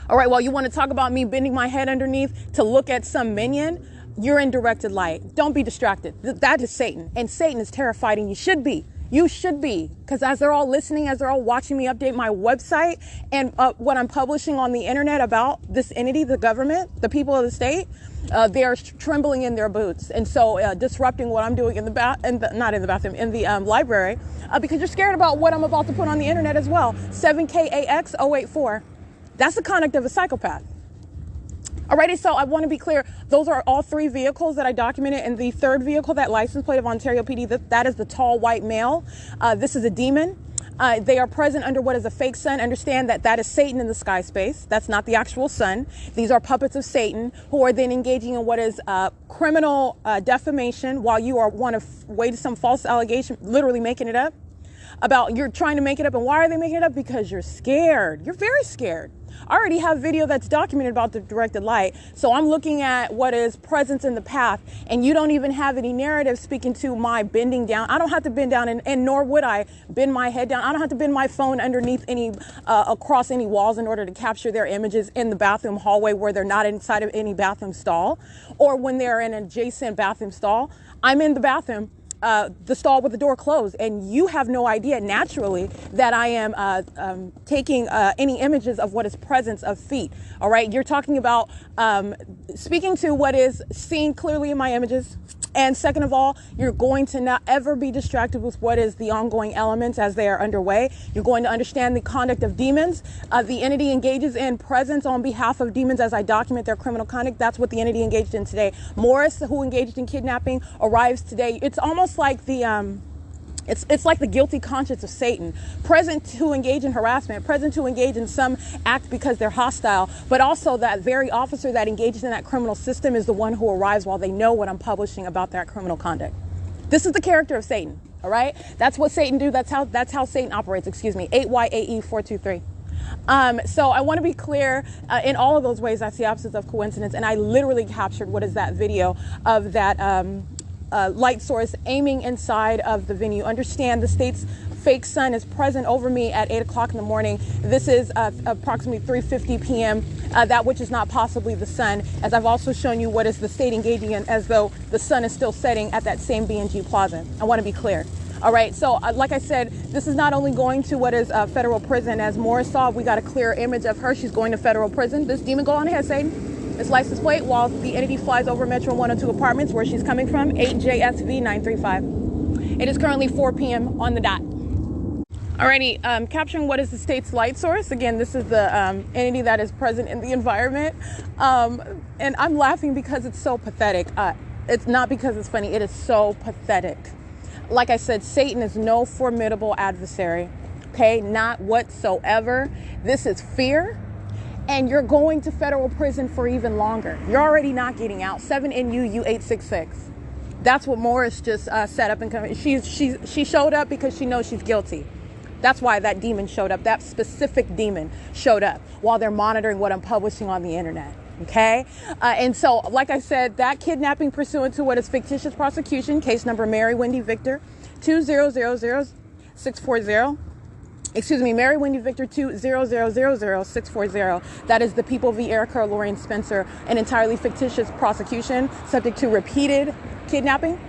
All right, well, you want to talk about me bending my head underneath to look at some minion? You're in directed light. Don't be distracted. That is Satan, and Satan is terrified, and you should be. You should be, because as they're all listening, as they're all watching me update my website and what I'm publishing on the internet about this entity, the government, the people of the state, they are trembling in their boots. And so disrupting what I'm doing in the library, because you're scared about what I'm about to put on the internet as well. 7KAX084. That's the conduct of a psychopath. Alrighty, so I want to be clear. Those are all three vehicles that I documented, and the third vehicle, that license plate of Ontario PD, that is the tall white male. This is a demon. They are present under what is a fake sun. Understand that is Satan in the sky space. That's not the actual sun. These are puppets of Satan who are then engaging in what is criminal defamation while you are want to weigh some false allegation, literally making it up. You're trying to make it up. And why are they making it up? Because you're scared. You're very scared. I already have video that's documented about the directed light. So I'm looking at what is presence in the path, and you don't even have any narrative speaking to my bending down. I don't have to bend down, and nor would I bend my head down. I don't have to bend my phone underneath across any walls in order to capture their images in the bathroom hallway where they're not inside of any bathroom stall, or when they're in an adjacent bathroom stall. I'm in the bathroom, the stall with the door closed, and you have no idea naturally that I am taking any images of what is presence of feet. All right, you're talking about speaking to what is seen clearly in my images. And second of all, you're going to not ever be distracted with what is the ongoing elements as they are underway. You're going to understand the conduct of demons. The entity engages in presence on behalf of demons as I document their criminal conduct. That's what the entity engaged in today. Morris, who engaged in kidnapping, arrives today. It's almost like the It's like the guilty conscience of Satan, present to engage in harassment, present to engage in some act because they're hostile, but also that very officer that engages in that criminal system is the one who arrives while they know what I'm publishing about that criminal conduct. This is the character of Satan, all right? That's what Satan do. That's how Satan operates, 8YAE423. So I want to be clear, in all of those ways, that's the opposite of coincidence. And I literally captured what is that video of that, light source aiming inside of the venue. Understand the state's fake sun is present over me at 8 o'clock in the morning. This is approximately 3:50 p.m. That which is not possibly the sun, as I've also shown you what is the state engaging in as though the sun is still setting at that same B&G Plaza. I want to be clear. All right, so like I said, this is not only going to what is federal prison. As Morris saw, we got a clear image of her. She's going to federal prison. This demon, go on ahead, Satan. This license plate while the entity flies over Metro 102 apartments where she's coming from, 8JSV 935. It is currently 4 p.m. on the dot. Alrighty, capturing what is the state's light source. Again, this is the entity that is present in the environment. And I'm laughing because it's so pathetic. It's not because it's funny. It is so pathetic. Like I said, Satan is no formidable adversary. Okay, not whatsoever. This is fear. And you're going to federal prison for even longer. You're already not getting out. 7NU U866. That's what Morris just set up and come. She showed up because she knows she's guilty. That's why that demon showed up. That specific demon showed up while they're monitoring what I'm publishing on the internet. Okay. And so, like I said, that kidnapping pursuant to what is fictitious prosecution, case number Mary Wendy Victor 2000640. Excuse me, Mary Wendy Victor 2000640. That is the People v. Erica LORRAINE Spencer, an entirely fictitious prosecution subject to repeated kidnapping.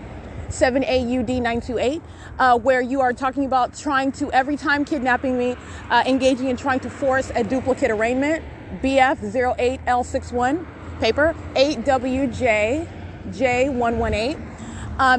7AUD 928, where you are talking about trying to, every time kidnapping me, engaging in trying to force a duplicate arraignment. BF 08L61, paper 8WJ118.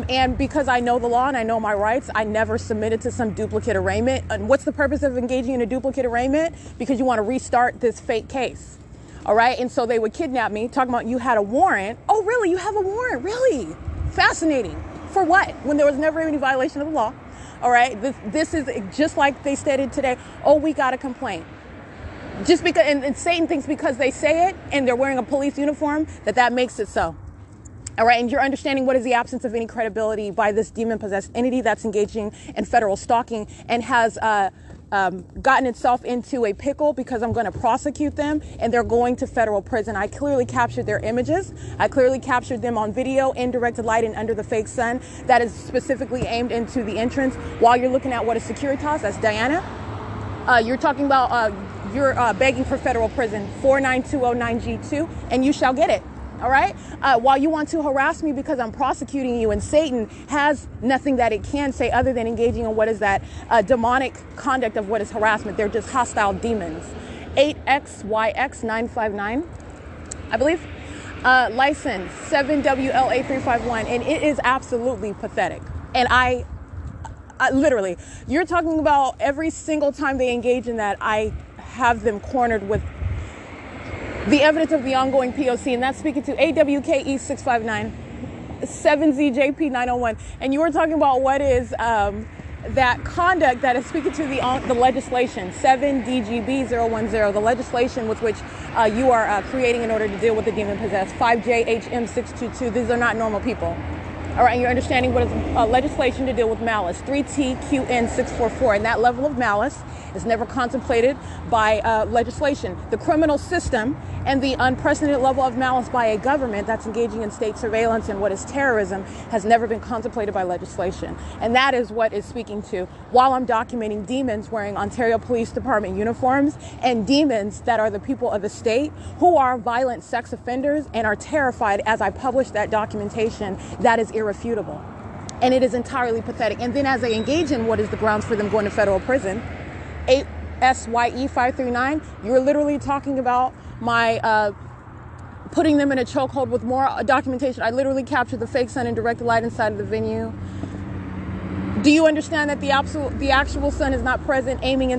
And because I know the law and I know my rights, I never submitted to some duplicate arraignment. And what's the purpose of engaging in a duplicate arraignment? Because you want to restart this fake case. All right. And so they would kidnap me, talking about you had a warrant. Oh, really? You have a warrant? Really? Fascinating. For what? When there was never any violation of the law. All right. This is just like they stated today. Oh, we got a complaint. Just because, and Satan thinks because they say it and they're wearing a police uniform, that makes it so. All right. And you're understanding what is the absence of any credibility by this demon-possessed entity that's engaging in federal stalking and has gotten itself into a pickle because I'm going to prosecute them and they're going to federal prison. I clearly captured their images. I clearly captured them on video in directed light and under the fake sun. That is specifically aimed into the entrance. While you're looking at what is Securitas, that's Diana. You're talking about, you're begging for federal prison, 49209G2, and you shall get it. All right. While you want to harass me because I'm prosecuting you, and Satan has nothing that it can say other than engaging in what is that demonic conduct of what is harassment. They're just hostile demons. 8XYX959, I believe. License 7WLA351. And it is absolutely pathetic. And I literally, you're talking about every single time they engage in that, I have them cornered with the evidence of the ongoing P.O.C. And that's speaking to AWKE659, 7ZJP901. And you were talking about what is that conduct that is speaking to the legislation, 7DGB010, the legislation with which you are creating in order to deal with the demon-possessed, 5JHM622. These are not normal people. All right, you're understanding what is legislation to deal with malice, 3TQN644. And that level of malice is never contemplated by legislation. The criminal system and the unprecedented level of malice by a government that's engaging in state surveillance and what is terrorism has never been contemplated by legislation. And that is what is speaking to while I'm documenting demons wearing Ontario Police Department uniforms and demons that are the people of the state who are violent sex offenders and are terrified as I publish that documentation. That is irrefutable. And it is entirely pathetic. And then as they engage in what is the grounds for them going to federal prison, 8SYE539, you're literally talking about my putting them in a chokehold with more documentation. I literally captured the fake sun and directed light inside of the venue. Do you understand that the actual sun is not present, hovering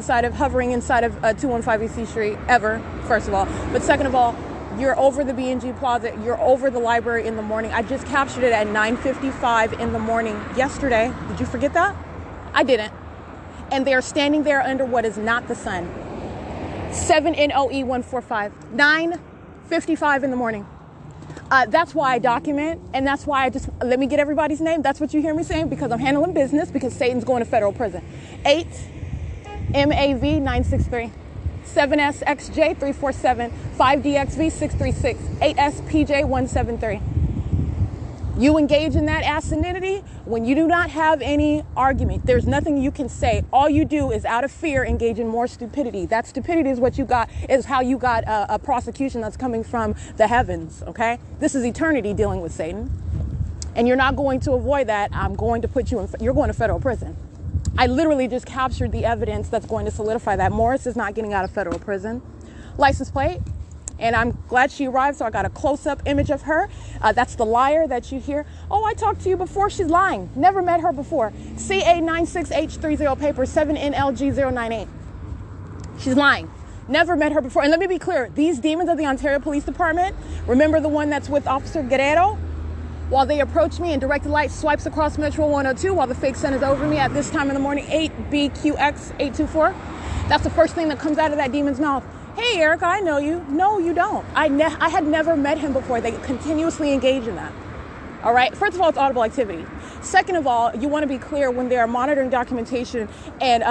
inside of 215 EC Street ever, first of all. But second of all, you're over the B&G Plaza. You're over the library in the morning. I just captured it at 9:55 in the morning yesterday. Did you forget that? I didn't. And they're standing there under what is not the sun. 7NOE145, 9:55 in the morning. That's why I document, and that's why I just, let me get everybody's name. That's what you hear me saying, because I'm handling business, because Satan's going to federal prison. 8MAV963, 7SXJ347, 5DXV636, 8SPJ173. You engage in that asininity when you do not have any argument. There's nothing you can say. All you do is, out of fear, engage in more stupidity. That stupidity is what you got, is how you got a prosecution that's coming from the heavens, okay? This is eternity dealing with Satan. And you're not going to avoid that. I'm going to put you in, you're going to federal prison. I literally just captured the evidence that's going to solidify that. Morris is not getting out of federal prison. License plate. And I'm glad she arrived, so I got a close-up image of her. That's the liar that you hear. Oh, I talked to you before. She's lying. Never met her before. CA96H30 paper 7NLG098. She's lying. Never met her before. And let me be clear. These demons of the Ontario Police Department, remember the one that's with Officer Guerrero? While they approach me and directed light swipes across Metro 102 while the fake sun is over me at this time in the morning, 8BQX824. That's the first thing that comes out of that demon's mouth. Hey, Erica, I know you. No, you don't. I had never met him before. They continuously engage in that. All right. First of all, it's audible activity. Second of all, you want to be clear when they are monitoring documentation, and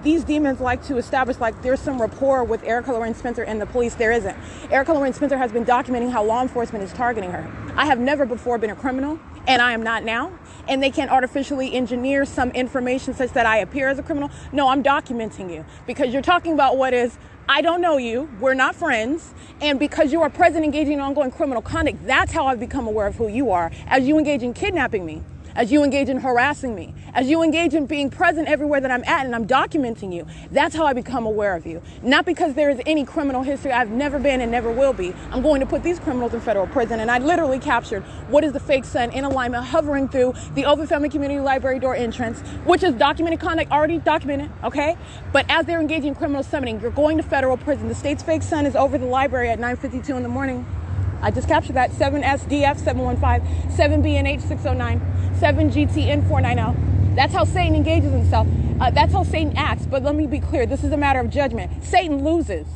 these demons like to establish like there's some rapport with Erica Lorraine Spencer and the police. There isn't. Erica Lorraine Spencer has been documenting how law enforcement is targeting her. I have never before been a criminal, and I am not now. And they can artificially engineer some information such that I appear as a criminal. No, I'm documenting you because you're talking about what is, I don't know you, we're not friends, and because you are present engaging in ongoing criminal conduct, that's how I've become aware of who you are. As you engage in kidnapping me, as you engage in harassing me, as you engage in being present everywhere that I'm at and I'm documenting you, that's how I become aware of you. Not because there is any criminal history. I've never been and never will be. I'm going to put these criminals in federal prison, and I literally captured what is the fake sun in alignment hovering through the Open Family Community Library door entrance, which is documented conduct, already documented, okay? But as they're engaging in criminal summoning, you're going to federal prison. The state's fake sun is over the library at 9:52 in the morning. I just captured that. 7SDF 715, 7BNH 609, 7GTN 490. That's how Satan engages himself. That's how Satan acts. But let me be clear. This is a matter of judgment. Satan loses.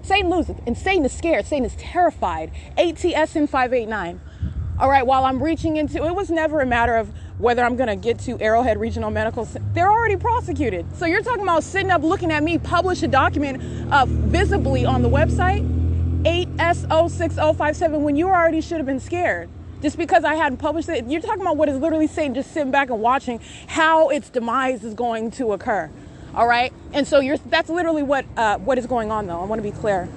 Satan loses. And Satan is scared. Satan is terrified. ATSN 589. All right, while I'm reaching into, it was never a matter of whether I'm going to get to Arrowhead Regional Medical Center. They're already prosecuted. So you're talking about sitting up looking at me publish a document visibly on the website, 8SO6057, when you already should have been scared. Just because I hadn't published it. You're talking about what is literally Satan just sitting back and watching how its demise is going to occur. All right. And so that's literally what is going on, though. I want to be clear.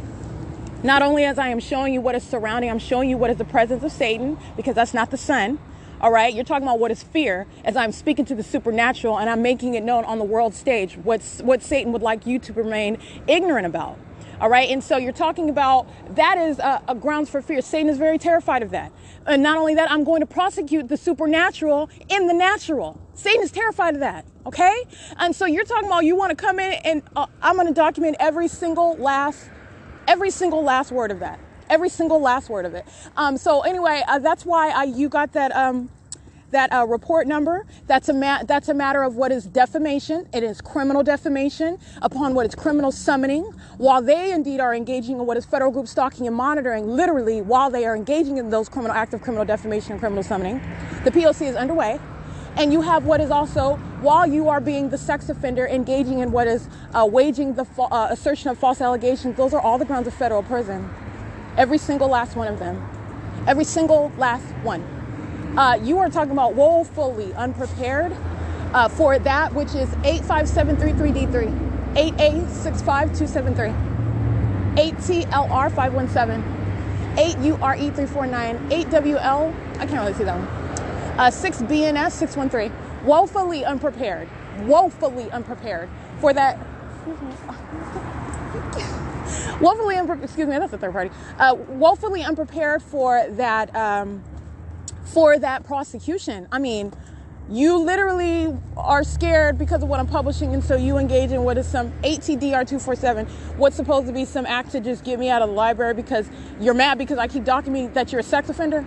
Not only as I am showing you what is surrounding, I'm showing you what is the presence of Satan, because that's not the sun. All right. You're talking about what is fear, as I'm speaking to the supernatural and I'm making it known on the world stage what Satan would like you to remain ignorant about. All right. And so you're talking about that is a grounds for fear. Satan is very terrified of that. And not only that, I'm going to prosecute the supernatural in the natural. Satan is terrified of that. OK. And so you're talking about you want to come in and I'm going to document every single last word of that. Every single last word of it. So anyway, that's why you got that report number. That's a matter of what is defamation. It is criminal defamation upon what is criminal summoning, while they indeed are engaging in what is federal group stalking and monitoring, literally while they are engaging in those acts of criminal defamation and criminal summoning. The P.O.C. is underway. And you have what is also, while you are being the sex offender, engaging in what is waging the assertion of false allegations. Those are all the grounds of federal prison. Every single last one of them. Every single last one. You are talking about woefully unprepared for that, which is 85733D3, 8A65273, 8TLR517, 8URE349, 8WL, I can't really see that one, 6BNS613. Woefully unprepared for that. Woefully unprepared, excuse me, that's the third party. Woefully unprepared for that prosecution. I mean, you literally are scared because of what I'm publishing, and so you engage in what is some ATDR247, what's supposed to be some act to just get me out of the library because you're mad because I keep documenting that you're a sex offender.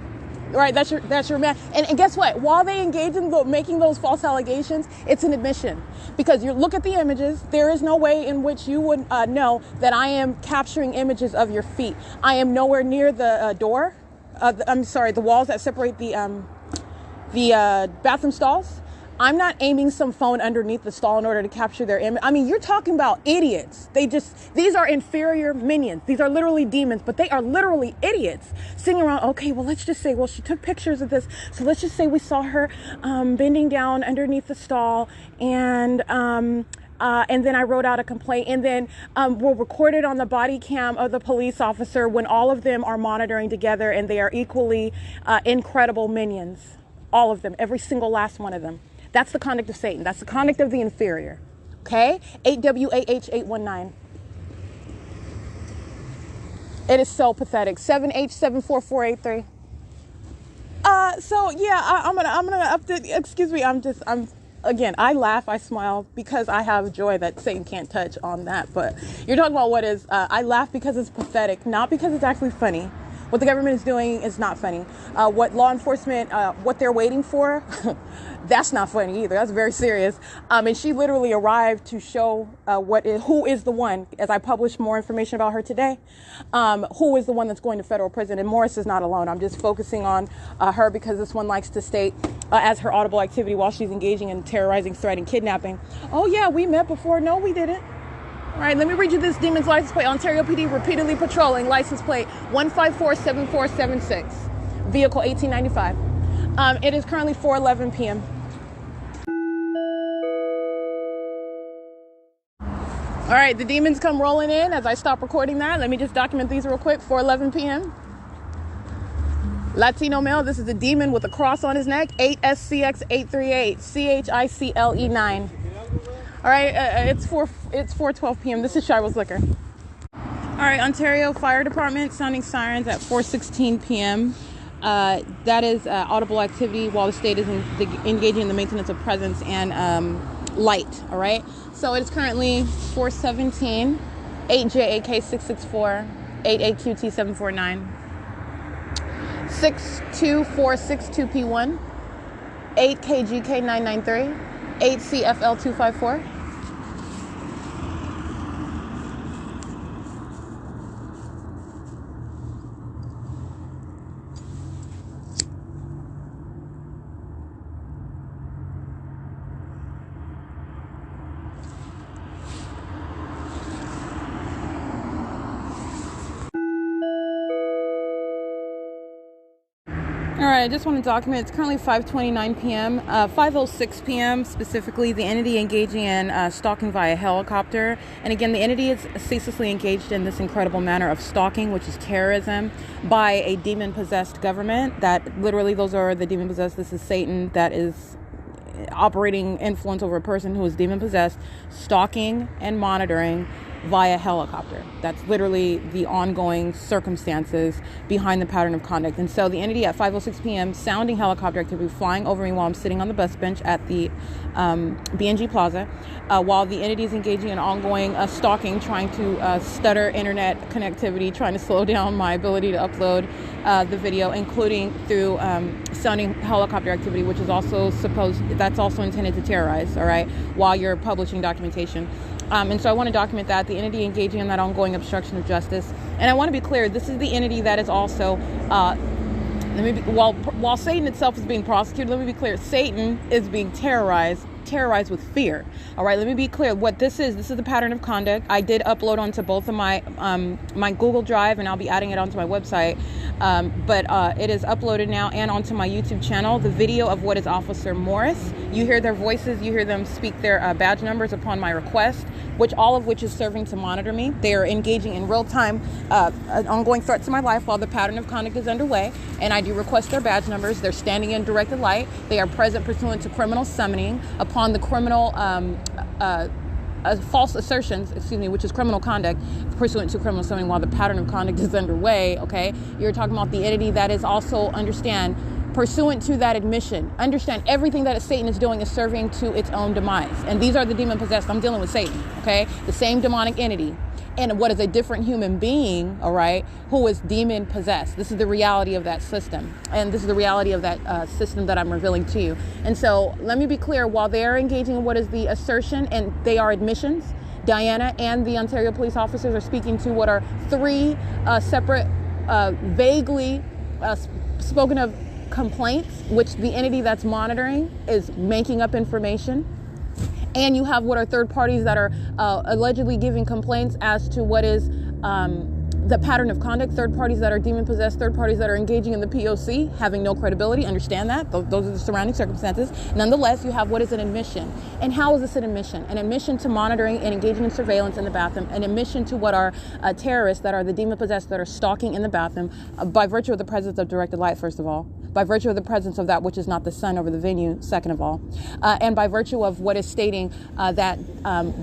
Right, that's your man. And guess what? While they engage in making those false allegations, it's an admission. Because you look at the images, there is no way in which you would know that I am capturing images of your feet. I am nowhere near the door. The walls that separate the bathroom stalls. I'm not aiming some phone underneath the stall in order to capture their image. I mean, you're talking about idiots. These are inferior minions. These are literally demons, but they are literally idiots sitting around. Okay, well, let's just say, well, she took pictures of this. So let's just say we saw her bending down underneath the stall, and then I wrote out a complaint, and then we'll record it on the body cam of the police officer when all of them are monitoring together, and they are equally incredible minions. All of them, every single last one of them. That's the conduct of Satan. That's the conduct of the inferior. Okay? 8WAH819. It is so pathetic. 7H74483. So yeah, I'm gonna up the, excuse me, again, I laugh, I smile because I have joy that Satan can't touch on that. But you're talking about what is, I laugh because it's pathetic, not because it's actually funny. What the government is doing is not funny. What law enforcement, what they're waiting for, that's not funny either. That's very serious. And she literally arrived to show who is the one, as I publish more information about her today, who is the one that's going to federal prison. And Morris is not alone. I'm just focusing on her because this one likes to state as her audible activity while she's engaging in terrorizing, threat, and kidnapping. Oh yeah, we met before. No, we didn't. All right, let me read you this demon's license plate. Ontario PD repeatedly patrolling, license plate 1547476, vehicle 1895. It is currently 4:11 p.m. All right, the demons come rolling in as I stop recording that. Let me just document these real quick. 4:11 p.m. Latino male, this is a demon with a cross on his neck, 8SCX838, CHICLE9. All right, it's 4:12 p.m. This is Shiloh's Liquor. All right, Ontario Fire Department sounding sirens at 4:16 p.m. That is audible activity while the state is engaging in the maintenance of presence and light. All right, so it is currently 4:17, 8JAK664, 8AQT749, 62462P1, 8KGK993. 8CFL254. All right, I just want to document, it's currently 5:29 p.m., 5:06 p.m. specifically, the entity engaging in stalking via helicopter. And again, the entity is ceaselessly engaged in this incredible manner of stalking, which is terrorism, by a demon-possessed government. That literally, those are the demon-possessed. This is Satan that is operating influence over a person who is demon-possessed, stalking and monitoring via helicopter. That's literally the ongoing circumstances behind the pattern of conduct. And so the entity at 5:06 p.m. sounding helicopter activity flying over me while I'm sitting on the bus bench at the BNG Plaza, while the entity is engaging in ongoing stalking, trying to stutter internet connectivity, trying to slow down my ability to upload the video, including through sounding helicopter activity, which is also that's also intended to terrorize, all right, while you're publishing documentation. And so I want to document that, the entity engaging in that ongoing obstruction of justice. And I want to be clear, this is the entity that is also, while Satan itself is being prosecuted, let me be clear, Satan is being terrorized with fear. All right, let me be clear what this is the pattern of conduct. I did upload onto both of my my Google Drive, and I'll be adding it onto my website, but it is uploaded now and onto my YouTube channel, the video of what is Officer Morris. You hear their voices, you hear them speak their badge numbers upon my request, all of which is serving to monitor me. They are engaging in real time an ongoing threat to my life while the pattern of conduct is underway, and I do request their badge numbers. They're standing in directed light. They are present pursuant to criminal summoning upon the criminal false assertions, which is criminal conduct pursuant to criminal summoning while the pattern of conduct is underway. Okay, you're talking about the entity that is also, understand, pursuant to that admission, understand everything that Satan is doing is serving to its own demise. And these are the demon possessed. I'm dealing with Satan, okay? The same demonic entity. And what is a different human being, all right, who is demon possessed. This is the reality of that system. And this is the reality of that system that I'm revealing to you. And so let me be clear, while they are engaging in what is the assertion, and they are admissions, Diana and the Ontario police officers are speaking to what are three separate, vaguely spoken of complaints, which the entity that's monitoring is making up information. And you have what are third parties that are allegedly giving complaints as to what is the pattern of conduct, third parties that are demon-possessed, third parties that are engaging in the P.O.C, having no credibility, understand that. Those are the surrounding circumstances. Nonetheless, you have what is an admission. And how is this an admission? An admission to monitoring and engaging in surveillance in the bathroom, an admission to what are terrorists that are the demon-possessed that are stalking in the bathroom by virtue of the presence of directed light, first of all, by virtue of the presence of that which is not the sun over the venue, second of all, and by virtue of what is stating that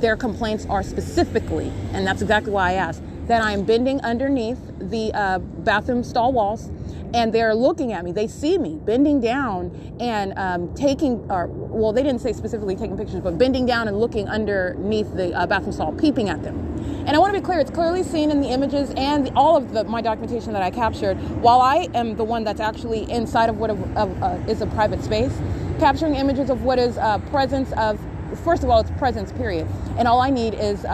their complaints are specifically, and that's exactly why I asked, that I am bending underneath the bathroom stall walls, and they're looking at me. They see me bending down and taking, or well, they didn't say specifically taking pictures, but bending down and looking underneath the bathroom stall, peeping at them. And I want to be clear, it's clearly seen in the images and all of my documentation that I captured, while I am the one that's actually inside of what is a private space, capturing images of what is presence of, first of all, it's presence, period. And all I need is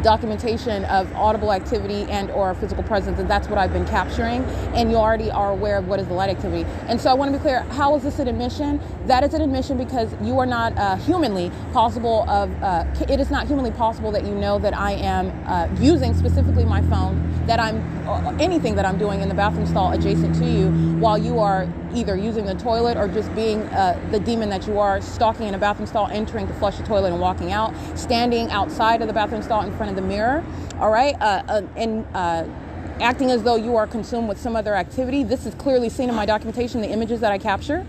documentation of audible activity and or physical presence, and that's what I've been capturing, and you already are aware of what is the light activity. And so I want to be clear, how is this an admission? That is an admission because you are not humanly possible of, it is not humanly possible that you know that I am using specifically my phone, that I'm, anything that I'm doing in the bathroom stall adjacent to you while you are either using the toilet or just being the demon that you are, stalking in a bathroom stall, entering to flush the toilet and walking out, standing outside of the bathroom stall in front of the mirror, all right, and acting as though you are consumed with some other activity. This is clearly seen in my documentation, the images that I capture.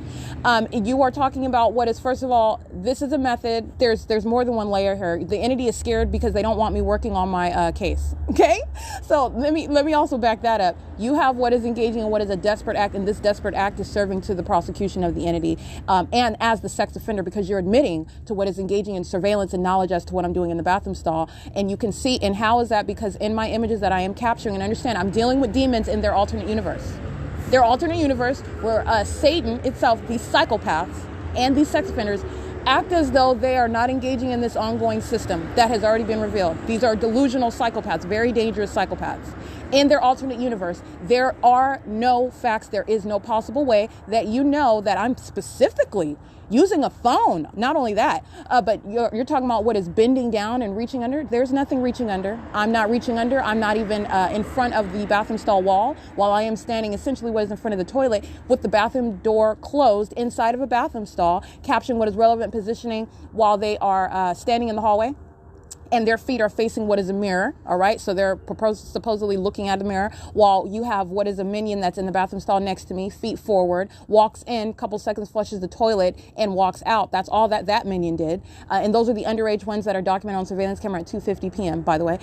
You are talking about what is, first of all, this is a method. There's more than one layer here. The entity is scared because they don't want me working on my case. Okay, so let me also back that up. You have what is engaging in what is a desperate act, and this desperate act is serving to the prosecution of the entity, and as the sex offender, because you're admitting to what is engaging in surveillance and knowledge as to what I'm doing in the bathroom stall. And you can see, and how is that? Because in my images that I am capturing, and understand, I'm dealing with demons in their alternate universe. Their alternate universe where Satan itself, these psychopaths and these sex offenders, act as though they are not engaging in this ongoing system that has already been revealed. These are delusional psychopaths, very dangerous psychopaths. In their alternate universe, there are no facts. There is no possible way that you know that I'm specifically using a phone. Not only that, but you're talking about what is bending down and reaching under. There's nothing reaching under. I'm not reaching under. I'm not even in front of the bathroom stall wall, while I am standing essentially what is in front of the toilet with the bathroom door closed inside of a bathroom stall, capturing what is relevant positioning while they are standing in the hallway. And their feet are facing what is a mirror, all right? So they're supposedly looking at the mirror, while you have what is a minion that's in the bathroom stall next to me, feet forward, walks in, couple seconds, flushes the toilet, and walks out. That's all that minion did. And those are the underage ones that are documented on surveillance camera at 2:50 p.m., by the way.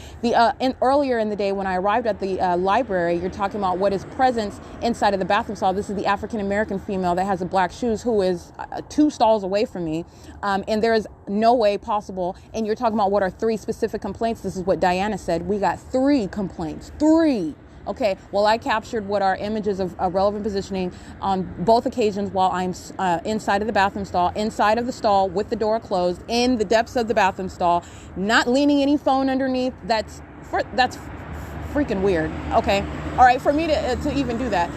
Earlier in the day when I arrived at the library, you're talking about what is presence inside of the bathroom stall. This is the African-American female that has the black shoes who is 2 stalls away from me. And there is no way possible. And you're talking about what are 3 specific complaints. This is what Diana said. We got 3 complaints. 3. Okay, well, I captured what are images of relevant positioning on both occasions while I'm inside of the bathroom stall, inside of the stall with the door closed, in the depths of the bathroom stall, not leaning any phone underneath. That's freaking weird. Okay, all right, for me to even do that.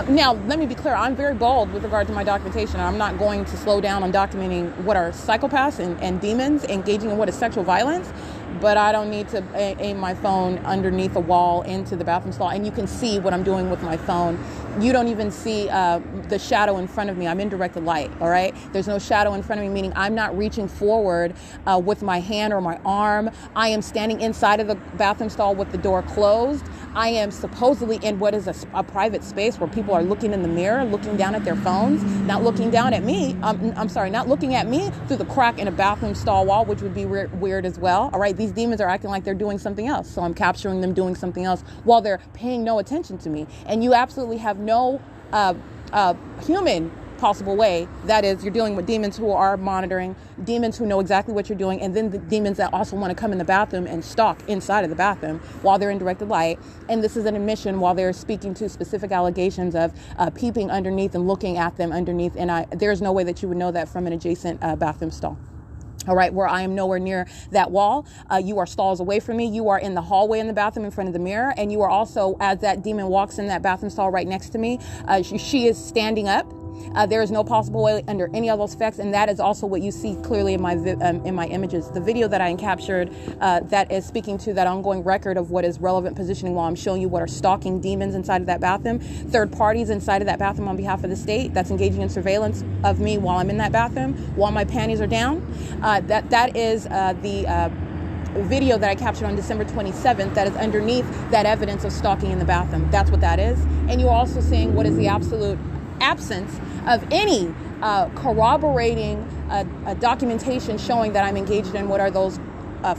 Now, let me be clear. I'm very bold with regard to my documentation. I'm not going to slow down on documenting what are psychopaths and demons engaging in what is sexual violence, but I don't need to aim my phone underneath a wall into the bathroom stall. And you can see what I'm doing with my phone. You don't even see the shadow in front of me. I'm in directed light, all right? There's no shadow in front of me, meaning I'm not reaching forward with my hand or my arm. I am standing inside of the bathroom stall with the door closed. I am supposedly in what is a private space where people are looking in the mirror, looking down at their phones, not looking down at me. Not looking at me through the crack in a bathroom stall wall, which would be weird as well. All right, these demons are acting like they're doing something else. So I'm capturing them doing something else while they're paying no attention to me. And you absolutely have no human possible way. That is, you're dealing with demons who are monitoring, demons who know exactly what you're doing, and then the demons that also want to come in the bathroom and stalk inside of the bathroom while they're in directed light. And this is an admission while they're speaking to specific allegations of peeping underneath and looking at them underneath. And there's no way that you would know that from an adjacent bathroom stall. all right, where I am nowhere near that wall. You are stalls away from me. You are in the hallway in the bathroom in front of the mirror. And you are also, as that demon walks in that bathroom stall right next to me, she is standing up. There is no possible way under any of those effects, and that is also what you see clearly in my images. The video that I captured that is speaking to that ongoing record of what is relevant positioning while I'm showing you what are stalking demons inside of that bathroom, third parties inside of that bathroom on behalf of the state that's engaging in surveillance of me while I'm in that bathroom, while my panties are down. That is the video that I captured on December 27th that is underneath that evidence of stalking in the bathroom. That's what that is. And you're also seeing what is the absolute absence of any corroborating documentation showing that I'm engaged in what are those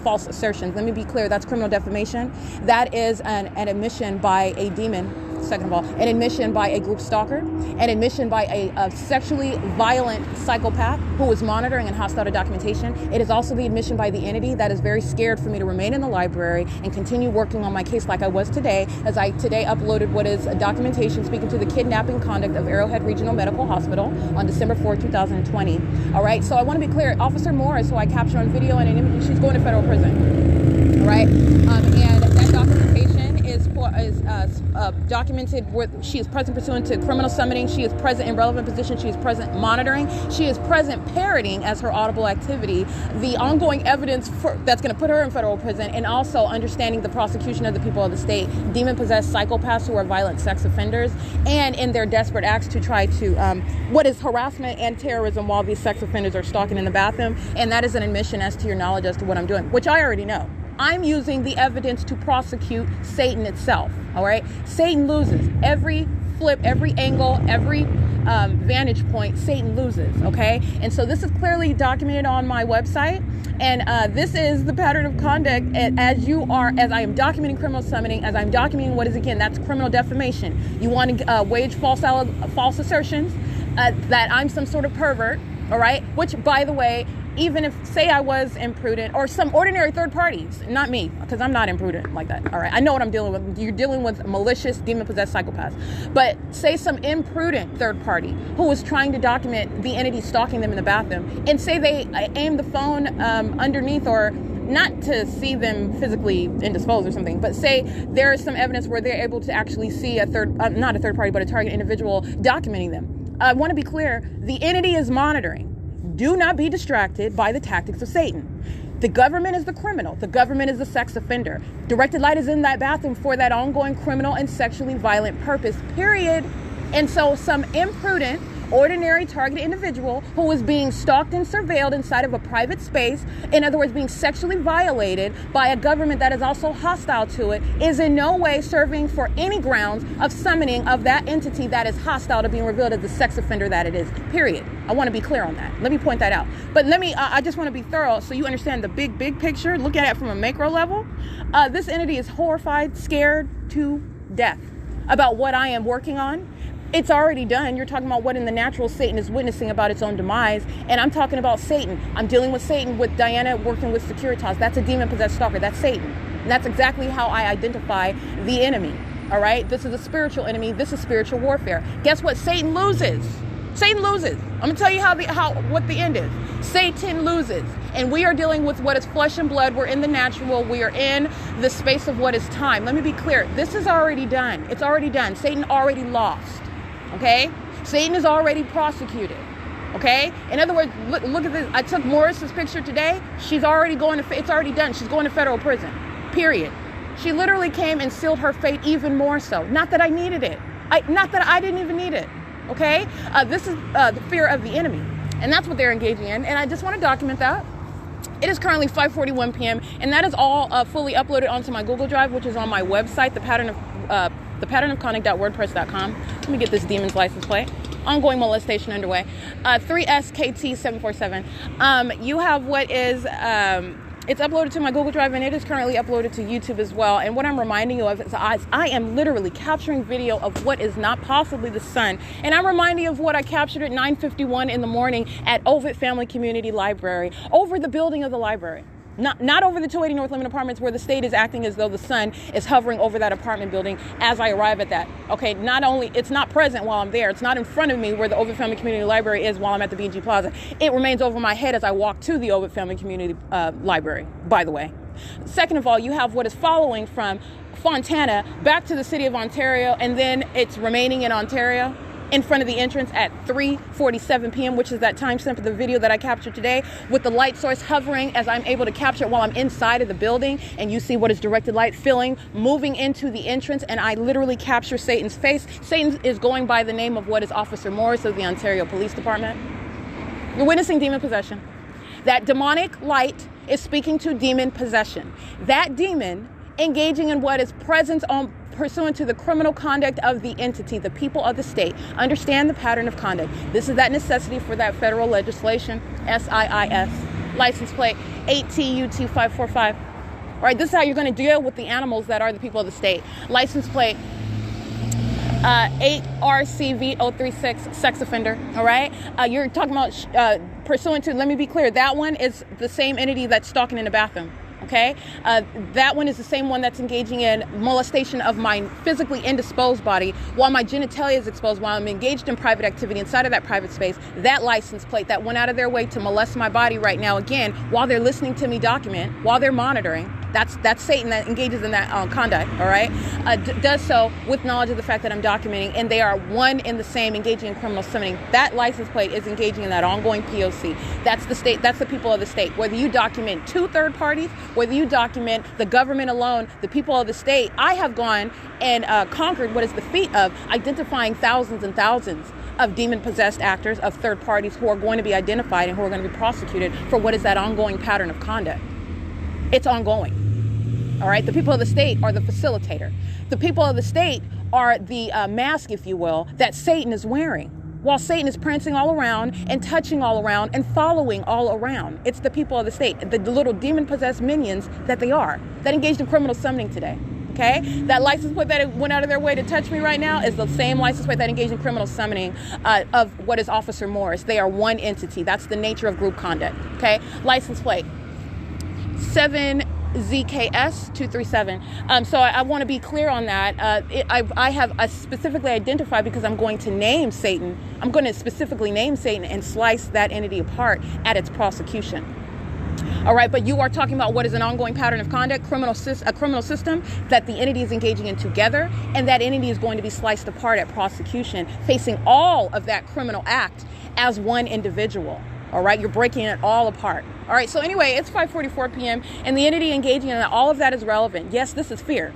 false assertions. Let me be clear, that's criminal defamation. That is an admission by a demon. Second of all, an admission by a group stalker, an admission by a sexually violent psychopath who is monitoring and hostile to documentation. It is also the admission by the entity that is very scared for me to remain in the library and continue working on my case like I was today, as I today uploaded what is a documentation speaking to the kidnapping conduct of Arrowhead Regional Medical Hospital on December 4, 2020. All right, so I want to be clear. Officer Morris, who I captured on video and an image, she's going to federal prison. All right, and that documentation is documented where she is present pursuant to criminal summoning. She is present in relevant position. She is present monitoring. She is present parroting as her audible activity the ongoing evidence that's going to put her in federal prison, and also understanding the prosecution of the people of the state, demon-possessed psychopaths who are violent sex offenders, and in their desperate acts to try to what is harassment and terrorism while these sex offenders are stalking in the bathroom. And that is an admission as to your knowledge as to what I'm doing, which I already know. I'm using the evidence to prosecute Satan itself, all right? Satan loses. Every flip, every angle, every vantage point, Satan loses, okay? And so this is clearly documented on my website. And this is the pattern of conduct as I am documenting criminal summoning, as I'm documenting what is, again, that's criminal defamation. You want to wage false assertions that I'm some sort of pervert, all right? Which, by the way, even if, say I was imprudent, or some ordinary third parties, not me, because I'm not imprudent like that, all right? I know what I'm dealing with. You're dealing with malicious, demon-possessed psychopaths. But say some imprudent third party who was trying to document the entity stalking them in the bathroom, and say they aim the phone underneath, or not to see them physically indisposed or something, but say there is some evidence where they're able to actually see not a third party, but a target individual documenting them. I want to be clear, the entity is monitoring. Do not be distracted by the tactics of Satan. The government is the criminal. The government is the sex offender. Directed light is in that bathroom for that ongoing criminal and sexually violent purpose, period. And so some imprudent, ordinary targeted individual who is being stalked and surveilled inside of a private space, in other words, being sexually violated by a government that is also hostile to it, is in no way serving for any grounds of summoning of that entity that is hostile to being revealed as the sex offender that it is, period. I want to be clear on that. Let me point that out. But I just want to be thorough so you understand the big picture. Look at it from a macro level. This entity is horrified, scared to death about what I am working on. It's already done. You're talking about what in the natural Satan is witnessing about its own demise. And I'm talking about Satan. I'm dealing with Satan with Diana working with Securitas. That's a demon-possessed stalker. That's Satan. And that's exactly how I identify the enemy. All right? This is a spiritual enemy. This is spiritual warfare. Guess what? Satan loses. Satan loses. I'm going to tell you what the end is. Satan loses. And we are dealing with what is flesh and blood. We're in the natural. We are in the space of what is time. Let me be clear. This is already done. It's already done. Satan already lost. Okay? Satan is already prosecuted. Okay? In other words, look at this. I took Morris's picture today. She's already it's already done. She's going to federal prison. Period. She literally came and sealed her fate even more so. Not that I needed it. Not that I didn't even need it. Okay? This is the fear of the enemy. And that's what they're engaging in. And I just want to document that. It is currently 5:41 p.m. And that is all fully uploaded onto my Google Drive, which is on my website, thepatternofconduct.wordpress.com. Let me get this demon's license plate. Ongoing molestation underway. 3SKT747. You have what is, it's uploaded to my Google Drive, and it is currently uploaded to YouTube as well. And what I'm reminding you of is I am literally capturing video of what is not possibly the sun. And I'm reminding you of what I captured at 9:51 in the morning at Ovid Family Community Library, over the building of the library. Not over the 280 North Lemon Apartments, where the state is acting as though the sun is hovering over that apartment building as I arrive at that. Okay, not only, it's not present while I'm there, it's not in front of me where the Ovid Family Community Library is while I'm at the B&G Plaza. It remains over my head as I walk to the Ovid Family Community Library, by the way. Second of all, you have what is following from Fontana back to the city of Ontario, and then it's remaining in Ontario in front of the entrance at 3:47 p.m., which is that timestamp of the video that I captured today, with the light source hovering as I'm able to capture it while I'm inside of the building, and you see what is directed light filling, moving into the entrance, and I literally capture Satan's face. Satan is going by the name of what is Officer Morris of the Ontario Police Department. You're witnessing demon possession. That demonic light is speaking to demon possession. That demon engaging in what is presence on pursuant to the criminal conduct of the entity, the people of the state. Understand the pattern of conduct. This is that necessity for that federal legislation, S.I.I.S, license plate 8TUT545. All right, this is how you're going to deal with the animals that are the people of the state. License plate 8RCV036, sex offender. All right, you're talking about pursuant to, let me be clear, that one is the same entity that's stalking in the bathroom. Okay, that one is the same one that's engaging in molestation of my physically indisposed body while my genitalia is exposed, while I'm engaged in private activity inside of that private space. That license plate that went out of their way to molest my body right now, again, while they're listening to me document, while they're monitoring, that's Satan that engages in that conduct, all right? Does so with knowledge of the fact that I'm documenting, and they are one in the same, engaging in criminal summoning. That license plate is engaging in that ongoing P.O.C. That's the state, that's the people of the state. Whether you document 2 third parties, whether you document the government alone, the people of the state, I have gone and conquered what is the feat of identifying thousands and thousands of demon-possessed actors, of third parties who are going to be identified and who are going to be prosecuted for what is that ongoing pattern of conduct. It's ongoing. All right, the people of the state are the facilitator. The people of the state are the mask, if you will, that Satan is wearing, while Satan is prancing all around and touching all around and following all around. It's the people of the state, the little demon-possessed minions that they are, that engaged in criminal summoning today. Okay, that license plate that went out of their way to touch me right now is the same license plate that engaged in criminal summoning of what is Officer Morris. They are one entity. That's the nature of group conduct. Okay, license plate 7ZKS237. So I want to be clear on that. I have specifically identified, because I'm going to name Satan. I'm going to specifically name Satan and slice that entity apart at its prosecution. All right, but you are talking about what is an ongoing pattern of conduct, a criminal system that the entity is engaging in together, and that entity is going to be sliced apart at prosecution, facing all of that criminal act as one individual. All right, you're breaking it all apart. All right, so anyway, it's 5:44 p.m. and the entity engaging in all of that is relevant. Yes, this is fear.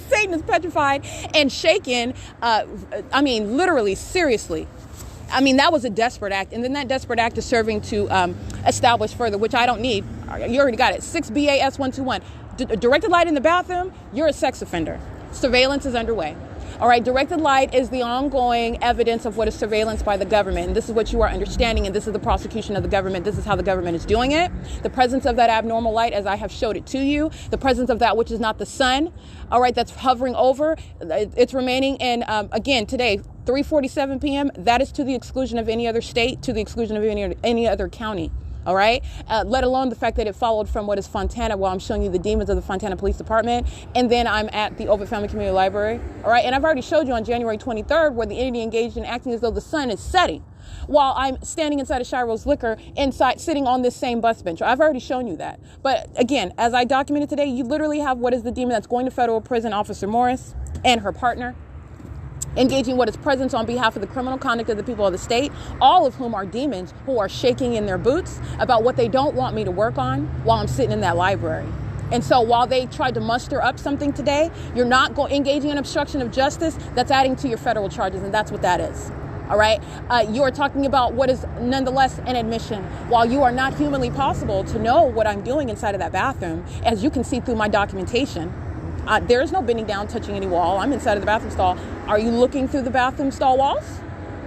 Satan is petrified and shaken. I mean, literally, seriously. I mean, that was a desperate act. And then that desperate act is serving to establish further, which I don't need. You already got it. 6BAS121. Directed light in the bathroom, you're a sex offender. Surveillance is underway. All right, directed light is the ongoing evidence of what is surveillance by the government. And this is what you are understanding, and this is the prosecution of the government. This is how the government is doing it. The presence of that abnormal light, as I have showed it to you, the presence of that which is not the sun, all right, that's hovering over, it's remaining in, again, today, 3:47 p.m., that is to the exclusion of any other state, to the exclusion of any other county. All right, let alone the fact that it followed from what is Fontana, while I'm showing you the demons of the Fontana Police Department, and then I'm at the Ovid Family Community Library. All right, and I've already showed you on January 23rd where the entity engaged in acting as though the sun is setting, while I'm standing inside of Shiro's Liquor, inside, sitting on this same bus bench. I've already shown you that. But again, as I documented today, you literally have what is the demon that's going to federal prison, Officer Morris, and her partner, engaging what is presence on behalf of the criminal conduct of the people of the state, all of whom are demons who are shaking in their boots about what they don't want me to work on while I'm sitting in that library. And so while they tried to muster up something today, you're not engaging in obstruction of justice. That's adding to your federal charges, and that's what that is. All right. You are talking about what is nonetheless an admission. While you are not humanly possible to know what I'm doing inside of that bathroom, as you can see through my documentation, there is no bending down, touching any wall. I'm inside of the bathroom stall. Are you looking through the bathroom stall walls?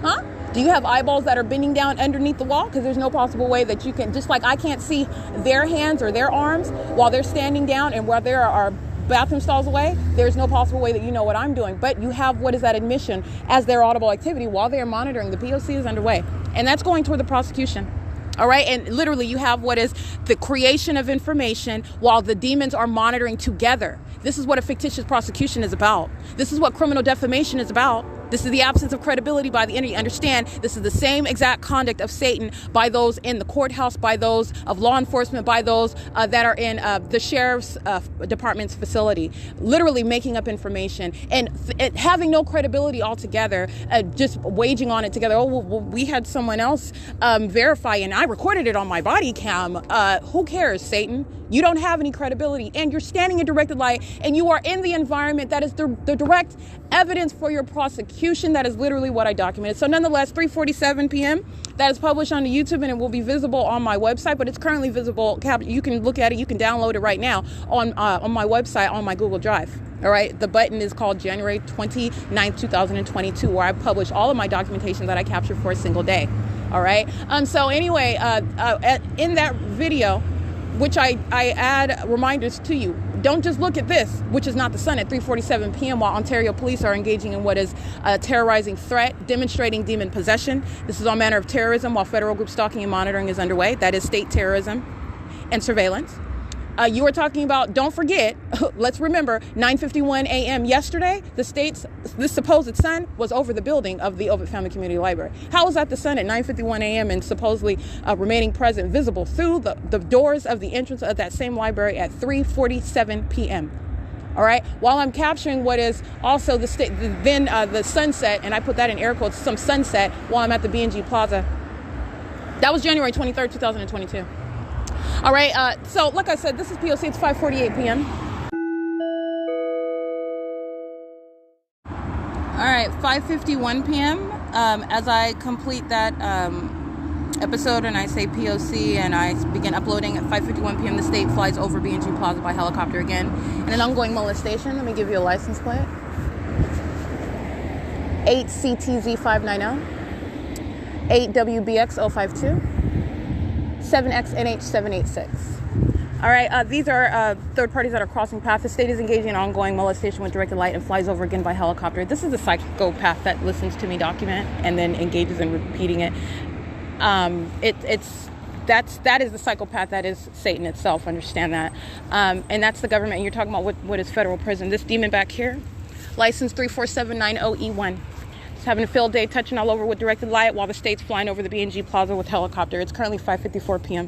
Huh? Do you have eyeballs that are bending down underneath the wall? Because there's no possible way that you can, just like I can't see their hands or their arms while they're standing down and while there are bathroom stalls away, there's no possible way that you know what I'm doing. But you have what is that admission as their audible activity while they are monitoring. The P.O.C is underway. And that's going toward the prosecution. All right. And literally you have what is the creation of information while the demons are monitoring together. This is what a fictitious prosecution is about. This is what criminal defamation is about. This is the absence of credibility by the entity. Understand, this is the same exact conduct of Satan by those in the courthouse, by those of law enforcement, by those that are in the sheriff's department's facility, literally making up information and having no credibility altogether, just waging on it together. Oh, well, we had someone else verify and I recorded it on my body cam. Who cares, Satan? You don't have any credibility and you're standing in directed light and you are in the environment that is the direct evidence for your prosecution. That is literally what I documented. So nonetheless, 3:47 p.m. that is published on the YouTube and it will be visible on my website, but it's currently visible. You can look at it. You can download it right now on my website, on my Google Drive. All right. The button is called January 29th, 2022, where I publish all of my documentation that I captured for a single day. All right. So anyway, in that video, which I add reminders to you. Don't just look at this, which is not the sun, at 3:47 p.m. while Ontario police are engaging in what is a terrorizing threat, demonstrating demon possession. This is all manner of terrorism while federal group stalking and monitoring is underway. That is state terrorism and surveillance. You were talking about, don't forget, let's remember, 9:51 a.m. yesterday, this supposed sun was over the building of the Ovid Family Community Library. How is that the sun at 9:51 a.m. and supposedly remaining present, visible through the doors of the entrance of that same library at 3:47 p.m.? All right. While I'm capturing what is also the sunset, and I put that in air quotes, some sunset while I'm at the B&G Plaza. That was January 23rd, 2022. All right, so like I said, this is P.O.C. It's 5:48 p.m. All right, 5:51 p.m. As I complete that episode and I say P.O.C. and I begin uploading at 5:51 p.m., the state flies over B&G Plaza by helicopter again. In an ongoing molestation, let me give you a license plate. 8CTZ 590, 8WBX 052. 7XNH786. All right, these are third parties that are crossing paths. The state is engaging in ongoing molestation with directed light and flies over again by helicopter. This is a psychopath that listens to me document and then engages in repeating it. That is the psychopath that is Satan itself. Understand that. And that's the government. And you're talking about what is federal prison. This demon back here, license 34790E1. Having a field day, touching all over with directed light while the state's flying over the B&G Plaza with helicopter. It's currently 5:54 p.m.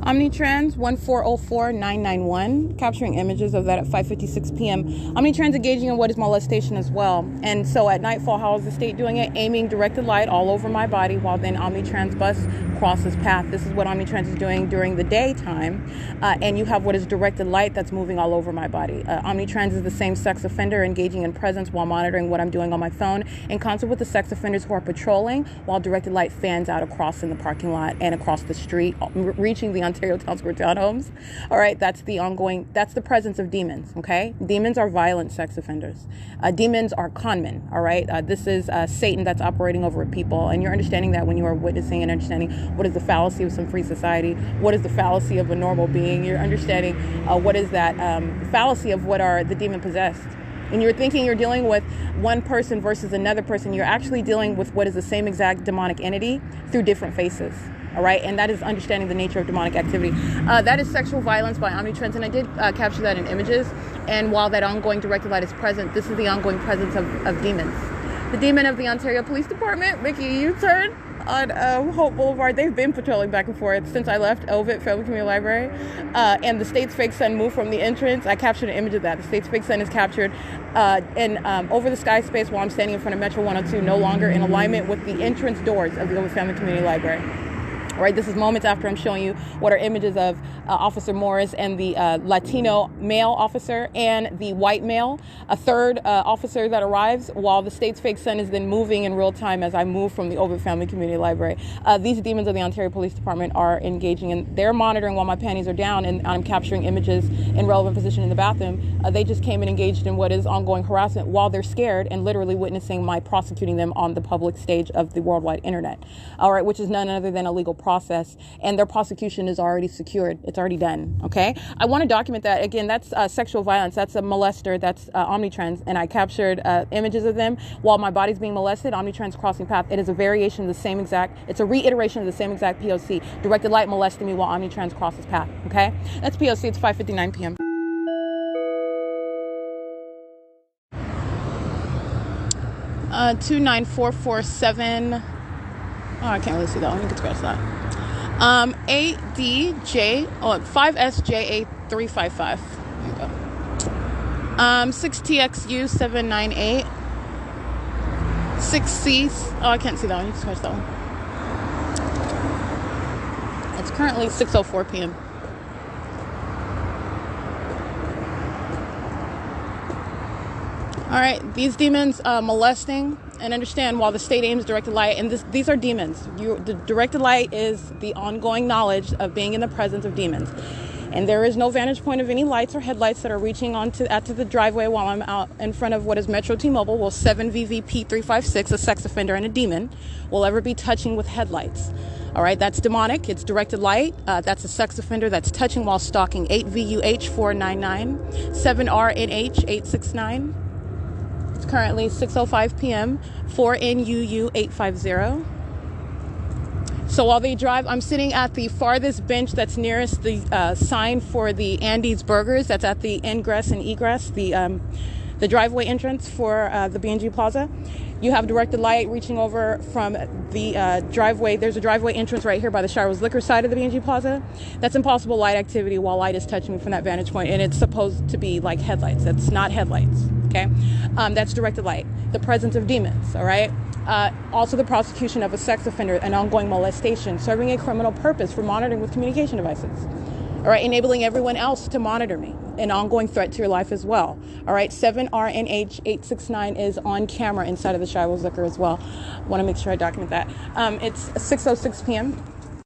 Omnitrans 1404991, capturing images of that at 5:56 p.m. Omnitrans engaging in what is molestation as well. And so at nightfall, how is the state doing it? Aiming directed light all over my body while then Omnitrans bus crosses path. This is what Omnitrans is doing during the daytime. And you have what is directed light that's moving all over my body. Omnitrans is the same sex offender engaging in presence while monitoring what I'm doing on my phone in concert with the sex offenders who are patrolling while directed light fans out across in the parking lot and across the street, reaching the Ontario Town Square townhomes. All right, that's the presence of demons, okay? Demons are violent sex offenders. Demons are conmen, all right? This is Satan that's operating over people, and you're understanding that when you are witnessing and understanding what is the fallacy of some free society, what is the fallacy of a normal being, you're understanding what is that fallacy of what are the demon possessed. And you're thinking you're dealing with one person versus another person. You're actually dealing with what is the same exact demonic entity through different faces. All right. And that is understanding the nature of demonic activity. That is sexual violence by Omnitrans. And I did capture that in images. And while that ongoing directed light is present, this is the ongoing presence of demons. The demon of the Ontario Police Department making a U-turn on Hope Boulevard. They've been patrolling back and forth since I left Ovid Family Community Library. And the state's fake sun moved from the entrance. I captured an image of that. The state's fake sun is captured over the sky space while I'm standing in front of Metro 102, no longer in alignment with the entrance doors of the Ovid Family Community Library. All right, this is moments after I'm showing you what are images of Officer Morris and the Latino male officer and the white male, a third officer that arrives while the state's fake sun is then moving in real time as I move from the Ovid Family Community Library. These demons of the Ontario Police Department are engaging in, they're monitoring while my panties are down and I'm capturing images in relevant position in the bathroom. They just came and engaged in what is ongoing harassment while they're scared and literally witnessing my prosecuting them on the public stage of the worldwide internet. All right, which is none other than a legal process, and their prosecution is already secured. It's already done, okay? I want to document that. Again, that's sexual violence. That's a molester. That's omnitrans, and I captured images of them while my body's being molested, omnitrans crossing path. It is a variation of the same exact, it's a reiteration of the same exact P.O.C. Directed light molesting me while omnitrans crosses path, okay? That's P.O.C. It's 5:59 p.m. 29447. Oh, I can't really see that one. You can scratch that. ADJ, 5SJA355. 6TXU 798. 6C. Oh, I can't see that one. You can scratch that one. It's currently 6:04 p.m. All right, these demons molesting, and understand while the state aims directed light, and these are demons. The directed light is the ongoing knowledge of being in the presence of demons. And there is no vantage point of any lights or headlights that are reaching onto the driveway while I'm out in front of what is Metro T-Mobile. Well, 7VVP356, a sex offender and a demon, will ever be touching with headlights. All right, that's demonic. It's directed light. That's a sex offender that's touching while stalking. 8VUH499, 7RNH869. It's currently 6:05 p.m. 4NUU850. So while they drive, I'm sitting at the farthest bench that's nearest the sign for the Andy's Burgers. That's at the ingress and egress, the driveway entrance for the B&G Plaza. You have directed light reaching over from the driveway. There's a driveway entrance right here by the S.I.I.S liquor side of the B&G Plaza. That's impossible light activity while light is touching me from that vantage point, and it's supposed to be like headlights. That's not headlights, okay? That's directed light. The presence of demons, all right? Also the prosecution of a sex offender, an ongoing molestation, serving a criminal purpose for monitoring with communication devices. All right, enabling everyone else to monitor me, an ongoing threat to your life as well. All right, 7RNH869 is on camera inside of the S.I.I.S liquor as well. I want to make sure I document that. It's 6:06 p.m.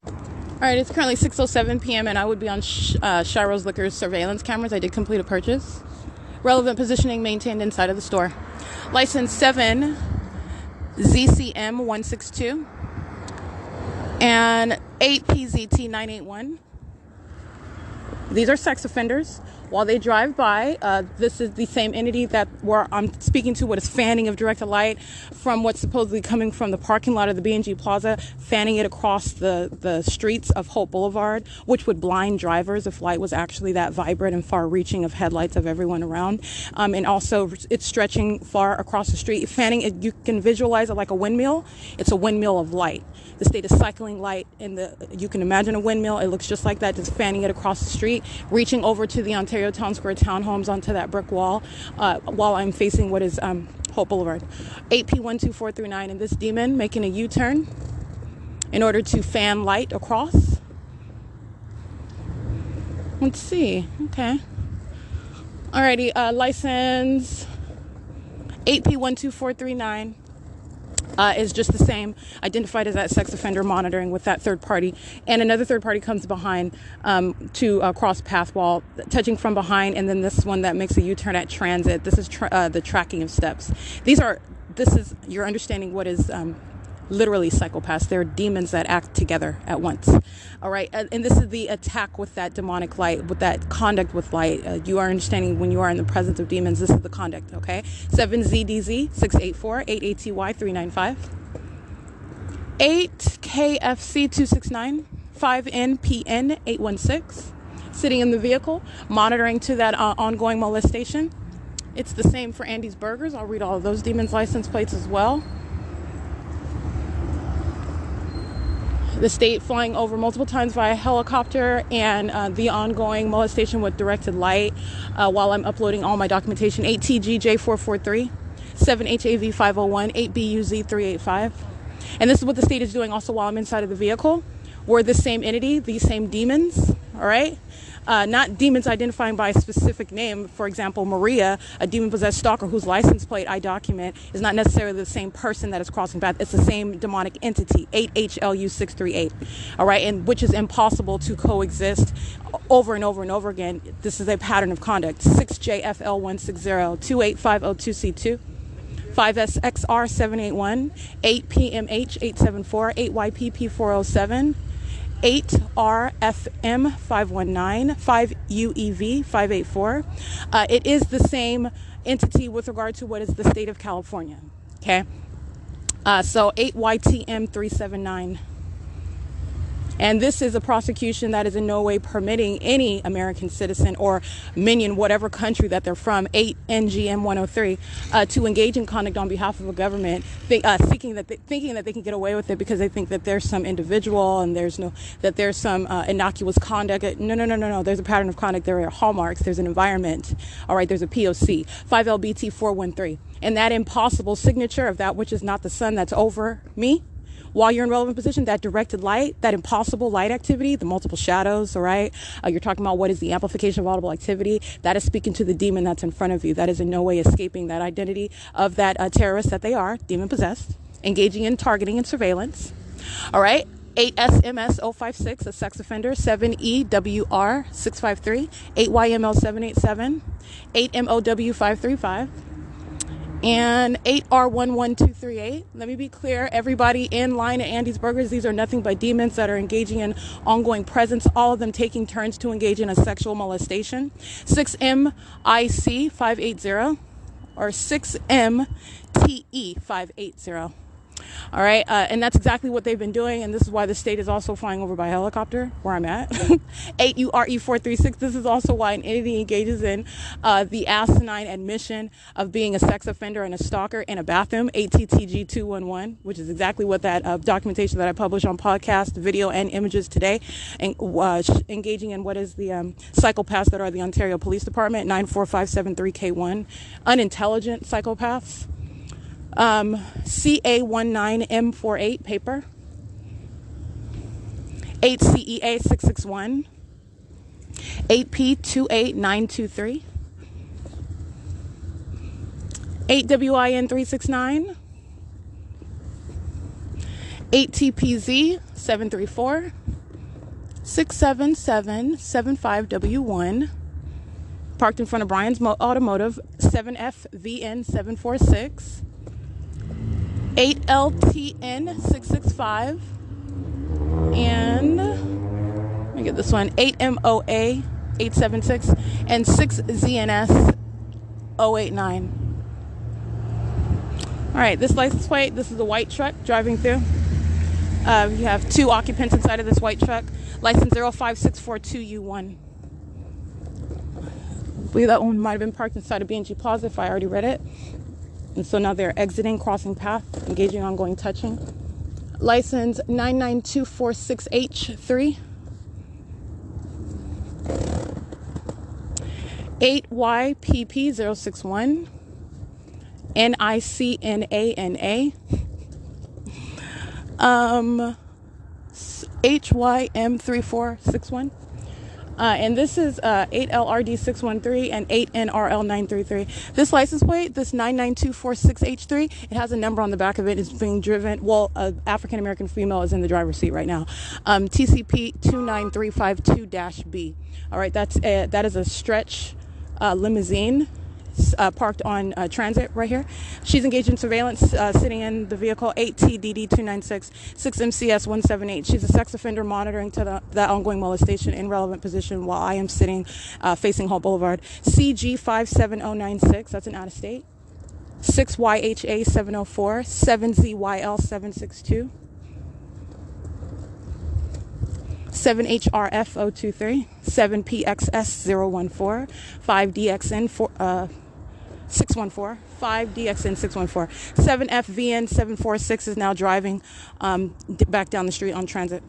All right, it's currently 6:07 p.m. and I would be on S.I.I.S liquor's surveillance cameras. I did complete a purchase. Relevant positioning maintained inside of the store. License 7ZCM162 and 8PZT981. These are sex offenders. While they drive by, this is the same entity that where I'm speaking to, what is fanning of directed light from what's supposedly coming from the parking lot of the B&G Plaza, fanning it across the streets of Hope Boulevard, which would blind drivers if light was actually that vibrant and far-reaching of headlights of everyone around. And also, it's stretching far across the street. Fanning, you can visualize it like a windmill. It's a windmill of light. The state is cycling light you can imagine a windmill. It looks just like that, just fanning it across the street, reaching over to the Ontario Town Square townhomes onto that brick wall while I'm facing what is Hope Boulevard. 8P12439, and this demon making a U-turn in order to fan light across. Let's see. Okay. Alrighty, license 8P12439. Is just the same, identified as that sex offender monitoring with that third party, and another third party comes behind to cross path while touching from behind, and then this one that makes a U-turn at transit. This is the tracking of steps. This is you're understanding what is literally psychopaths. They're demons that act together at once. All right, and this is the attack with that demonic light, with that conduct with light. You are understanding when you are in the presence of demons, this is the conduct, okay? 7ZDZ 684 8ATY 395 8KFC 269 5NPN 816. Sitting in the vehicle, monitoring to that ongoing molestation. It's the same for Andy's Burgers. I'll read all of those demons' license plates as well. The state flying over multiple times via helicopter, and the ongoing molestation with directed light while I'm uploading all my documentation. 8TGJ443, 7HAV501, 8BUZ385. And this is what the state is doing also while I'm inside of the vehicle. We're the same entity, these same demons, all right? Not demons identifying by a specific name. For example, Maria, a demon-possessed stalker whose license plate I document, is not necessarily the same person that is crossing path. It's the same demonic entity, 8HLU638, all right, and which is impossible to coexist over and over and over again. This is a pattern of conduct. 6JFL160, 28502C2, 5SXR781, 8PMH874, 8YPP407, 8RFM 519, 5UEV 584. It is the same entity with regard to what is the state of California. Okay. So 8YTM 379. And this is a prosecution that is in no way permitting any American citizen or minion, whatever country that they're from, 8NGM 103, to engage in conduct on behalf of a government, thinking that they can get away with it because they think that there's some individual and there's some innocuous conduct. No. There's a pattern of conduct. There are hallmarks. There's an environment. All right. There's a P.O.C. 5LBT 413, and that impossible signature of that which is not the sun that's over me. While you're in relevant position, that directed light, that impossible light activity, the multiple shadows, all right? You're talking about what is the amplification of audible activity. That is speaking to the demon that's in front of you. That is in no way escaping that identity of that terrorist that they are, demon possessed, engaging in targeting and surveillance. All right? 8SMS 056, a sex offender, 7EWR 653, 8YML 787, 8MOW 535. And 8R11238. Let me be clear, everybody in line at Andy's Burgers, these are nothing but demons that are engaging in ongoing presence, all of them taking turns to engage in a sexual molestation. 6MIC 580 or 6MTE 580. All right, and that's exactly what they've been doing, and this is why the state is also flying over by helicopter, where I'm at. 8URE436, this is also why an entity engages in the asinine admission of being a sex offender and a stalker in a bathroom, ATTG211, which is exactly what that documentation that I published on podcast, video, and images today, and engaging in what is the psychopaths that are the Ontario Police Department, 94573K1, unintelligent psychopaths. CA19M48 paper, 8CEA 661, 8P28923, 8WIN 369, 8TPZ 734, 67775W1, parked in front of Brian's Automotive, 7FVN 746, 8LTN 665, and let me get this one, 8MOA 876, and 6ZNS 089. All right, this license plate, this is a white truck driving through. You have two occupants inside of this white truck. License 05642U1. I believe that one might have been parked inside of B&G Plaza if I already read it. And so now they're exiting, crossing path, engaging, ongoing touching. License 99246H3. 8YPP061. NICNANA. HYM3461. And this is 8LRD613 and 8NRL933. This license plate, this 99246H3, it has a number on the back of it. It's being driven, well, African-American female is in the driver's seat right now. TCP 29352-B. All right, that is a stretch limousine parked on transit right here. She's engaged in surveillance, sitting in the vehicle, 8TDD296, 6MCS178. She's a sex offender monitoring to that ongoing molestation in relevant position while I am sitting facing Hall Boulevard. CG57096, that's an out-of-state. 6YHA704, 7ZYL762. 7HRF023, 7PXS014, 5DXN 614, 5DXN 614, 7FVN 746 is now driving back down the street on transit.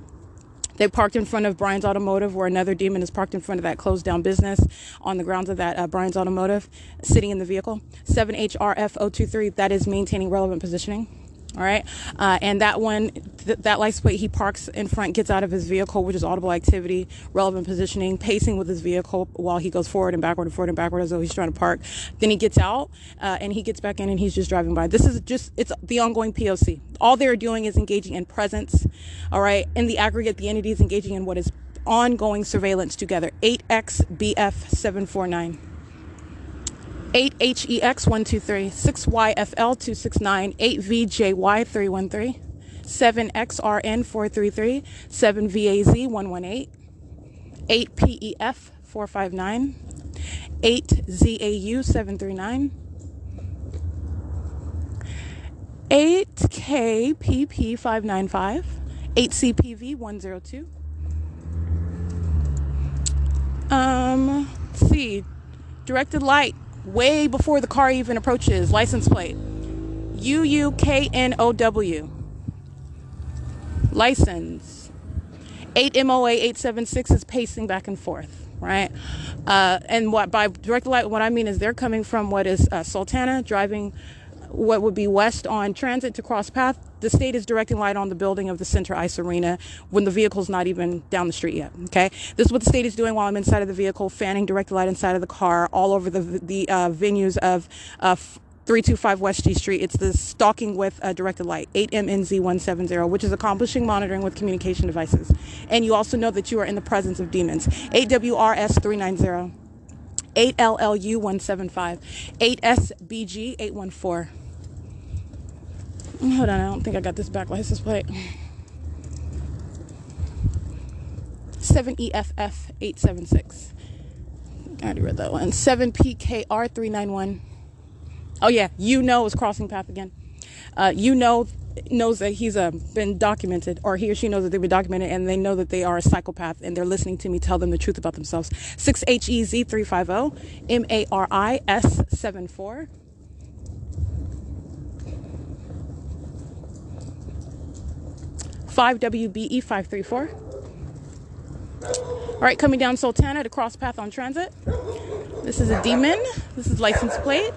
They parked in front of Brian's Automotive, where another demon is parked in front of that closed down business on the grounds of that Brian's Automotive, sitting in the vehicle. 7HRF023, that is maintaining relevant positioning. All right. And that one, that license plate, he parks in front, gets out of his vehicle, which is audible activity, relevant positioning, pacing with his vehicle while he goes forward and backward as though he's trying to park. Then he gets out and he gets back in and he's just driving by. This is just, it's the ongoing P.O.C. All they're doing is engaging in presence. All right. In the aggregate, the entity is engaging in what is ongoing surveillance together. 8XBF749. 8HEX123, 6YFL269, 8VJY313, 7XRN 433, 7VAZ 118, 8PEF 459, 8ZAU 739, 8KPP 595, 8CPV 102. C, directed light way before the car even approaches. License plate UUKNOW. License 8MOA 876 is pacing back and forth, right? And what by directed light, what I mean is they're coming from what is Sultana, driving what would be west on Transit to cross path. The state is directing light on the building of the S.I.S arena when the vehicle's not even down the street yet. Okay, this is what the state is doing while I'm inside of the vehicle, fanning directed light inside of the car all over the venues of 325 West G Street. It's the stalking with directed light, 8MNZ170, which is accomplishing monitoring with communication devices. And you also know that you are in the presence of demons. 8WRS390. 8LLU175, 8SBG814. Hold on, I don't think I got this back license plate. 7EFF876. I already read that one. 7PKR391. Oh yeah, is crossing path again. Knows that he's been documented, or he or she knows that they've been documented, and they know that they are a psychopath, and they're listening to me tell them the truth about themselves. 6HEZ350, MARIS74. 5WBE534. All right, coming down Sultana to cross path on Transit. This is a demon. This is license plate.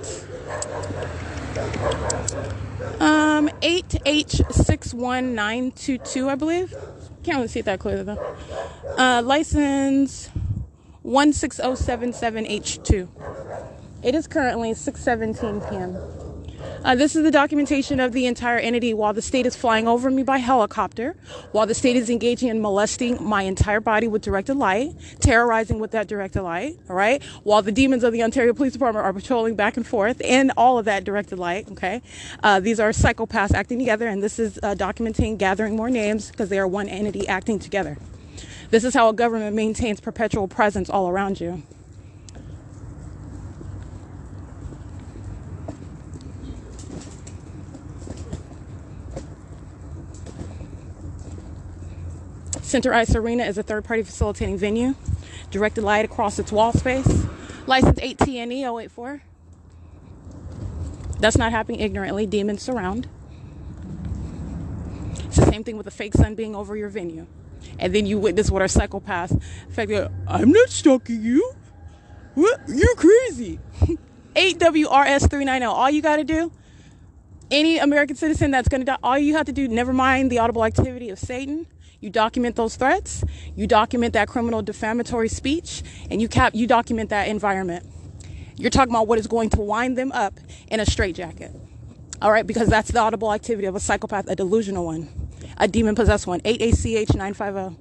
8H61922, I believe. Can't really see it that clearly though. License 16077H2. It is currently 6:17 p.m. This is the documentation of the entire entity while the state is flying over me by helicopter, while the state is engaging in molesting my entire body with directed light, terrorizing with that directed light, all right? While the demons of the Ontario Police Department are patrolling back and forth in all of that directed light, okay? These are psychopaths acting together, and this is documenting, gathering more names because they are one entity acting together. This is how a government maintains perpetual presence all around you. S.I.S Arena is a third-party facilitating venue. Directed light across its wall space. License 8TNE084. That's not happening ignorantly. Demons surround. It's the same thing with the fake sun being over your venue. And then you witness what are psychopaths. In fact, I'm not stalking you. What? You're crazy. 8WRS390. All you got to do, any American citizen that's going to die, all you have to do, never mind the audible activity of Satan. You document those threats, you document that criminal defamatory speech, and you document that environment. You're talking about what is going to wind them up in a straitjacket. All right, because that's the audible activity of a psychopath, a delusional one, a demon-possessed one. 8ACH950,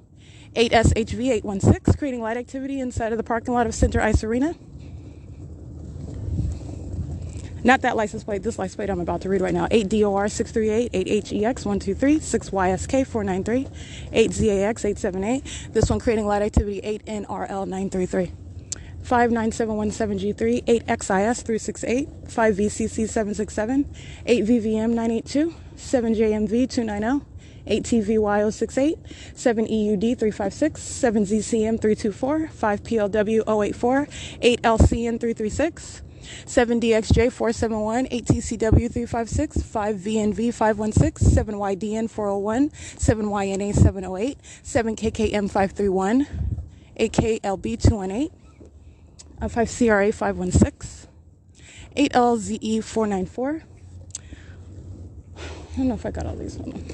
8SHV816, creating light activity inside of the parking lot of S.I.S Arena. Not that license plate, this license plate I'm about to read right now. 8DOR638, 8HEX123, 6YSK493, 8ZAX878. This one creating light activity 8NRL933. 59717G3, 8XIS368, 5VCC767, 8VVM982, 7JMV290, 8TVY068, 7EUD356, 7ZCM324, 5PLW084, 8LCN336, 7DXJ471, 8TCW356, 5VNV516, 7YDN401, 7YNA708, 7KKM531, 8KLB218, 5CRA516, 8LZE494. I don't know if I got all these. Hold on.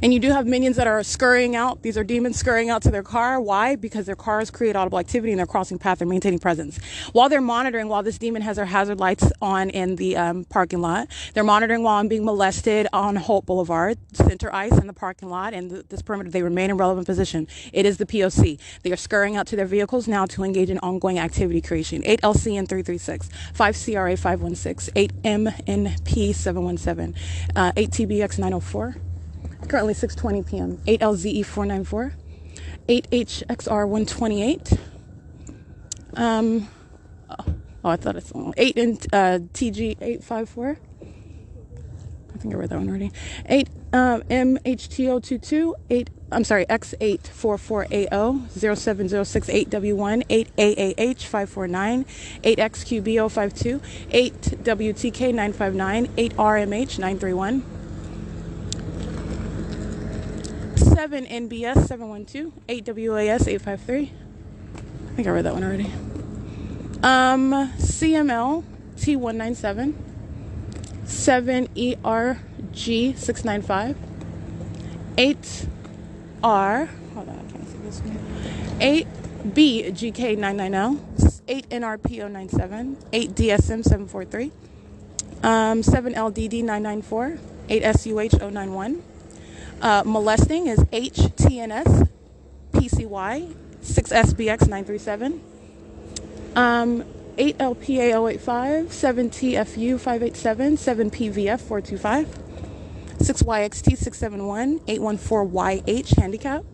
And you do have minions that are scurrying out. These are demons scurrying out to their car. Why? Because their cars create audible activity and they're crossing path. They're maintaining presence. While they're monitoring, while this demon has their hazard lights on in the parking lot, they're monitoring while I'm being molested on Holt Boulevard, S.I.S in the parking lot, and this perimeter, they remain in relevant position. It is the P.O.C. They are scurrying out to their vehicles now to engage in ongoing activity creation. 8LCN336, 5CRA516, 8MNP717, 8TBX904. Currently 6:20 p.m. 8LZE 494, 8HXR 128. I thought it's 8 in TG 854. I think I read that one already. 8 MHTO 22 8. I'm sorry, X844AO 07068W1 8AAH 549 8XQBO 52 8WTK 959 8RMH 931 7 NBS 712 8WAS 853. I think I read that one already. CML T197 7 ERG 695 8R, hold on, I can't see this one, 8 BGK 990 8 NRPO 97 8 DSM 743 7 LDD 994 8 SUH 091. Molesting is HTNS PCY 6 SBX 937 8 LPA 085 7 TFU 587 7 PVF 425 6 YXT 671 814YH handicap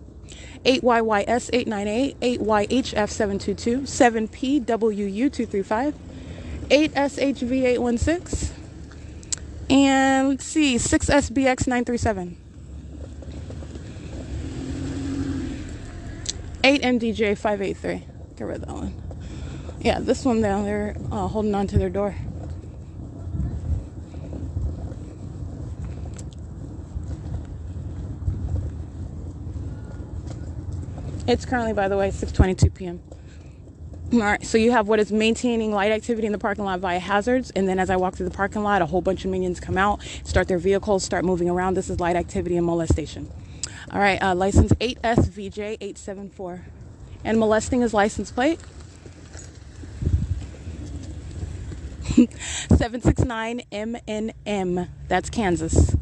8 YYS 898 8 YHF 722 7 PWU 235 8 SHV 816 and let's see 6 SBX 937 8 MDJ 583. Get rid of that one. Yeah, this one down there, holding on to their door. It's currently, by the way, 6:22 p.m. All right, so you have what is maintaining light activity in the parking lot via hazards, and then as I walk through the parking lot, a whole bunch of minions come out, start their vehicles, start moving around. This is light activity and molestation. All right, license 8SVJ874, and molesting is license plate 769 MNM. That's Kansas.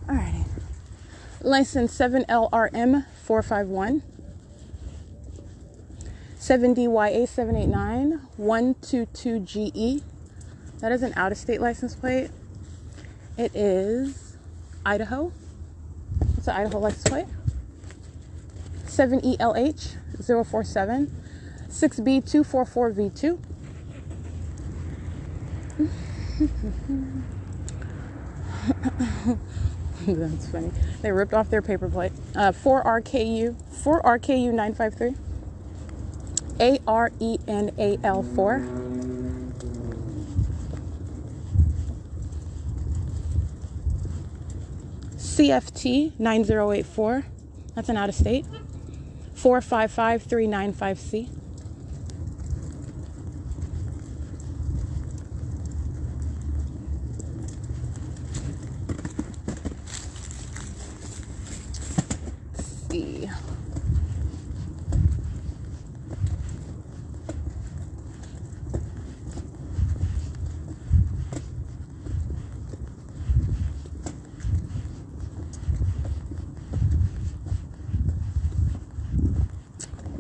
Alrighty. License 7LRM 451. 7DYA 789 122GE. That is an out-of-state license plate. It is Idaho. It's an Idaho license plate. 7ELH 047 6B244V2. That's funny. They ripped off their paper plate. 4RKU 953. ARENAL4. CFT 9084. That's an out of state. 455395C.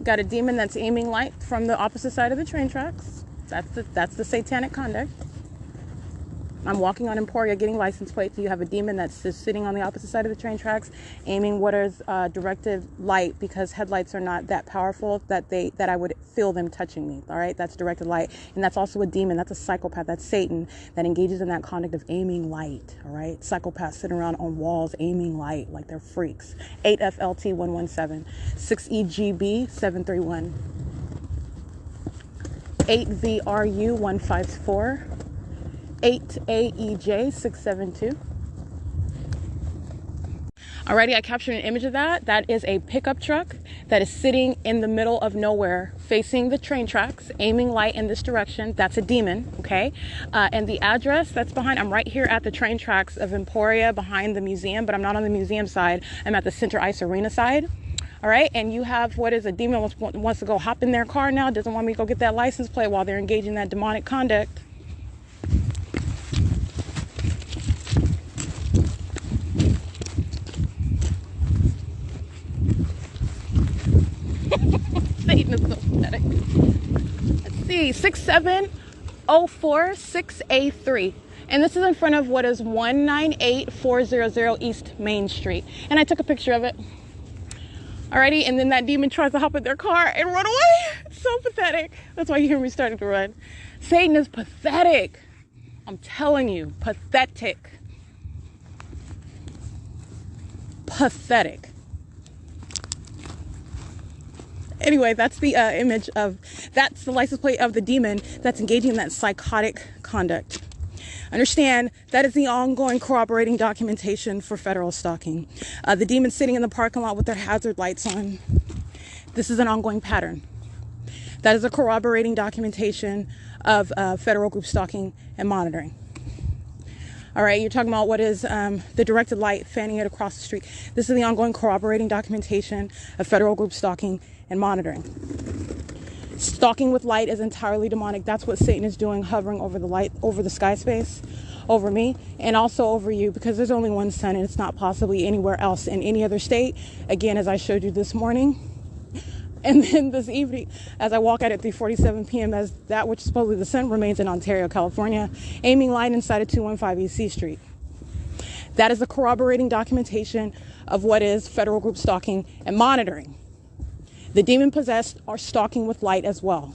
Got a demon that's aiming light from the opposite side of the train tracks. That's the satanic conduct. I'm walking on Emporia getting license plates. You have a demon that's just sitting on the opposite side of the train tracks, aiming what is directed light, because headlights are not that powerful that I would feel them touching me. All right, that's directed light, and that's also a demon. That's a psychopath. That's Satan that engages in that conduct of aiming light. All right, psychopaths sitting around on walls aiming light like they're freaks. 8FLT 117, 6EGB 731, 8VRU 154. 8AEJ 672. Alrighty, I captured an image of that. That is a pickup truck that is sitting in the middle of nowhere, facing the train tracks, aiming light in this direction. That's a demon, okay? And the address that's behind, I'm right here at the train tracks of Emporia behind the museum, but I'm not on the museum side. I'm at the Center Ice Arena side. All right, and you have what is a demon wants to go hop in their car now, doesn't want me to go get that license plate while they're engaging in that demonic conduct. Let's see, 67046A3. And this is in front of what is 198400 East Main Street. And I took a picture of it. Alrighty, and then that demon tries to hop in their car and run away. It's so pathetic. That's why you hear me starting to run. Satan is pathetic. I'm telling you, pathetic. Pathetic. Anyway, that's the image of, that's the license plate of the demon that's engaging in that psychotic conduct. Understand, that is the ongoing corroborating documentation for federal stalking. The demon sitting in the parking lot with their hazard lights on. This is an ongoing pattern. That is a corroborating documentation of federal group stalking and monitoring. All right, you're talking about what is the directed light fanning it across the street. This is the ongoing corroborating documentation of federal group stalking and monitoring. Stalking with light is entirely demonic. That's what Satan is doing, hovering over the light, over the sky space, over me, and also over you, because there's only one sun and it's not possibly anywhere else in any other state. Again, as I showed you this morning. And then this evening, as I walk out at 3:47 p.m., as that which supposedly the sun remains in Ontario, California, aiming light inside of 215 E.C. Street. That is the corroborating documentation of what is federal group stalking and monitoring. The demon-possessed are stalking with light as well.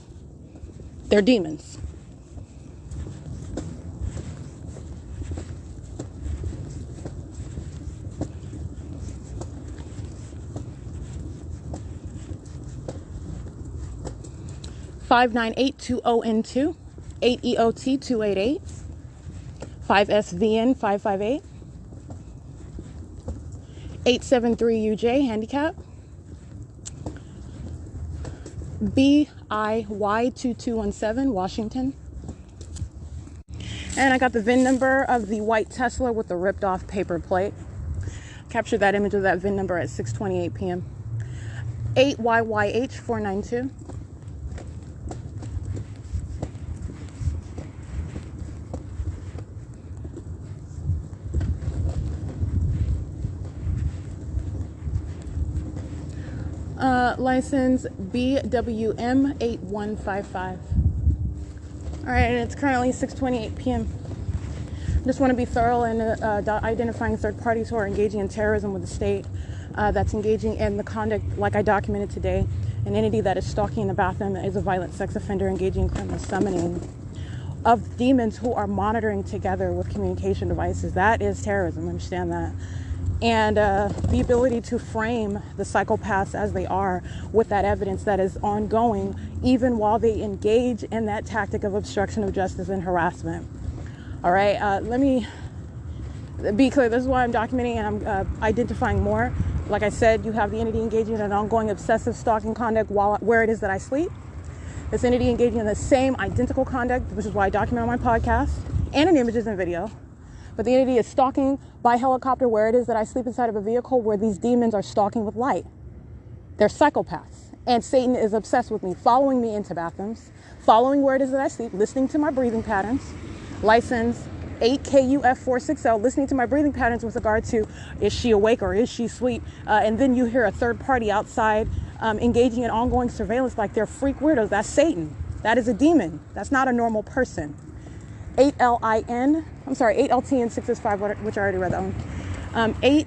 They're demons. (59820N2), 8EOT 288, 5SVN 558, 873UJ handicap, BIY 2217 Washington. And I got the VIN number of the white Tesla with the ripped off paper plate. Captured that image of that VIN number at 6:28 p.m. 8YYH 492. License BWM 8155. All right, and it's currently 6:28 p.m. Just want to be thorough in identifying third parties who are engaging in terrorism with the state, that's engaging in the conduct like I documented today. An entity that is stalking in the bathroom is a violent sex offender engaging in criminal summoning of demons who are monitoring together with communication devices. That is terrorism, understand that. And the ability to frame the psychopaths as they are with that evidence that is ongoing, even while they engage in that tactic of obstruction of justice and harassment. All right, let me be clear. This is why I'm documenting and I'm identifying more. Like I said, you have the entity engaging in an ongoing obsessive stalking conduct where it is that I sleep. This entity engaging in the same identical conduct, which is why I document on my podcast and in images and video. But the entity is stalking by helicopter where it is that I sleep inside of a vehicle where these demons are stalking with light. They're psychopaths. And Satan is obsessed with me, following me into bathrooms, following where it is that I sleep, listening to my breathing patterns. License 8KUF460, listening to my breathing patterns with regard to, is she awake or is she asleep? And then you hear a third party outside engaging in ongoing surveillance like they're freak weirdos. That's Satan. That is a demon. That's not a normal person. 8LIN, I'm sorry, 8LTN 665, which I already read that one. 8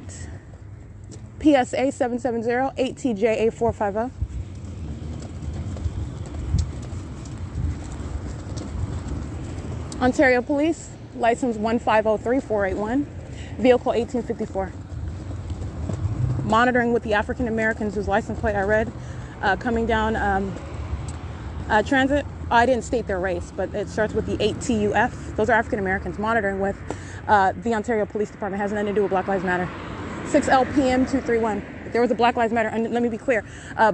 PSA 770, 8TJA 450. Ontario Police, license 1503481, vehicle 1854. Monitoring with the African Americans whose license plate I read, coming down transit. I didn't state their race, but it starts with the 8TUF. Those are African Americans. Monitoring with the Ontario Police Department. Has nothing to do with Black Lives Matter. 6LPM 231. If there was a Black Lives Matter, and let me be clear,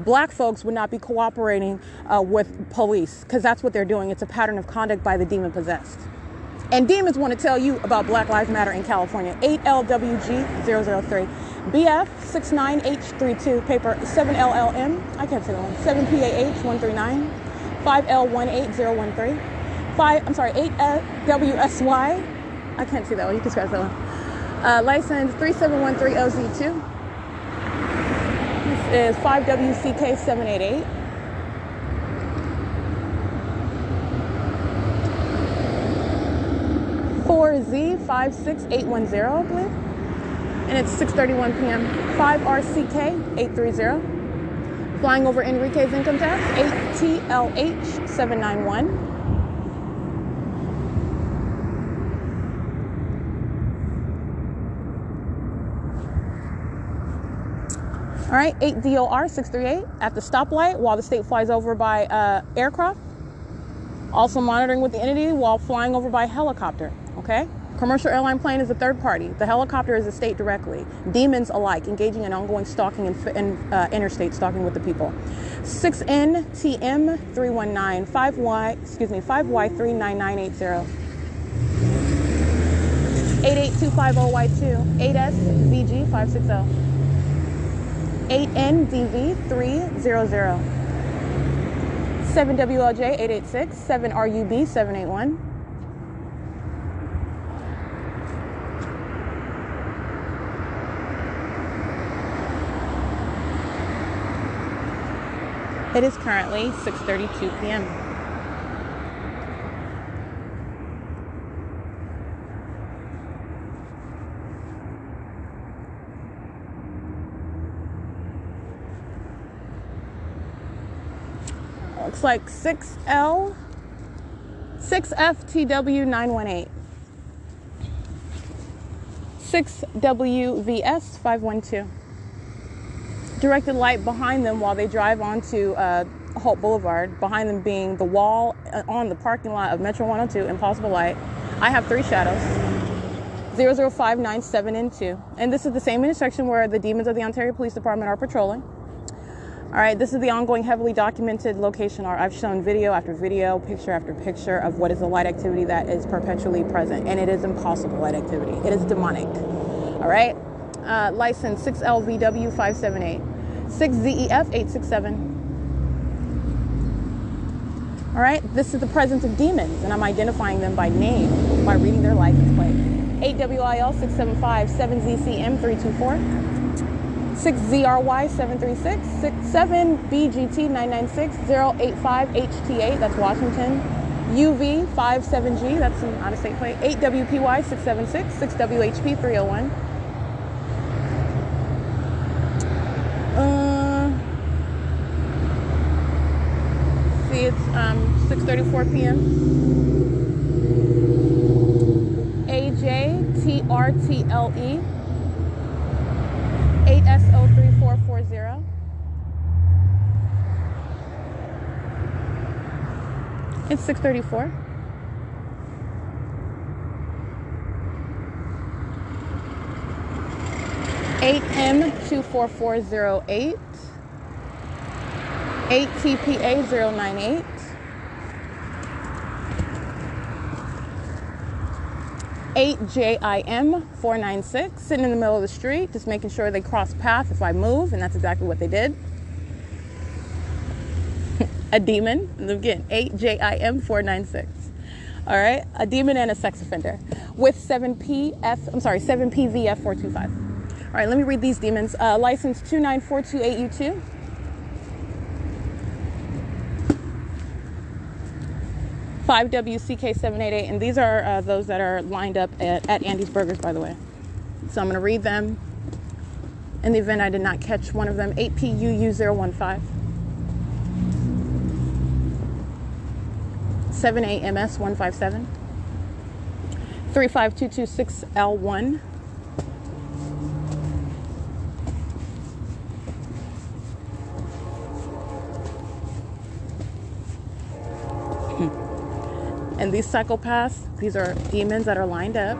black folks would not be cooperating with police, because that's what they're doing. It's a pattern of conduct by the demon possessed. And demons want to tell you about Black Lives Matter in California. 8LWG003. BF69H32, paper 7LLM, I can't say that one, 7PAH139, 5L18013, 8WSY, I can't see that one, you can scratch that one. License 3713OZ2, this is 5WCK788, 4Z56810, I believe. And it's 6:31 p.m. 5RCK830. Flying over Enrique's income tax, 8TLH791. All right, 8DOR638 at the stoplight while the state flies over by aircraft. Also monitoring with the entity while flying over by helicopter, okay? Commercial airline plane is a third party. The helicopter is the state directly. Demons alike, engaging in ongoing stalking and interstate stalking with the people. 6NTM319, 5Y39980. 88250Y2, 8SVG560. 8NDV300. 7WLJ886, 7RUB781. It is currently 6:32 p.m. Looks like 6FTW918. 6WVS512. Directed light behind them while they drive onto Holt Boulevard, behind them being the wall on the parking lot of Metro 102, Impossible Light. I have 3 shadows, 00597 and 2. And this is the same intersection where the demons of the Ontario Police Department are patrolling. All right, this is the ongoing heavily documented location. I've shown video after video, picture after picture of what is the light activity that is perpetually present. And it is impossible light activity. It is demonic. All right. License 6LVW578, 6ZEF867. All right, this is the presence of demons, and I'm identifying them by name by reading their license plate. 8WIL675, 7ZCM324, 6ZRY736, 7BGT996, 085HT8, that's Washington, UV57G, that's an out-of-state plate, 8WPY676, 6WHP301. See, it's 6:34 p.m. AJTRTLE 8SO3440. It's 6:34. M24408, 8TPA098, 8JIM496, sitting in the middle of the street, just making sure they cross path if I move, and that's exactly what they did. A demon, and again, 8JIM496. All right, a demon and a sex offender with 7PVF425. All right, let me read these demons. License 29428U2. Five WCK788, and these are those that are lined up at Andy's Burgers, by the way. So I'm going to read them in the event I did not catch one of them. 8PUU015, 78MS157, 35226L1, 'em. And these psychopaths, these are demons that are lined up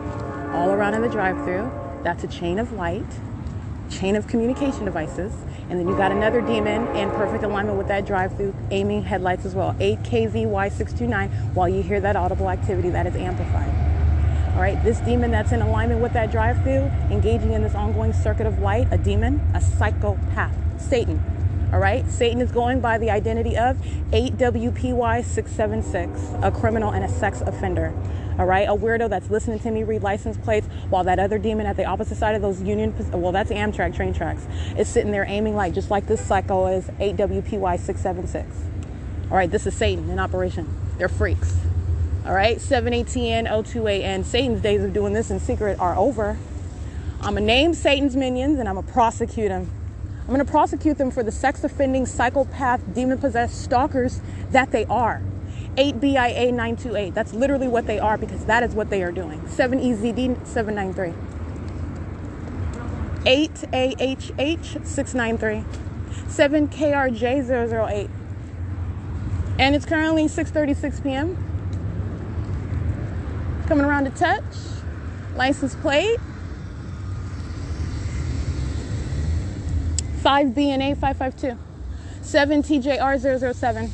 all around in the drive-thru. That's a chain of light, chain of communication devices. And then you got another demon in perfect alignment with that drive-thru, aiming headlights as well. 8KVY629, while you hear that audible activity that is amplified. All right, this demon that's in alignment with that drive-thru, engaging in this ongoing circuit of light, a demon, a psychopath, Satan. All right, Satan is going by the identity of 8WPY676, a criminal and a sex offender. All right, a weirdo that's listening to me read license plates while that other demon at the opposite side of those well, that's Amtrak train tracks, is sitting there aiming light, just like this psycho is 8WPY676. All right, this is Satan in operation. They're freaks. All right, 7/18, 02/8, Satan's days of doing this in secret are over. I'm going to name Satan's minions and I'm going to prosecute them. I'm going to prosecute them for the sex offending, psychopath, demon-possessed stalkers that they are. 8BIA 928. That's literally what they are, because that is what they are doing. 7EZD 793. 8AHH 693. 7KRJ 008. And it's currently 6:36 p.m. Coming around to touch. License plate. 5BNA 552. 7TJR 007.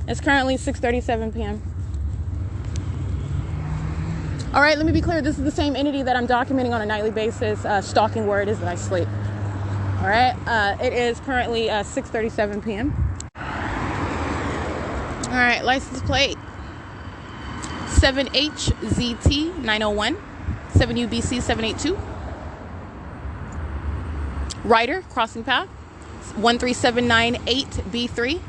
It's currently 6:37 p.m. All right, let me be clear. This is the same entity that I'm documenting on a nightly basis, stalking where it is that I sleep. All right, it is currently 6:37 p.m. All right, license plate 7HZT 901, 7UBC 782. Rider, crossing path 13798B3.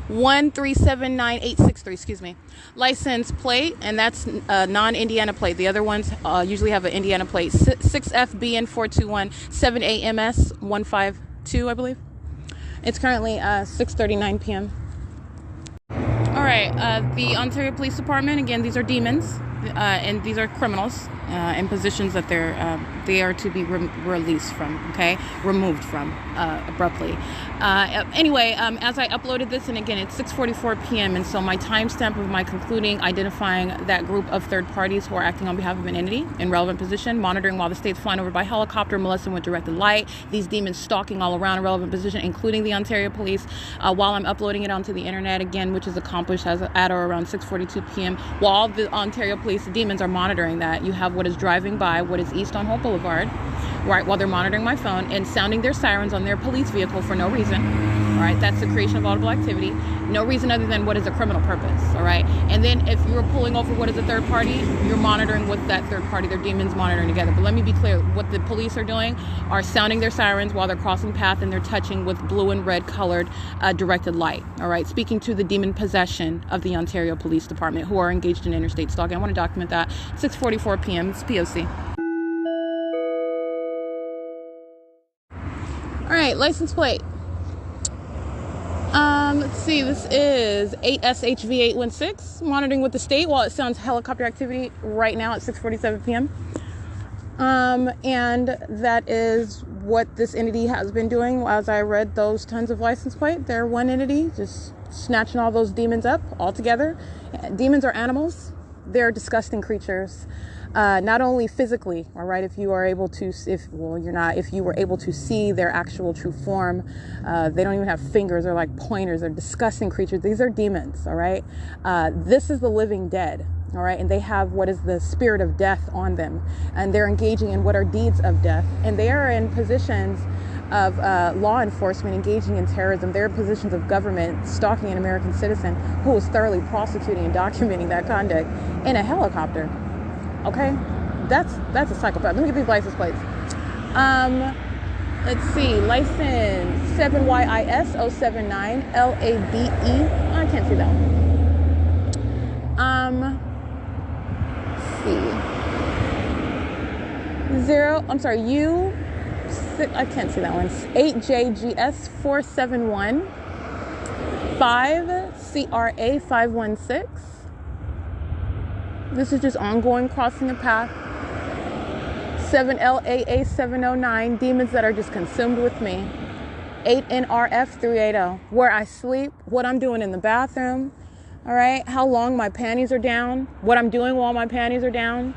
1379863, excuse me. License plate, and that's a non-Indiana plate. The other ones usually have an Indiana plate. 6FBN421, 7AMS152, I believe. It's currently 6:39 p.m. All right, the Ontario Police Department, again, these are demons, and these are criminals in positions that they are to be released from, okay, removed from abruptly. Anyway, as I uploaded this, and again, it's 6:44 p.m., and so my timestamp of my concluding identifying that group of third parties who are acting on behalf of an entity in relevant position, monitoring while the state's flying over by helicopter, molesting with directed light, these demons stalking all around a relevant position, including the Ontario Police, while I'm uploading it onto the internet, again, which is accomplished at or around 6:42 p.m. While the Ontario Police demons are monitoring that, you have what is driving by what is East on Hope Boulevard, right, while they're monitoring my phone and sounding their sirens on their police vehicle for no reason. All right, that's the creation of audible activity. No reason other than what is a criminal purpose. All right, and then if you're pulling over what is a third party, you're monitoring with that third party. They're demons monitoring together. But let me be clear: what the police are doing are sounding their sirens while they're crossing path, and they're touching with blue and red colored directed light. All right, speaking to the demon possession of the Ontario Police Department, who are engaged in interstate stalking. I want to document that. 6:44 p.m. It's P.O.C. All right, license plate. Let's see, this is 8SHV816, monitoring with the state while it sounds helicopter activity right now at 6:47 p.m. And that is what this entity has been doing as I read those tons of license plate. They're one entity, just snatching all those demons up all together. Demons are animals. They're disgusting creatures. Not only physically, all right, if you were able to see their actual true form, they don't even have fingers. They're like pointers. They're disgusting creatures. These are demons, all right? This is the living dead, all right? And they have what is the spirit of death on them. And they're engaging in what are deeds of death. And they are in positions of law enforcement, engaging in terrorism. They're in positions of government, stalking an American citizen who is thoroughly prosecuting and documenting that conduct in a helicopter. Okay, that's a psychopath. Let me get these license plates. Let's see, license 7YIS 079 LABE. I can't see that one. Let's see. I can't see that one. 8JGS 471 5CRA 516. This is just ongoing crossing the path. 7LAA 709, demons that are just consumed with me. 8NRF 380, where I sleep, what I'm doing in the bathroom, all right? How long my panties are down, what I'm doing while my panties are down,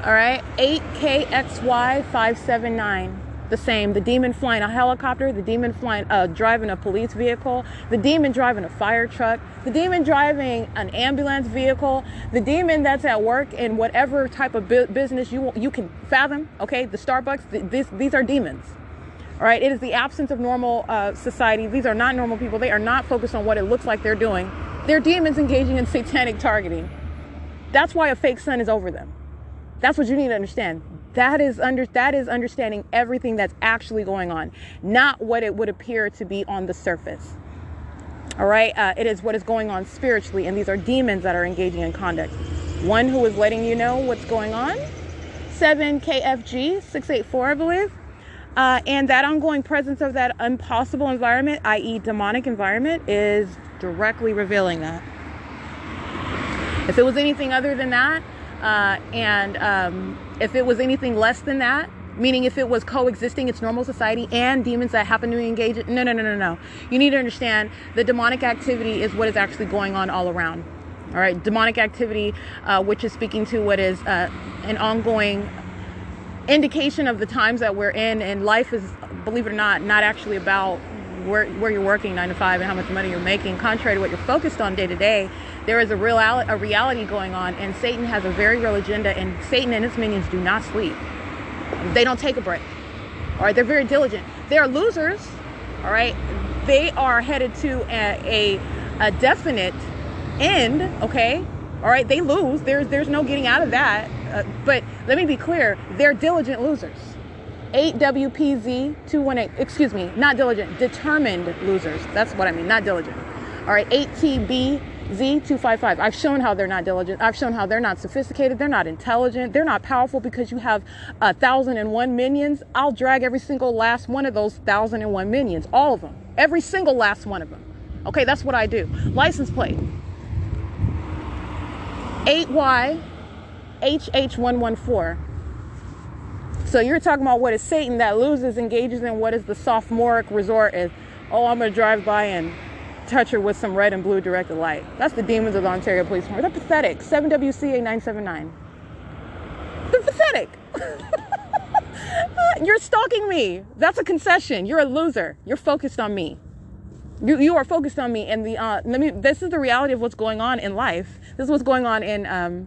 all right? 8KXY 579. The same. The demon flying a helicopter, the demon flying, driving a police vehicle, the demon driving a fire truck, the demon driving an ambulance vehicle, the demon that's at work in whatever type of business you can fathom. Okay, the Starbucks. These are demons. All right. It is the absence of normal society. These are not normal people. They are not focused on what it looks like they're doing. They're demons engaging in satanic targeting. That's why a fake sun is over them. That's what you need to understand. That is understanding everything that's actually going on, not what it would appear to be on the surface. All right, it is what is going on spiritually, and these are demons that are engaging in conduct. One who is letting you know what's going on, 7KFG 684, I believe. And that ongoing presence of that impossible environment, i.e. demonic environment, is directly revealing that. If it was anything other than that, if it was anything less than that, meaning if it was coexisting, it's normal society and demons that happen to engage it, no. You need to understand the demonic activity is what is actually going on all around. All right, demonic activity, which is speaking to what is an ongoing indication of the times that we're in, and life is, believe it or not actually about where you're working 9 to 5 and how much money you're making. Contrary to what you're focused on day to day, there is a reality going on, and Satan has a very real agenda, and Satan and his minions do not sleep. They don't take a break. All right, they're very diligent. They are losers. All right, they are headed to a definite end. Okay, all right, they lose. There's no getting out of that. But let me be clear, they're diligent losers. 8WPZ 218, excuse me, not diligent, determined losers. That's what I mean, not diligent. All right, 8TBZ 255. I've shown how they're not diligent. I've shown how they're not sophisticated. They're not intelligent. They're not powerful because you have 1,001 minions. I'll drag every single last one of those 1,001 minions, all of them, every single last one of them. Okay, that's what I do. License plate 8YHH114. So you're talking about what is Satan that loses, engages in what is the sophomoric resort is, oh, I'm going to drive by and touch her with some red and blue directed light. That's the demons of the Ontario Police Force. They're pathetic. 7WCA979. They're pathetic. You're stalking me. That's a concession. You're a loser. You're focused on me. You are focused on me. And this is the reality of what's going on in life. This is what's going on in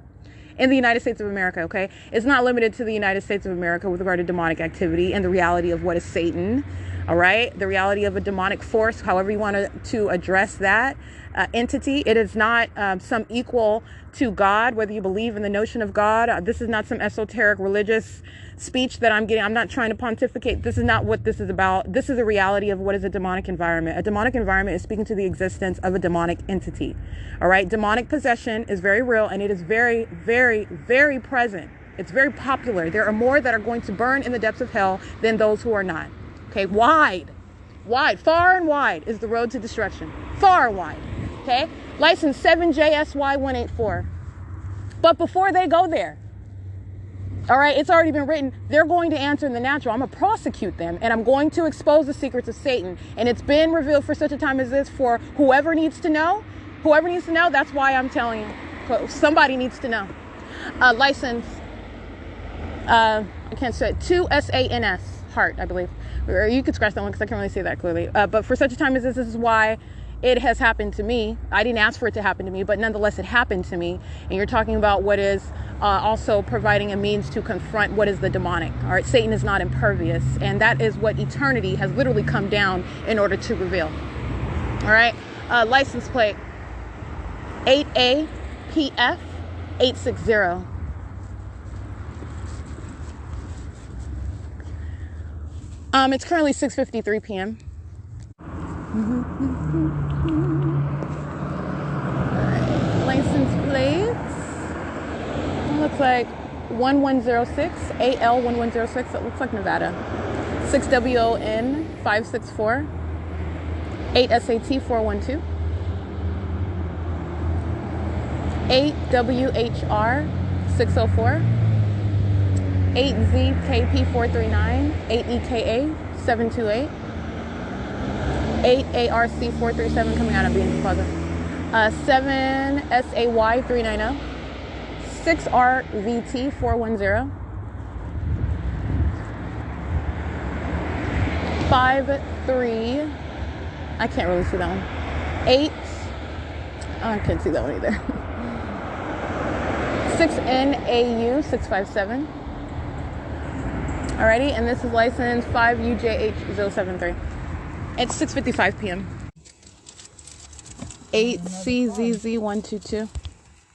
the United States of America, okay? It's not limited to the United States of America with regard to demonic activity and the reality of what is Satan, all right? The reality of a demonic force, however you want to address that entity. It is not some equal to God, whether you believe in the notion of God. This is not some esoteric religious speech that I'm getting. I'm not trying to pontificate. This is not what this is about. This is the reality of what is a demonic environment. A demonic environment is speaking to the existence of a demonic entity. All right. Demonic possession is very real, and it is very, very, very present. It's very popular. There are more that are going to burn in the depths of hell than those who are not. Okay. Wide, far and wide is the road to destruction. Far and wide. Okay. License 7JSY184. But before they go there, all right, it's already been written. They're going to answer in the natural. I'm going to prosecute them, and I'm going to expose the secrets of Satan. And it's been revealed for such a time as this for whoever needs to know. Whoever needs to know, that's why I'm telling you. Somebody needs to know. License, I can't say it, 2SANS, heart, I believe. Or you could scratch that one because I can't really say that clearly. But for such a time as this is why it has happened to me. I didn't ask for it to happen to me, but nonetheless, it happened to me. And you're talking about what is also providing a means to confront what is the demonic. All right, Satan is not impervious, and that is what eternity has literally come down in order to reveal. All right, license plate 8APF860. It's currently 6:53 p.m. License plates. It looks like 1106, AL1106. It looks like Nevada. 6WON 564. 8SAT 412. 8WHR 604. 8ZKP 439. 8EKA 728. 8ARC 437 coming out of Beans Plaza. 7SAY 390. 6RVT 410. 53. I can't really see that one. 8. Oh, I can't see that one either. 6NAU 657. Alrighty, and this is license 5UJH073. It's 6:55 p.m. 8CZZ122.